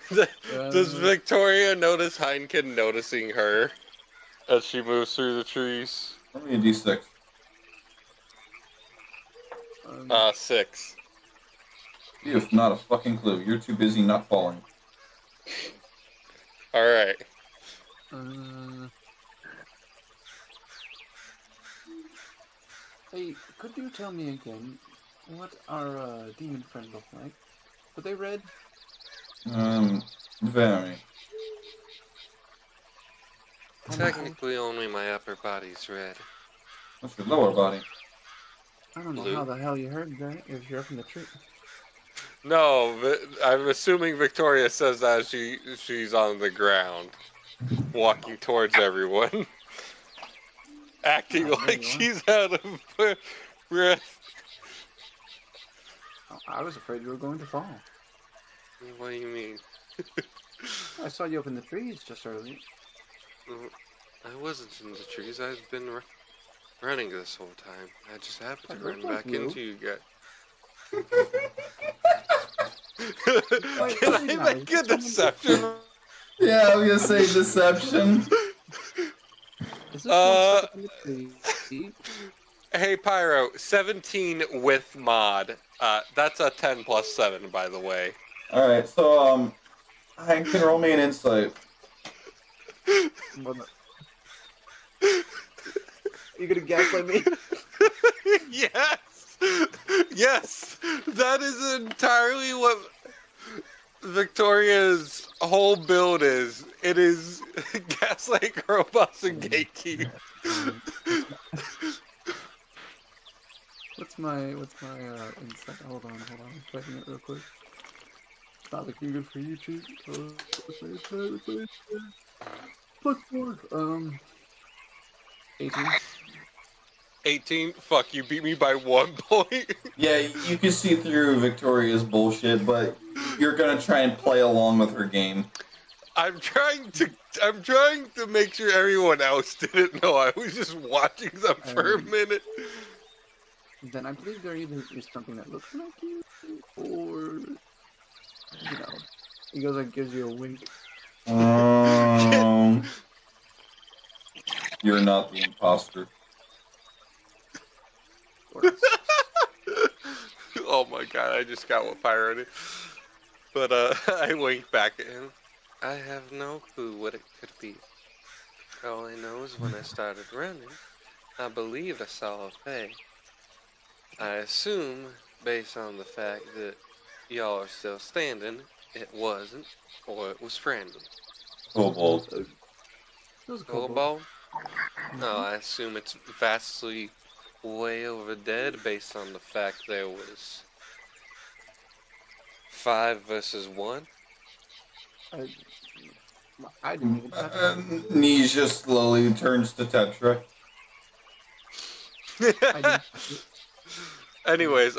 Does Victoria notice Heineken noticing her as she moves through the trees? Roll me a d6. 6. You have not a fucking clue. You're too busy not falling. Alright. Hey, could you tell me again what our demon friend looked like? Were they red? Very. Technically, only my upper body's red. What's your lower body? I don't know Blue. how the hell you heard that if you're up in the tree. No, I'm assuming Victoria says that as she's on the ground, walking towards everyone, acting there like you are. she's out of breath. Oh, I was afraid you were going to fall. What do you mean? I saw you up in the trees just earlier. I wasn't in the trees. I've been running this whole time. I just happened I to look run like back you. into you guys. Wait, Can I wait, now, make is a this someone- deception? Yeah, I was gonna say deception. Is this one stuck up in the tree? Hey Pyro, 17 with mod. That's a 10 plus 7, by the way. All right, so I can roll me an insight. You gonna gaslight me? Yes! Yes! That is entirely what Victoria's whole build is. It is gaslight robots and gatekeep. What's my insight? Hold on, I'm checking it real quick. It's not looking good for you, Chief. Plus 4. 18. 18? Fuck, you beat me by 1 point. Yeah, you can see through Victoria's bullshit, but you're gonna try and play along with her game. I'm trying to make sure everyone else didn't know. I was just watching them for a minute. Then I believe there either is something that looks like you, or he goes and gives you a wink. You're not the imposter. Oh my god, I just got what Pyro did. But I winked back at him. I have no clue what it could be. All I know is when I started running, I believed I saw a Fae. I assume, based on the fact that y'all are still standing, it wasn't, or it was friendly. Kobold. It was a Kobold? No, I assume it's vastly way over dead based on the fact there was 5 versus 1. I didn't even touch it. Knees just slowly turns to Tetra. I didn't touch it. Anyways,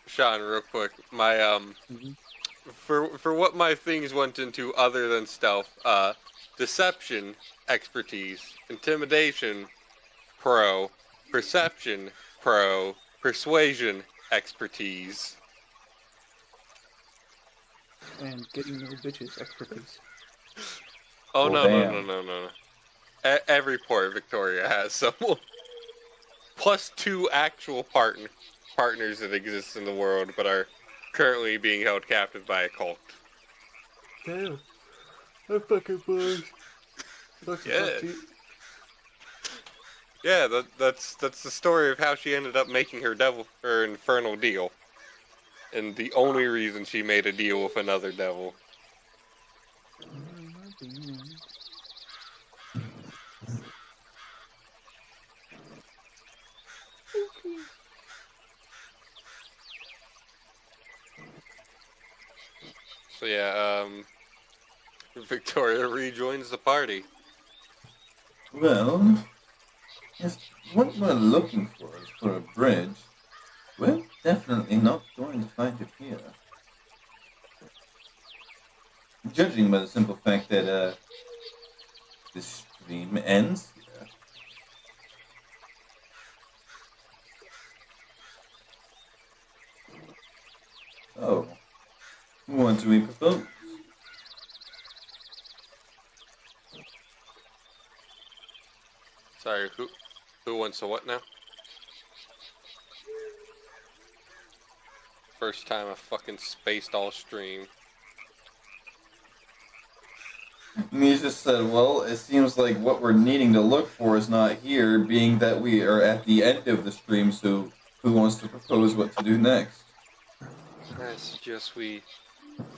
Sean, real quick, my for what my things went into other than stealth, deception, expertise, intimidation, pro, perception, pro, persuasion, expertise. And getting no bitches expertise. Oh, Well, no. Every port Victoria has someone. Plus 2 actual partners that exist in the world, but are currently being held captive by a cult. Damn. That fucking boys. Yeah. Yeah, that's the story of how she ended up making her infernal deal. And the only reason she made a deal with another devil. So yeah, Victoria rejoins the party. Well, yes, what we're looking for is for a bridge. We're definitely not going to find it here. Judging by the simple fact that the stream ends here. Oh, what do we propose? Sorry, who wants to what now? First time I fucking spaced all stream. And he just said, well, it seems like what we're needing to look for is not here, being that we are at the end of the stream, so who wants to propose what to do next? I suggest we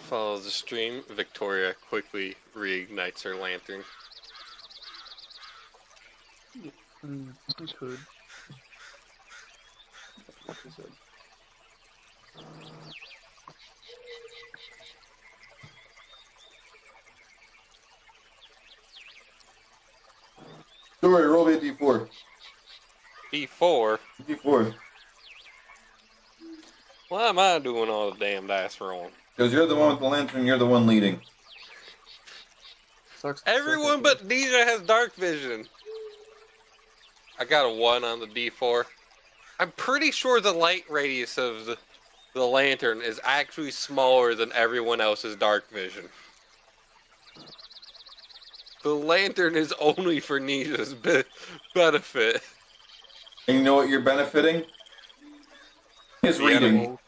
follow the stream. Victoria quickly reignites her lantern. I could. Like I said. Sorry, roll me a d4. E4? D4. Why am I doing all the damn dice wrong? Because you're the one with the lantern, you're the one leading. Sucks. Everyone but Nisha has dark vision. I got a 1 on the D4. I'm pretty sure the light radius of the lantern is actually smaller than everyone else's dark vision. The lantern is only for Nisha's benefit. And you know what you're benefiting? His The reading. enemy.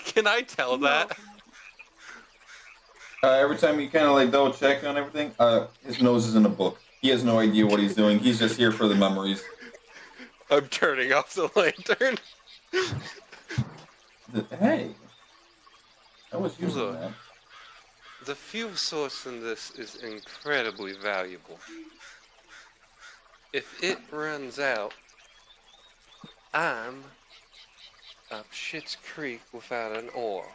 Can I tell that? Every time you kind of like double check on everything, his nose is in a book. He has no idea what he's doing. He's just here for the memories. I'm turning off the lantern. Hey, I was using Look. that. The fuel source in this is incredibly valuable. If it runs out, I'm up Schitt's Creek without an oar.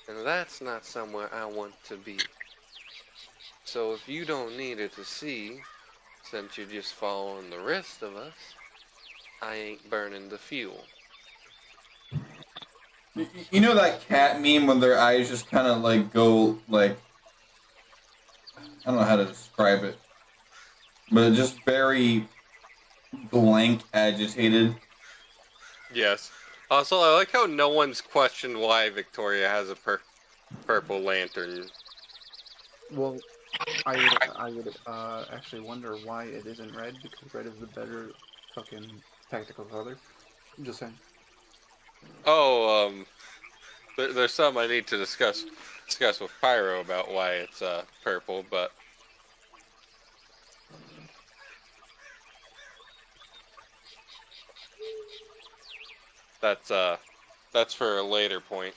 And that's not somewhere I want to be. So if you don't need it to see, since you're just following the rest of us, I ain't burning the fuel. You know that cat meme when their eyes just kind of like go like, I don't know how to describe it, but it's just very blank, agitated. Yes. Also, I like how no one's questioned why Victoria has a purple lantern. Well, I would actually wonder why it isn't red, because red is the better fucking tactical color. I'm just saying. Oh, there's some I need to discuss with Pyro about why it's purple, but that's for a later point.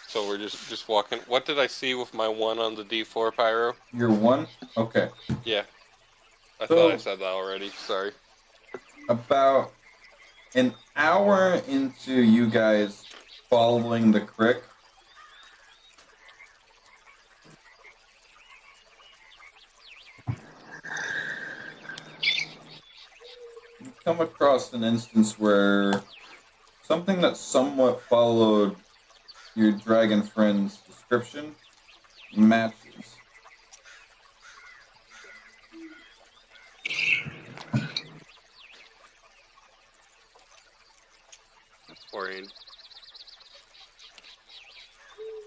So we're just walking. What did I see with my 1 on the D4, Pyro? You're one? Okay. Yeah. I So- thought I said that already. Sorry. About an hour into you guys following the creek, you come across an instance where something that somewhat followed your dragon friend's description matches.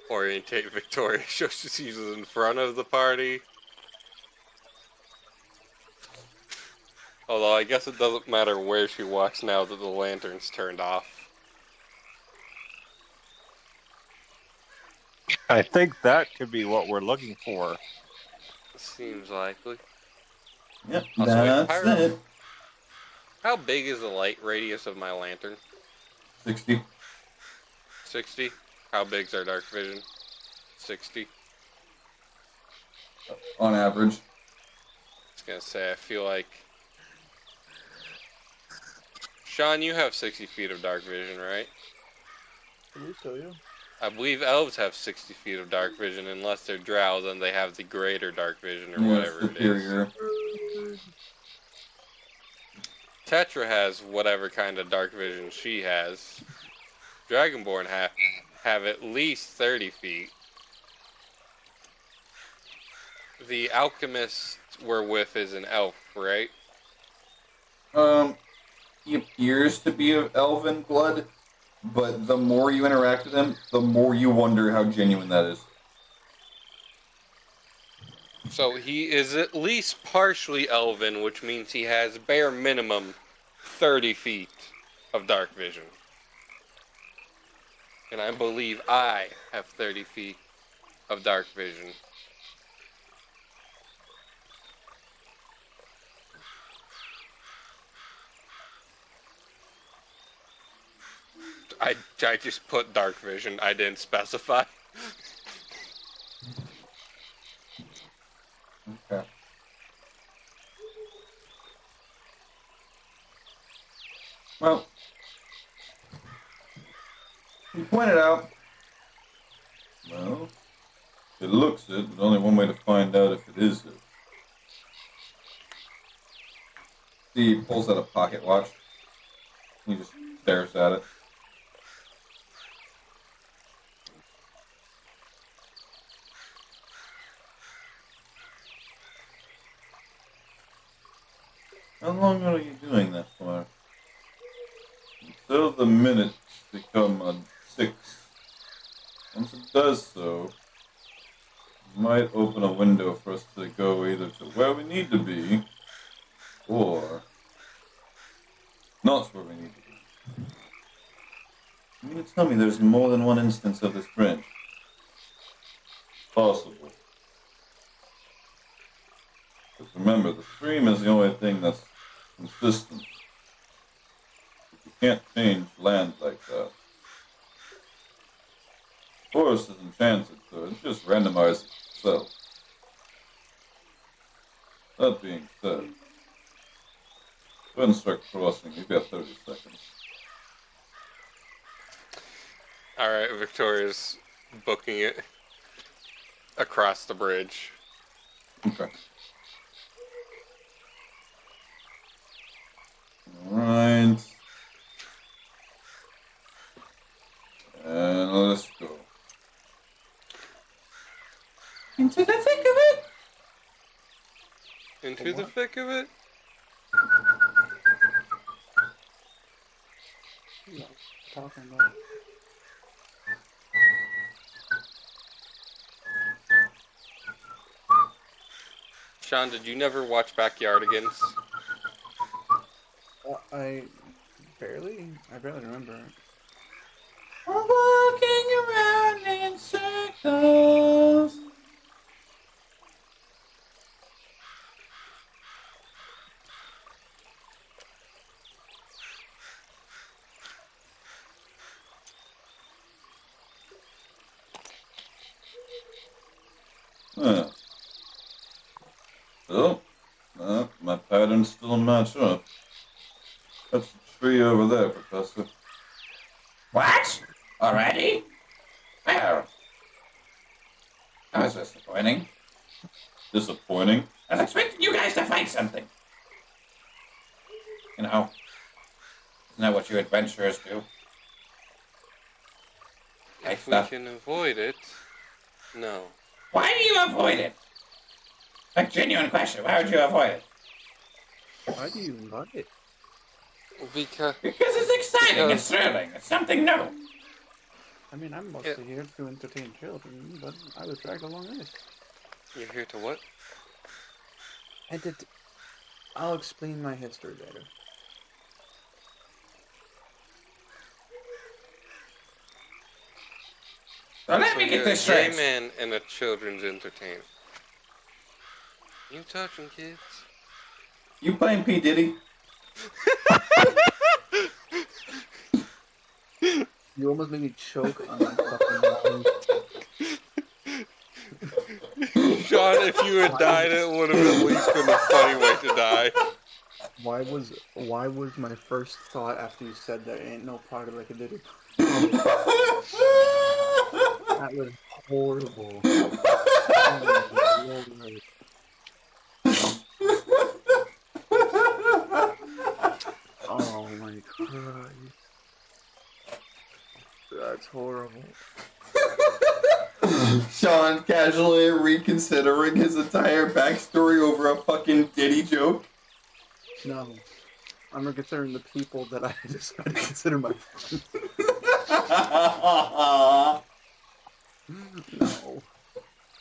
Orientate Victoria. Shows she's in front of the party. Although I guess it doesn't matter where she walks now that the lantern's turned off. I think that could be what we're looking for. Seems likely. Yep, Also, that's Pyro- it. How big is the light radius of my lantern? 60. 60? How big's our dark vision? 60? On average. I was gonna say, I feel like... Sean, you have 60 feet of dark vision, right? I believe so, yeah. I believe elves have 60 feet of dark vision unless they're drow, then they have the greater dark vision or Yeah, whatever it is. superior. Tetra has whatever kind of dark vision she has. Dragonborn have at least 30 feet. The alchemist we're with is an elf, right? He appears to be of elven blood, but the more you interact with him, the more you wonder how genuine that is. So he is at least partially elven, which means he has bare minimum 30 feet of dark vision. And I believe I have 30 feet of dark vision. I just put dark vision. I didn't specify. Okay. Well, you pointed out. Well, it looks it, but only one way to find out if it is it. He pulls out a pocket watch. He just stares at it. How long are you doing that for? Until the minutes become a 6. Once it does so, it might open a window for us to go either to where we need to be, or not where we need to be. You mean to tell me there's more than one instance of this branch? Possible. But remember, the stream is the only thing that's consistent. You can't change land like that. The forest is enchanted, so it just randomizes itself. That being said, go ahead and start crossing. You've got 30 seconds. Alright, Victoria's booking it across the bridge. Okay. Alright. And let's go. Into the thick of it! Into the thick of it? Yeah, talking about. Sean, did you never watch Backyardigans? I barely remember. We're walking around in circles. Huh. So, my patterns still match up. That's a tree over there, Professor. What? Already? Well, that was disappointing. Disappointing. I was expecting you guys to find something. You know, isn't that what you adventurers do? Like If we stuff. can avoid it, no. Why do you avoid it? A genuine question. Why would you avoid it? Why do you invite it? Because Because it's exciting and Because- thrilling. It's something new. I mean, I'm mostly here to entertain children, but I was dragged along with it. you're here to what? I'll explain my history later. So let So me you're get this a gay straight. man and a children's entertainer. You touching kids? You playing P. Diddy? You almost made me choke on my fucking water. Sean, if you had died, it would have at least been a funny way to die. Why was my first thought after you said there ain't no party like a diddy? That was horrible. Oh, my Lord. Oh my Christ. That's horrible. Sean casually reconsidering his entire backstory over a fucking Diddy joke. No. I'm considering the people that I decided to consider my friends. No.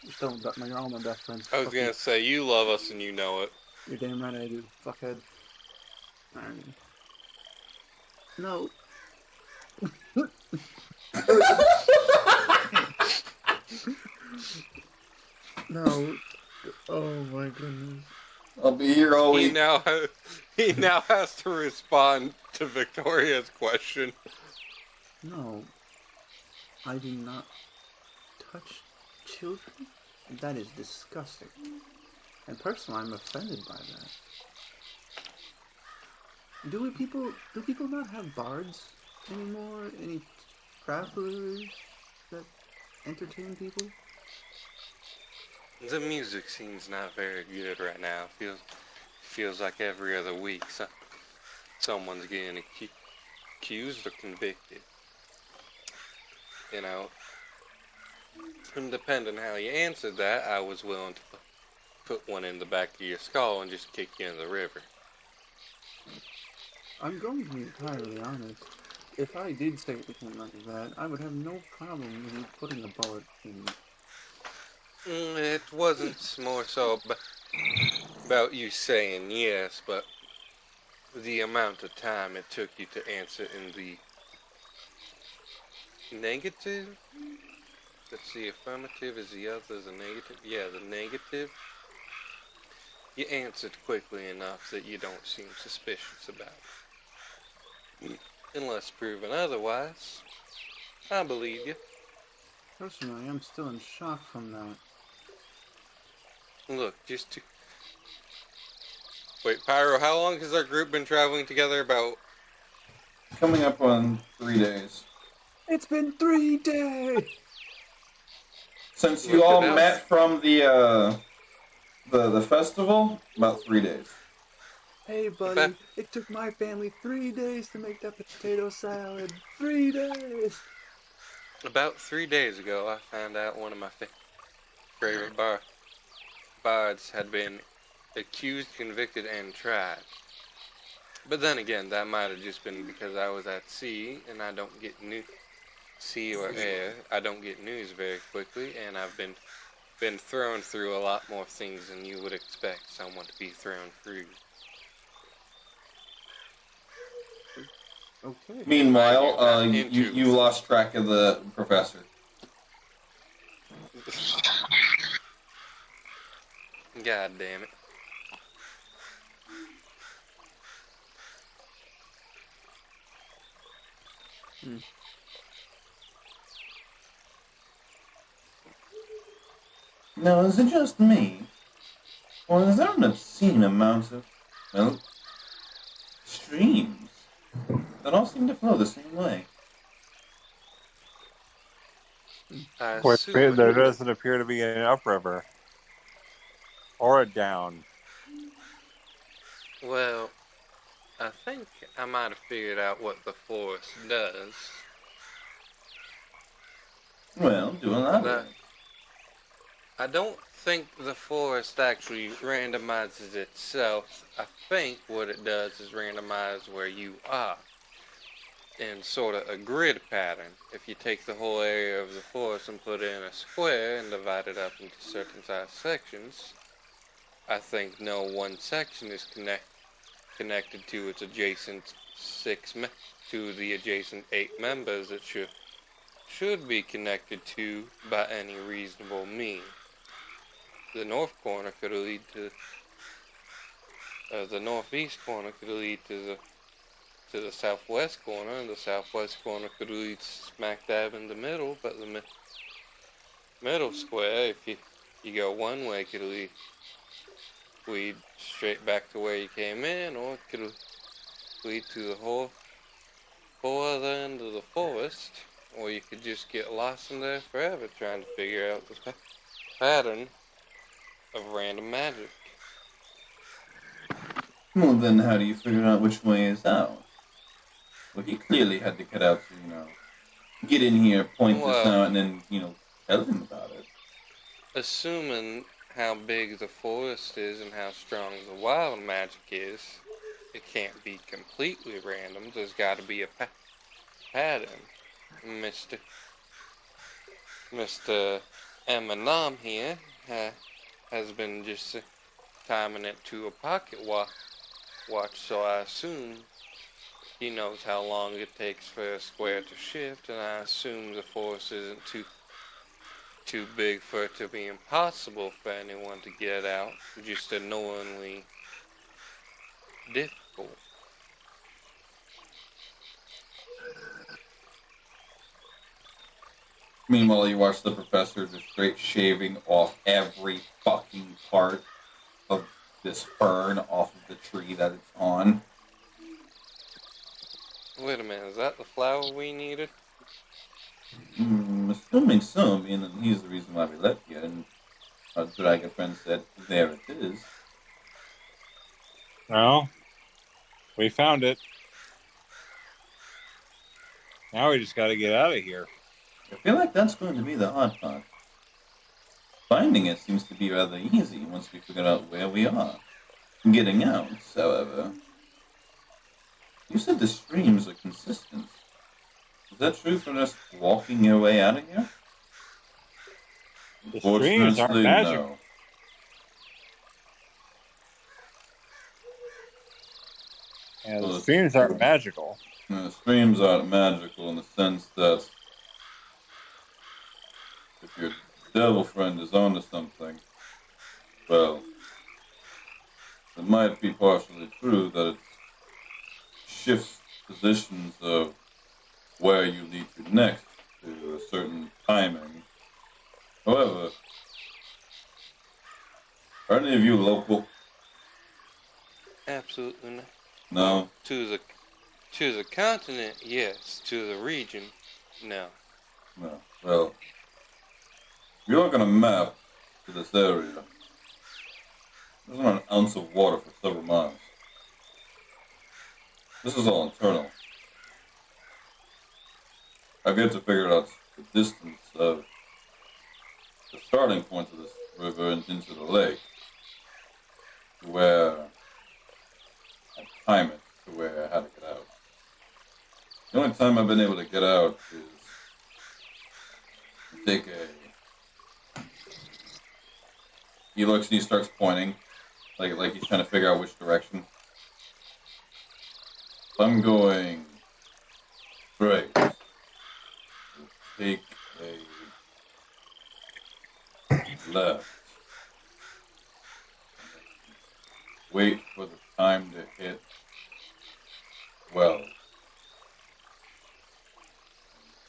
Just don't, you're all my best friends. I was Fuck gonna you. say, you love us and you know it. You're damn right I do. Fuckhead. Alright. No. No. Oh my goodness. I'll be here all He week. now has to respond to Victoria's question. No. I do not touch children? That is disgusting. And personally, I'm offended by that. Do people not have bards anymore? Any travelers that entertain people? The music scene's not very good right now. Feels like every other week someone's getting accused or convicted. You know, and depending how you answered that, I was willing to put one in the back of your skull and just kick you in the river. I'm going to be entirely honest. If I did say anything like that, I would have no problem with you putting a bullet in me. It wasn't more so about you saying yes, but the amount of time it took you to answer in the negative. Let's see, affirmative is the other, the negative. Yeah, the negative. You answered quickly enough that you don't seem suspicious about it. Unless proven otherwise, I believe you. Personally, I'm still in shock from that. Look, just to... Wait, Pyro, how long has our group been traveling together? About... Coming up on 3 days. It's been 3 days! Since you Look all at us. met from the festival, about 3 days. Hey, buddy, it took my family 3 days to make that potato salad. 3 days! About 3 days ago, I found out one of my favorite bards had been accused, convicted, and tried. But then again, that might have just been because I was at sea, and I don't get sea or air. I don't get news very quickly, and I've been thrown through a lot more things than you would expect someone to be thrown through. Okay. Meanwhile, Mind you, you lost track of the professor. God damn it. Now, is it just me? Or is there an obscene amount of, well, streams that all seem to flow the same way? I Which assume there doesn't appear to be an upriver or a down. Well, I think I might have figured out what the forest does. Well, do elaborate. I don't think the forest actually randomizes itself. I think what it does is randomize where you are in sort of a grid pattern. If you take the whole area of the forest and put it in a square and divide it up into certain size sections, I think no one section is connected to its adjacent to the adjacent 8 members it should be connected to by any reasonable means. The north corner could lead to the northeast corner could lead to the southwest corner, and the southwest corner could lead smack dab in the middle. But the middle square, if you go one way, could lead straight back to where you came in, or it could lead to the whole other end of the forest, or you could just get lost in there forever trying to figure out the pattern of random magic. Well, then how do you figure out which way is out? Well, he clearly had to get out to, get in here, point this out, and then, tell him about it. Assuming how big the forest is and how strong the wild magic is, it can't be completely random. There's got to be a pattern. Mr. Eminem here has been just timing it to a pocket watch, so I assume he knows how long it takes for a square to shift, and I assume the force isn't too big for it to be impossible for anyone to get out, just annoyingly difficult. Meanwhile, you watch the professor just straight shaving off every fucking part of this fern off of the tree that it's on. Wait a minute, is that the flower we needed? Assuming so, being that he's the reason why we left here, and our dragon friend said, there it is. Well, we found it. Now we just got to get out of here. I feel like that's going to be the hard part. Finding it seems to be rather easy once we figure out where we are. Getting out, however. You said the streams are consistent. Is that true for us walking your way out of here? The streams aren't Unfortunately, magical. no. Yeah, the Well, streams aren't magical. The streams aren't magical in the sense that if your devil friend is onto something, well, it might be partially true that it shifts positions of where you lead to next to a certain timing. However, are any of you local? Absolutely not. No. To the continent, yes. To the region, no. No. Well, if you look on a map to this area, there's not an ounce of water for several miles. This is all internal. I've yet to figure out the distance of the starting point of this river and into the lake, to where I time it to where I had to get out. The only time I've been able to get out is to take a. He looks and he starts pointing, like he's trying to figure out which direction. If I'm going straight, take a left. Wait for the time to hit 12.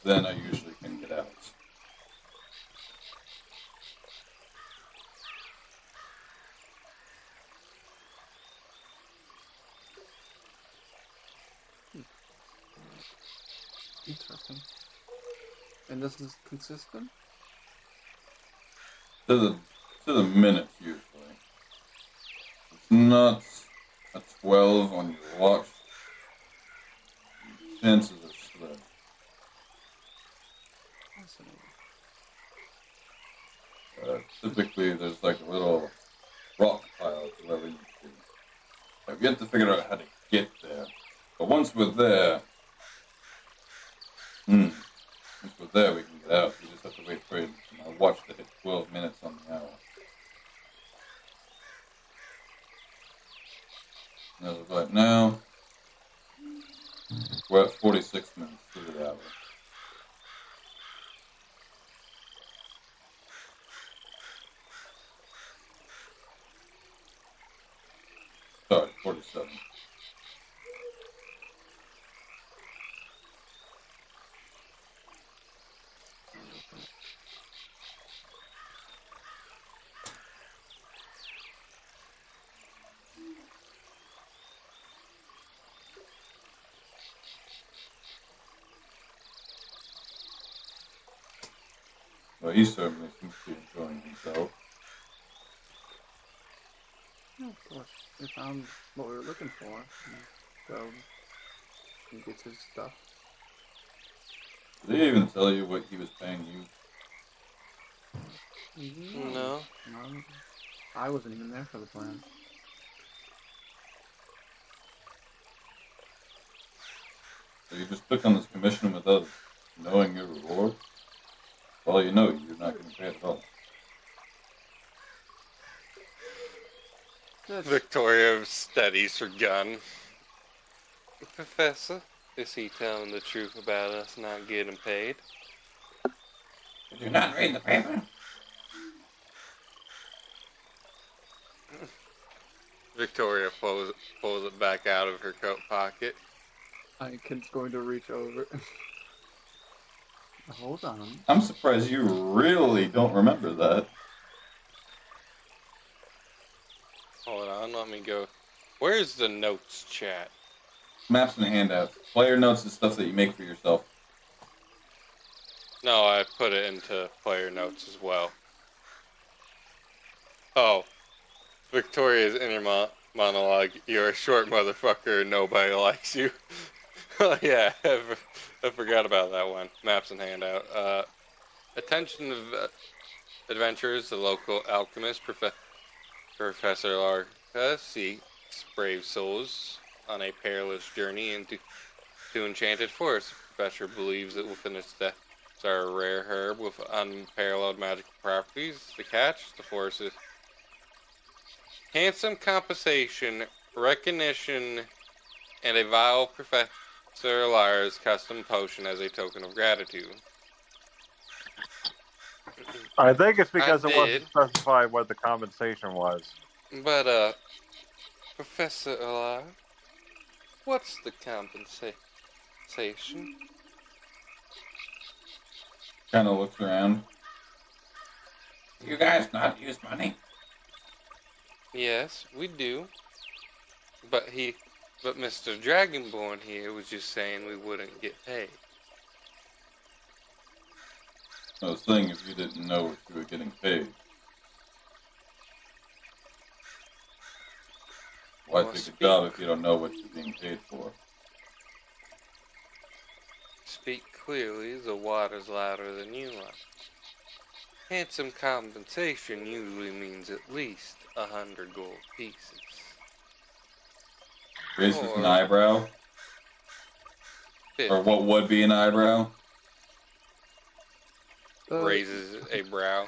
Then I usually can get out. Interesting. And this is consistent? To the minute usually. It's not a 12 on your watch. Chances are slim. Fascinating. Typically, there's like a little rock pile to where we need to be. I've yet to figure out how to get there. But once we're there, we can get out. We just have to wait for my watch to hit 12 minutes on the hour. As of right now, we're at 46 minutes through the hour. Sorry, 47. Well, he certainly seems to be enjoying himself. Yeah, of course. We found what we were looking for. So he gets his stuff. Did he even tell you what he was paying you? No. I wasn't even there for the plan. So you just took on this commission without knowing your reward? Well, you know you're not going to pay it at all. Victoria steadies her gun. Professor, is he telling the truth about us not getting paid? Did you not read the paper? Victoria pulls it back out of her coat pocket. Ken's going to reach over. Hold on. I'm surprised you really don't remember that. Hold on, let me go. Where's the notes chat? Maps and handouts. Player notes is stuff that you make for yourself. No, I put it into player notes as well. Oh. Victoria's inner monologue. You're a short motherfucker and nobody likes you. Oh yeah, I forgot about that one. Maps and handout. Attention adventurers, the local alchemist, Professor Larka seeks brave souls on a perilous journey into enchanted forest. The professor believes that within its depths are a rare herb with unparalleled magical properties. The catch, the forest is handsome compensation, recognition, and a vial of Professor Lara's custom potion as a token of gratitude. I think it's because I it wasn't did. specified what the compensation was. But, Professor Lara, what's the compensation? Kind of looks around. You guys not use money? Yes, we do. But Mr. Dragonborn here was just saying we wouldn't get paid. I was saying if you didn't know what you were getting paid. Why Well, take a job if you don't know what you're being paid for? Speak clearly, the water's louder than you are. Handsome compensation usually means at least 100 gold pieces. Raises an Or eyebrow? 50. Or what would be an eyebrow? Raises a brow.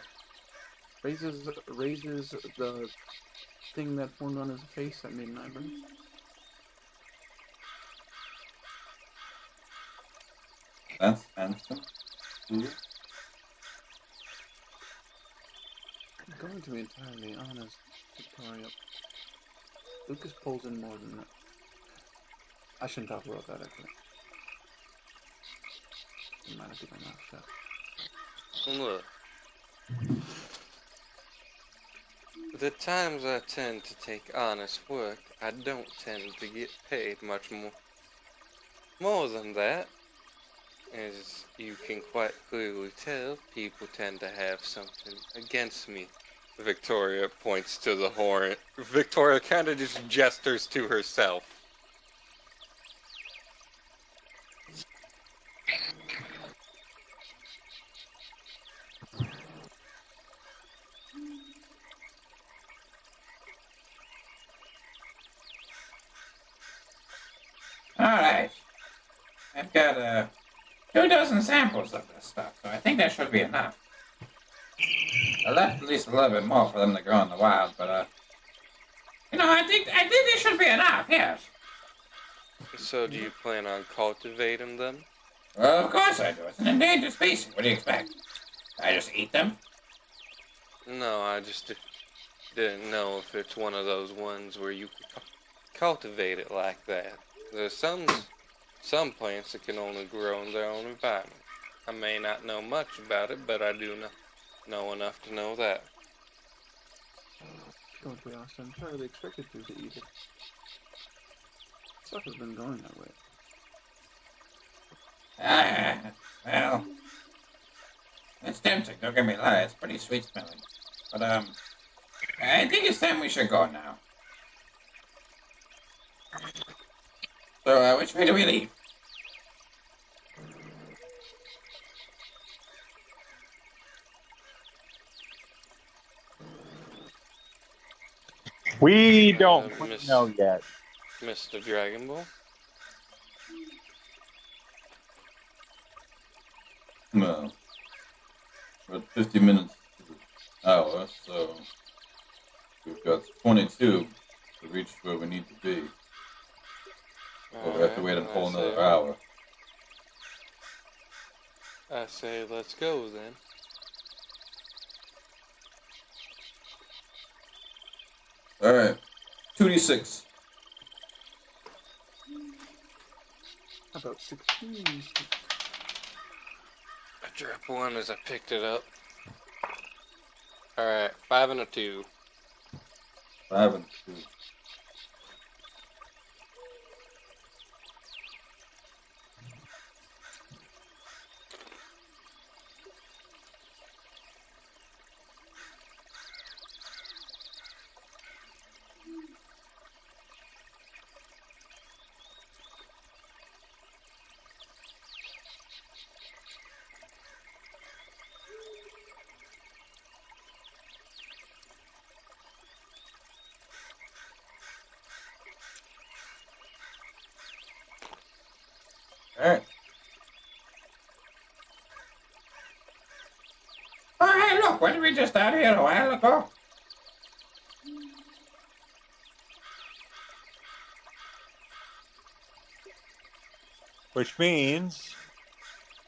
Raises the thing that formed on his face that made an eyebrow. That's handsome. See? I'm going to be entirely honest, Victoria. Lucas pulls in more than that. I shouldn't talk about that, actually. You might have to keep my mouth shut. Look. The times I tend to take honest work, I don't tend to get paid much more than that. As you can quite clearly tell, people tend to have something against me. Victoria points to the horn. Victoria kind of just gestures to herself. Alright. I've got 2 dozen samples of this stuff, so I think that should be enough. I left at least a little bit more for them to grow in the wild, but I think this should be enough, yes. So do you plan on cultivating them? Well, of course I do. It's an endangered species. What do you expect? I just eat them? No, I just didn't know if it's one of those ones where you can cultivate it like that. There's some plants that can only grow in their own environment. I may not know much about it, but I do know enough to know that. Going to be honest, I'm entirely expected to eat it. Stuff has been going that way. Well, it's tempting, don't get me lie, it's pretty sweet smelling. But, I think it's time we should go now. So, which way do we leave? We don't Miss- know yet. Mr. Dragon Ball? Well, we're at 50 minutes to the hour, so we've got 22 to reach where we need to be. So we have to wait a whole another hour. I say let's go then. Alright, 2d6. How about 16? I dropped one as I picked it up. Alright, 5 and a 2. 5 and 2. Alright. Oh, hey, look, weren't we just out here a while ago? Which means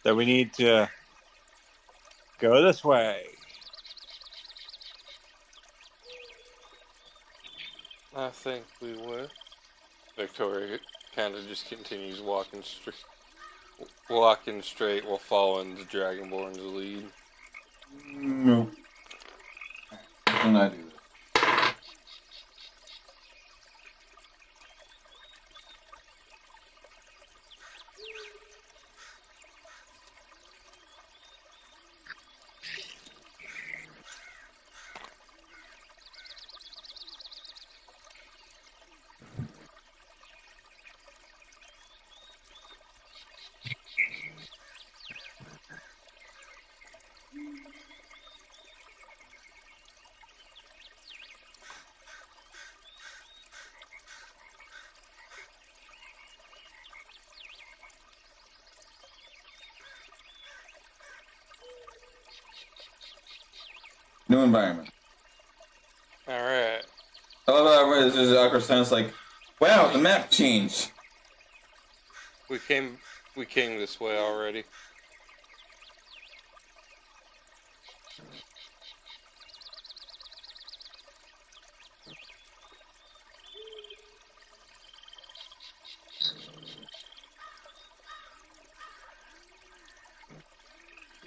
that we need to go this way. I think we were. Victoria kind of just continues walking straight while following the Dragonborn's lead. No. Can I do this? New environment. Alright. I love how it's just awkward silence like, wow, the map changed. We came this way already.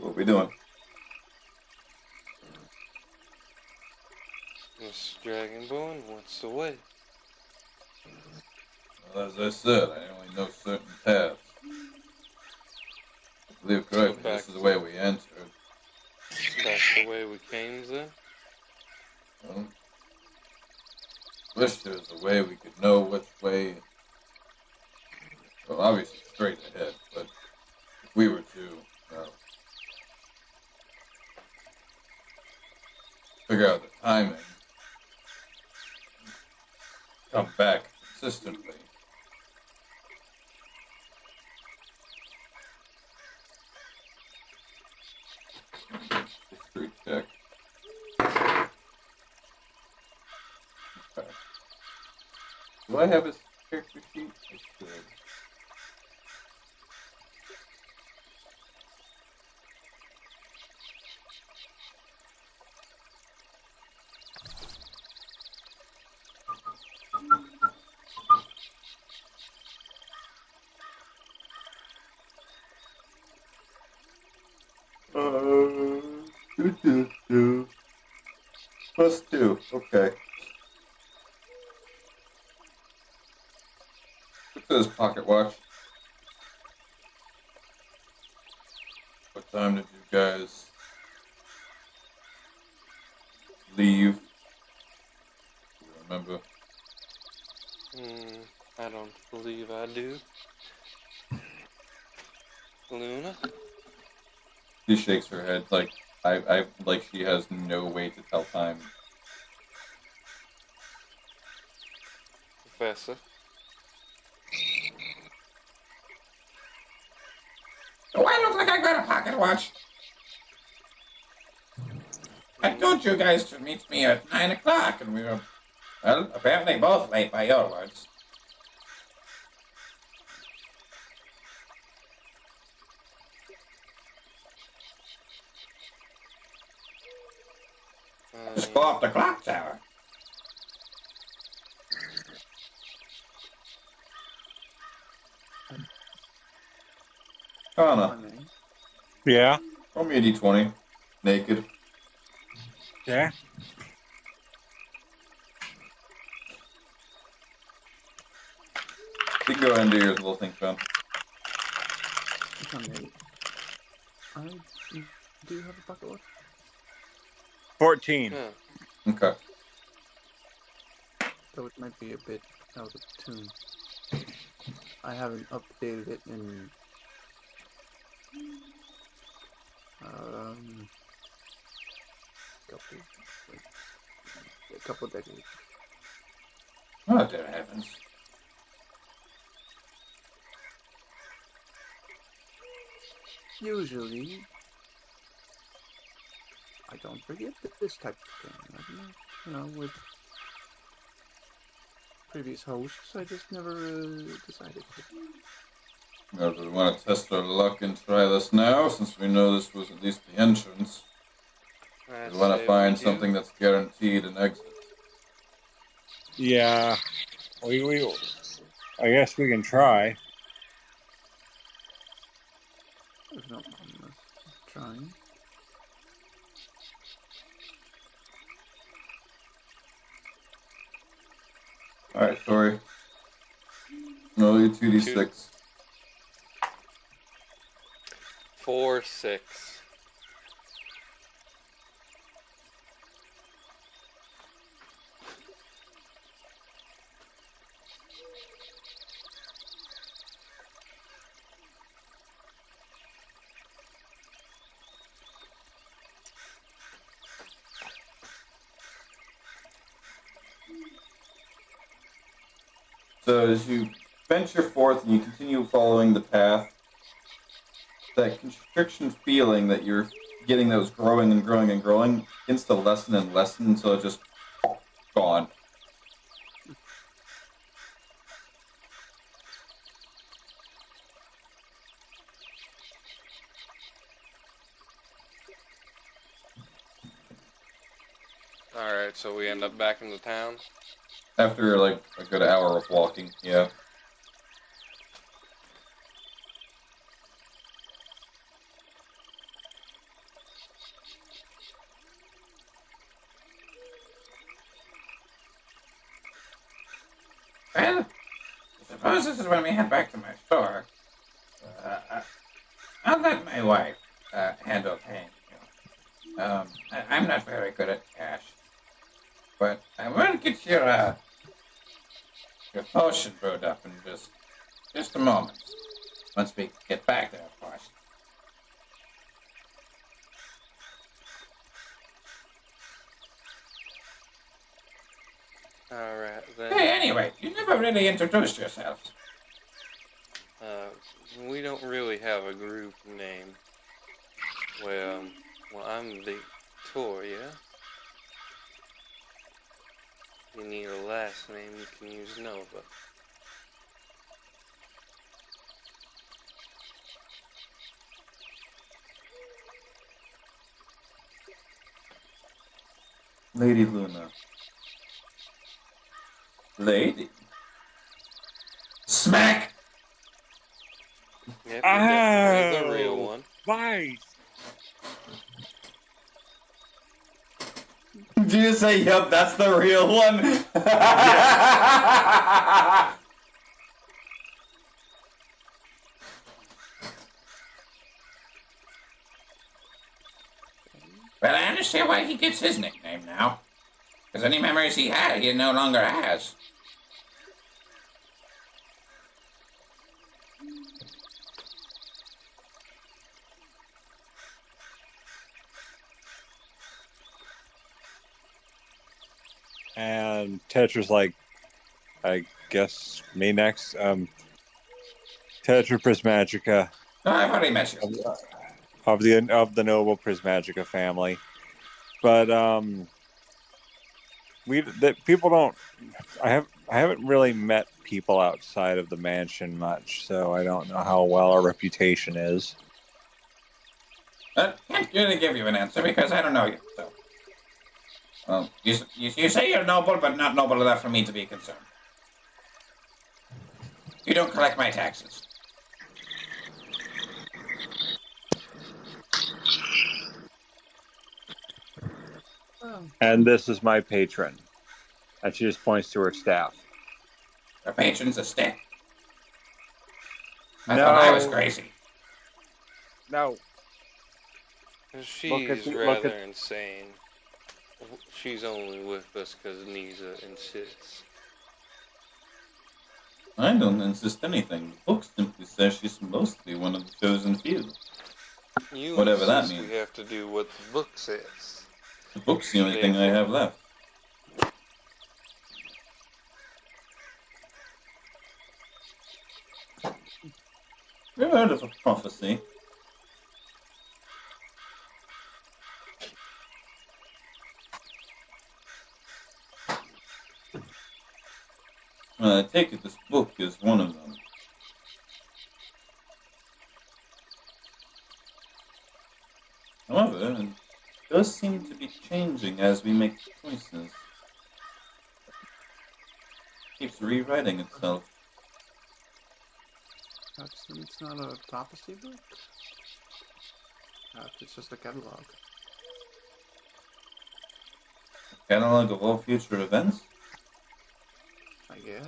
What we doing? This Dragonborn wants the way. Well, as I said, I only know certain paths. I believe correctly, back. this is the way we entered. That's the way we came then? Well, wish there was a way we could know which way. Well, obviously straight ahead, but if we were to figure out the timing, come back consistently. History check. Okay. Do I have his character sheet? I should. Plus 2. Okay. Look at his pocket watch. What time did you guys leave? Do you remember? I don't believe I do. Luna? She shakes her head like like she has no way to tell time. Professor? Do I look like I got a pocket watch? I told you guys to meet me at 9 o'clock, and we were, well, apparently both late by your words. Just go off the clock tower. Kana, Yeah. roll me a d20. Naked. Yeah. You can go ahead and do your little thing, Ben. I do have a pocket watch. 14. Yeah. Okay. Though it might be a bit out of tune. I haven't updated it in a couple decades. Oh, dear heavens. Usually, I don't forget this type of thing. You know, with previous hosts, I just never decided to. Well, do we want to test our luck and try this now, since we know this was at least the entrance? I We want say to find do. something that's guaranteed an exit. Yeah, we I guess we can try. There's no problem with trying. Alright, Tori. Roll your 2d6. 4, 6. So as you venture forth and you continue following the path, that constriction feeling that you're getting that was growing and growing and growing begins to lessen and lessen until it's just gone. Alright, so we end up back in the town. After like a good hour of walking, yeah. Well, I suppose this is when we head back to my store. I'll let my wife handle paying you. I'm not very good at cash, but I will get your potion brewed up in just a moment. Once we get back there, of course. Alright, then. Hey, anyway, you never really introduced yourself. We don't really have a group name. Well, I'm Victoria. If you need a last name, you can use Nova. Lady Luna. Lady. Smack! Yep, definitely the real one. Nice. Did you just say, yep, that's the real one? Well, I understand why he gets his nickname now. Because any memories he had, he no longer has. And Tetra's like, I guess me next. Tetra Prismagica No, I've already met you. of the noble Prismagica family, but people don't. I haven't really met people outside of the mansion much, so I don't know how well our reputation is. Can't really give you an answer because I don't know you. So, you say you're noble, but not noble enough for me to be concerned. You don't collect my taxes. And this is my patron. And she just points to her staff. Your patron's a stick. I thought I was crazy. No. She's rather insane. She's only with us because Nisa insists. I don't insist anything. The book simply says she's supposed to be one of the chosen few. You Whatever that insist means. We have to do what the book says. The book's the only thing I have left. You heard of a prophecy? I take it this book is one of them. However, it does seem to be changing as we make choices. Keeps rewriting itself. It's not a prophecy book? It's just a catalog. Catalog of all future events? I guess.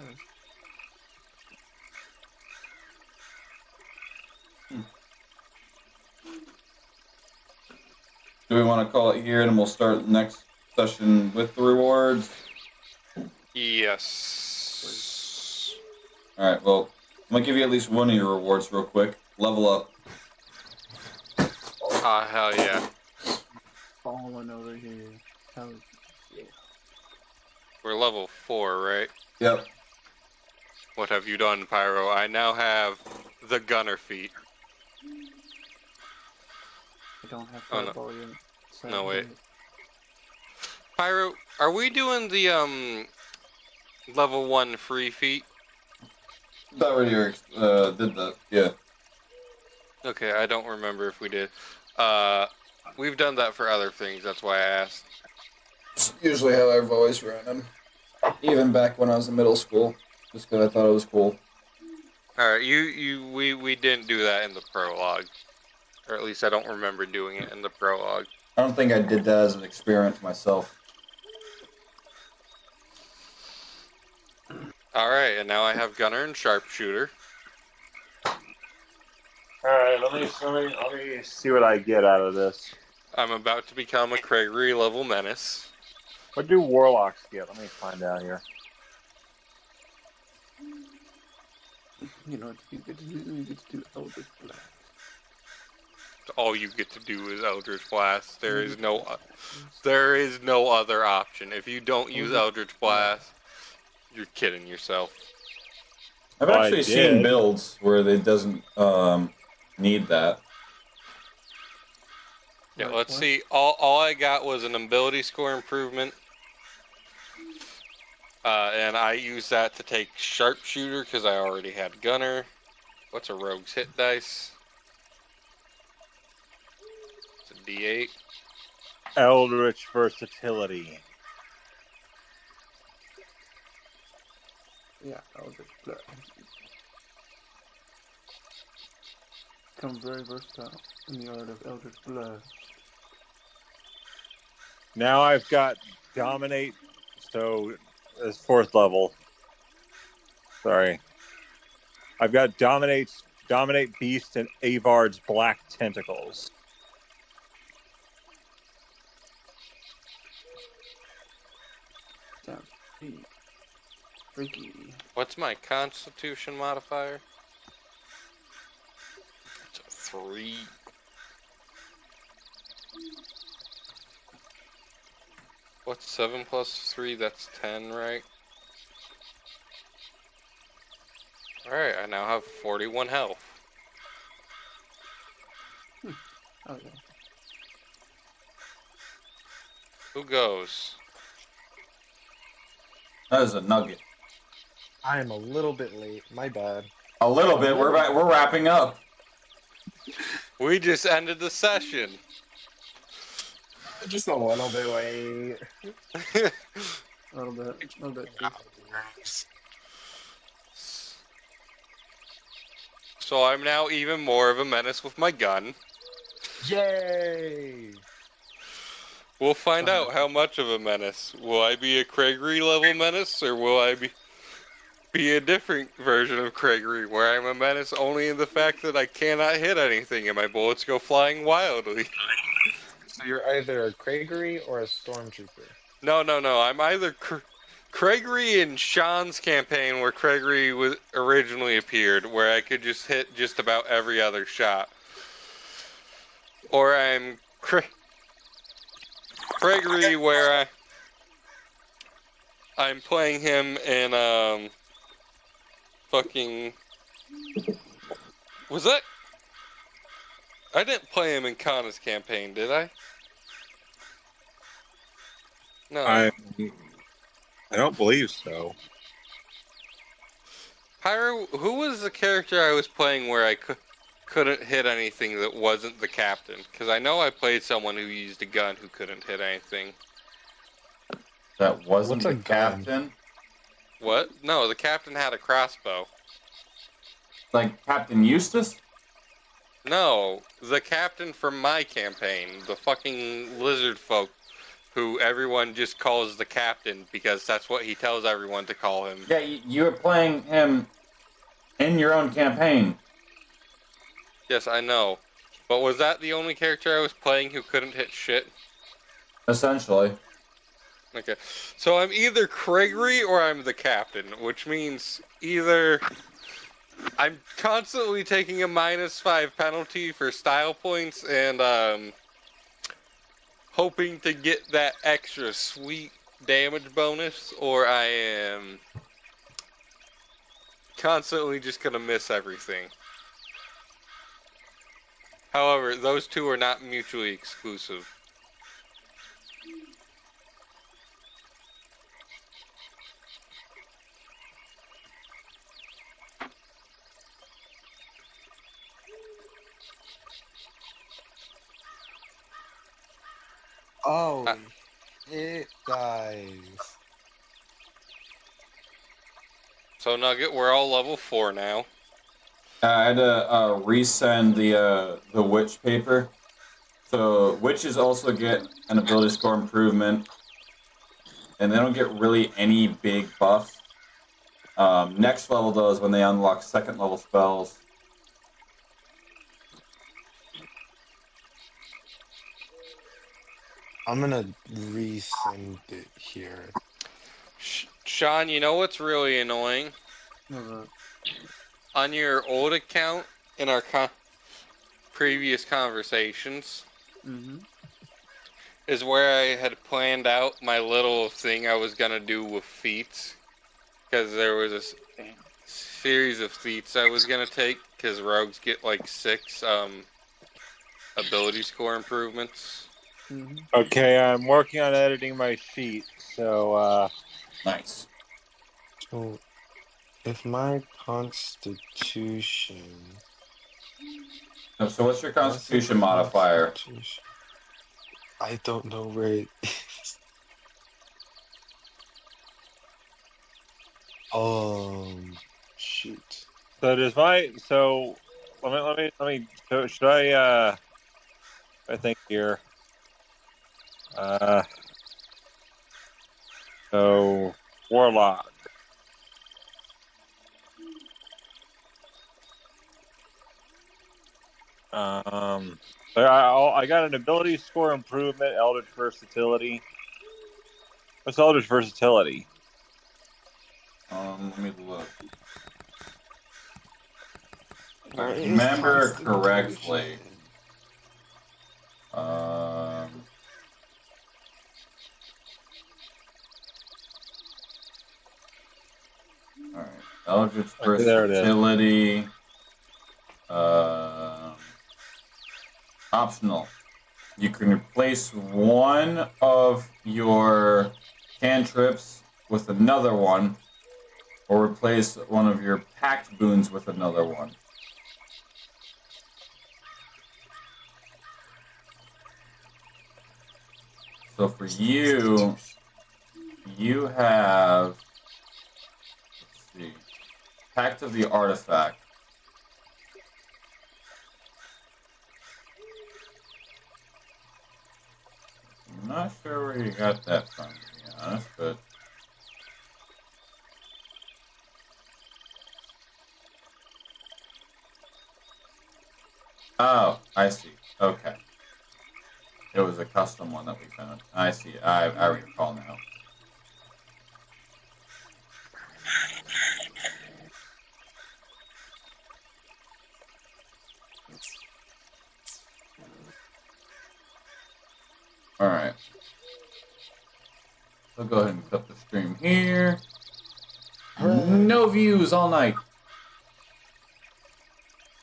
Do we want to call it here and we'll start next session with the rewards? Yes. Alright, well, I'm going to give you at least one of your rewards real quick. Level up. Ah, hell yeah. Falling over here. Hell yeah. We're level 4, right? Yep. What have you done, Pyro? I now have the gunner feat. I don't have Oh, no. fireball yet. No, wait. Pyro, are we doing the level 1 free feat? That already did that, yeah. Okay, I don't remember if we did. We've done that for other things, that's why I asked. It's usually how I've always ran them. Even back when I was in middle school. Just because I thought it was cool. Alright, we didn't do that in the prologue. Or at least I don't remember doing it in the prologue. I don't think I did that as an experiment myself. Alright, and now I have gunner and sharpshooter. Alright, let me see what I get out of this. I'm about to become a Craigery level menace. What do warlocks get? Let me find out here. You know what you get to do? You get to do Eldritch Blast. All you get to do is Eldritch Blast. There is no other option. If you don't use Eldritch Blast, you're kidding yourself. I've Well, I actually seen did. builds where it doesn't need that. Yeah, Like let's what? see. All I got was an ability score improvement. And I used that to take sharpshooter because I already had gunner. What's a rogue's hit dice? It's a D8. Eldritch versatility. Yeah, Eldritch Blast. Become very versatile in the art of Eldritch Blast. Now I've got dominate, so it's 4th level. Sorry. I've got dominate beast and Avard's black tentacles. Sounds freaky. What's my constitution modifier? It's a 3. What's 7 plus 3? That's 10, right? Alright, I now have 41 health. Oh yeah. Who goes? That is a nugget. I am a little bit late. My bad. A little bit. We're wrapping up. We just ended the session. Just a little bit late. A little bit. So I'm now even more of a menace with my gun. Yay! We'll find out how much of a menace. Will I be a Craigery level menace, or will I be a different version of Craigery, where I'm a menace only in the fact that I cannot hit anything and my bullets go flying wildly? So you're either a Craigery or a Stormtrooper. No. I'm either Craigery in Sean's campaign, where Craigery was originally appeared, where I could just hit just about every other shot. Or I'm Craigery, where I'm playing him in fucking. Was that? I didn't play him in Kana's campaign, did I? No. I don't believe so. Pyro, who was the character I was playing where I couldn't hit anything that wasn't the captain? Because I know I played someone who used a gun who couldn't hit anything. That wasn't What's a the gun? captain. What? No, the captain had a crossbow. Like Captain Eustace? No, the captain from my campaign, the fucking lizard folk, who everyone just calls the captain because that's what he tells everyone to call him. Yeah, you were playing him in your own campaign. Yes, I know. But was that the only character I was playing who couldn't hit shit? Essentially. Okay. So I'm either Gregory or I'm the captain, which means either I'm constantly taking a -5 penalty for style points and hoping to get that extra sweet damage bonus, or I am constantly just gonna miss everything. However, those two are not mutually exclusive. Oh, it dies. So Nugget, we're all level 4 now. I had to resend the witch paper. So witches also get an ability score improvement, and they don't get really any big buffs. Next level does when they unlock second level spells. I'm gonna resend it here. Sean, you know what's really annoying? Uh, On your old account, in our previous conversations, mm-hmm. is where I had planned out my little thing I was gonna do with feats. Because there was a series of feats I was gonna take, because rogues get like 6 ability score improvements. Mm-hmm. Okay, I'm working on editing my sheet, so Nice. So, if my constitution. So what's your What's the constitution modifier? constitution? I don't know where it is. Shoot. so does my so let me so should I think here. So Warlock. So I got an ability score improvement, Eldritch Versatility. What's Eldritch Versatility? Let me look. If I Where is remember constitution? correctly. Alright. Eldritch Okay, there it is. Versatility. Optional. You can replace one of your cantrips with another one, or replace one of your packed boons with another one. So for you, you have, let's see, Pact of the Artifact. I'm not sure where you got that from, to be honest, but... Oh, I see. Okay. It was a custom one that we found. I see. I recall now. Alright. I'll go ahead and cut the stream here. No views all night.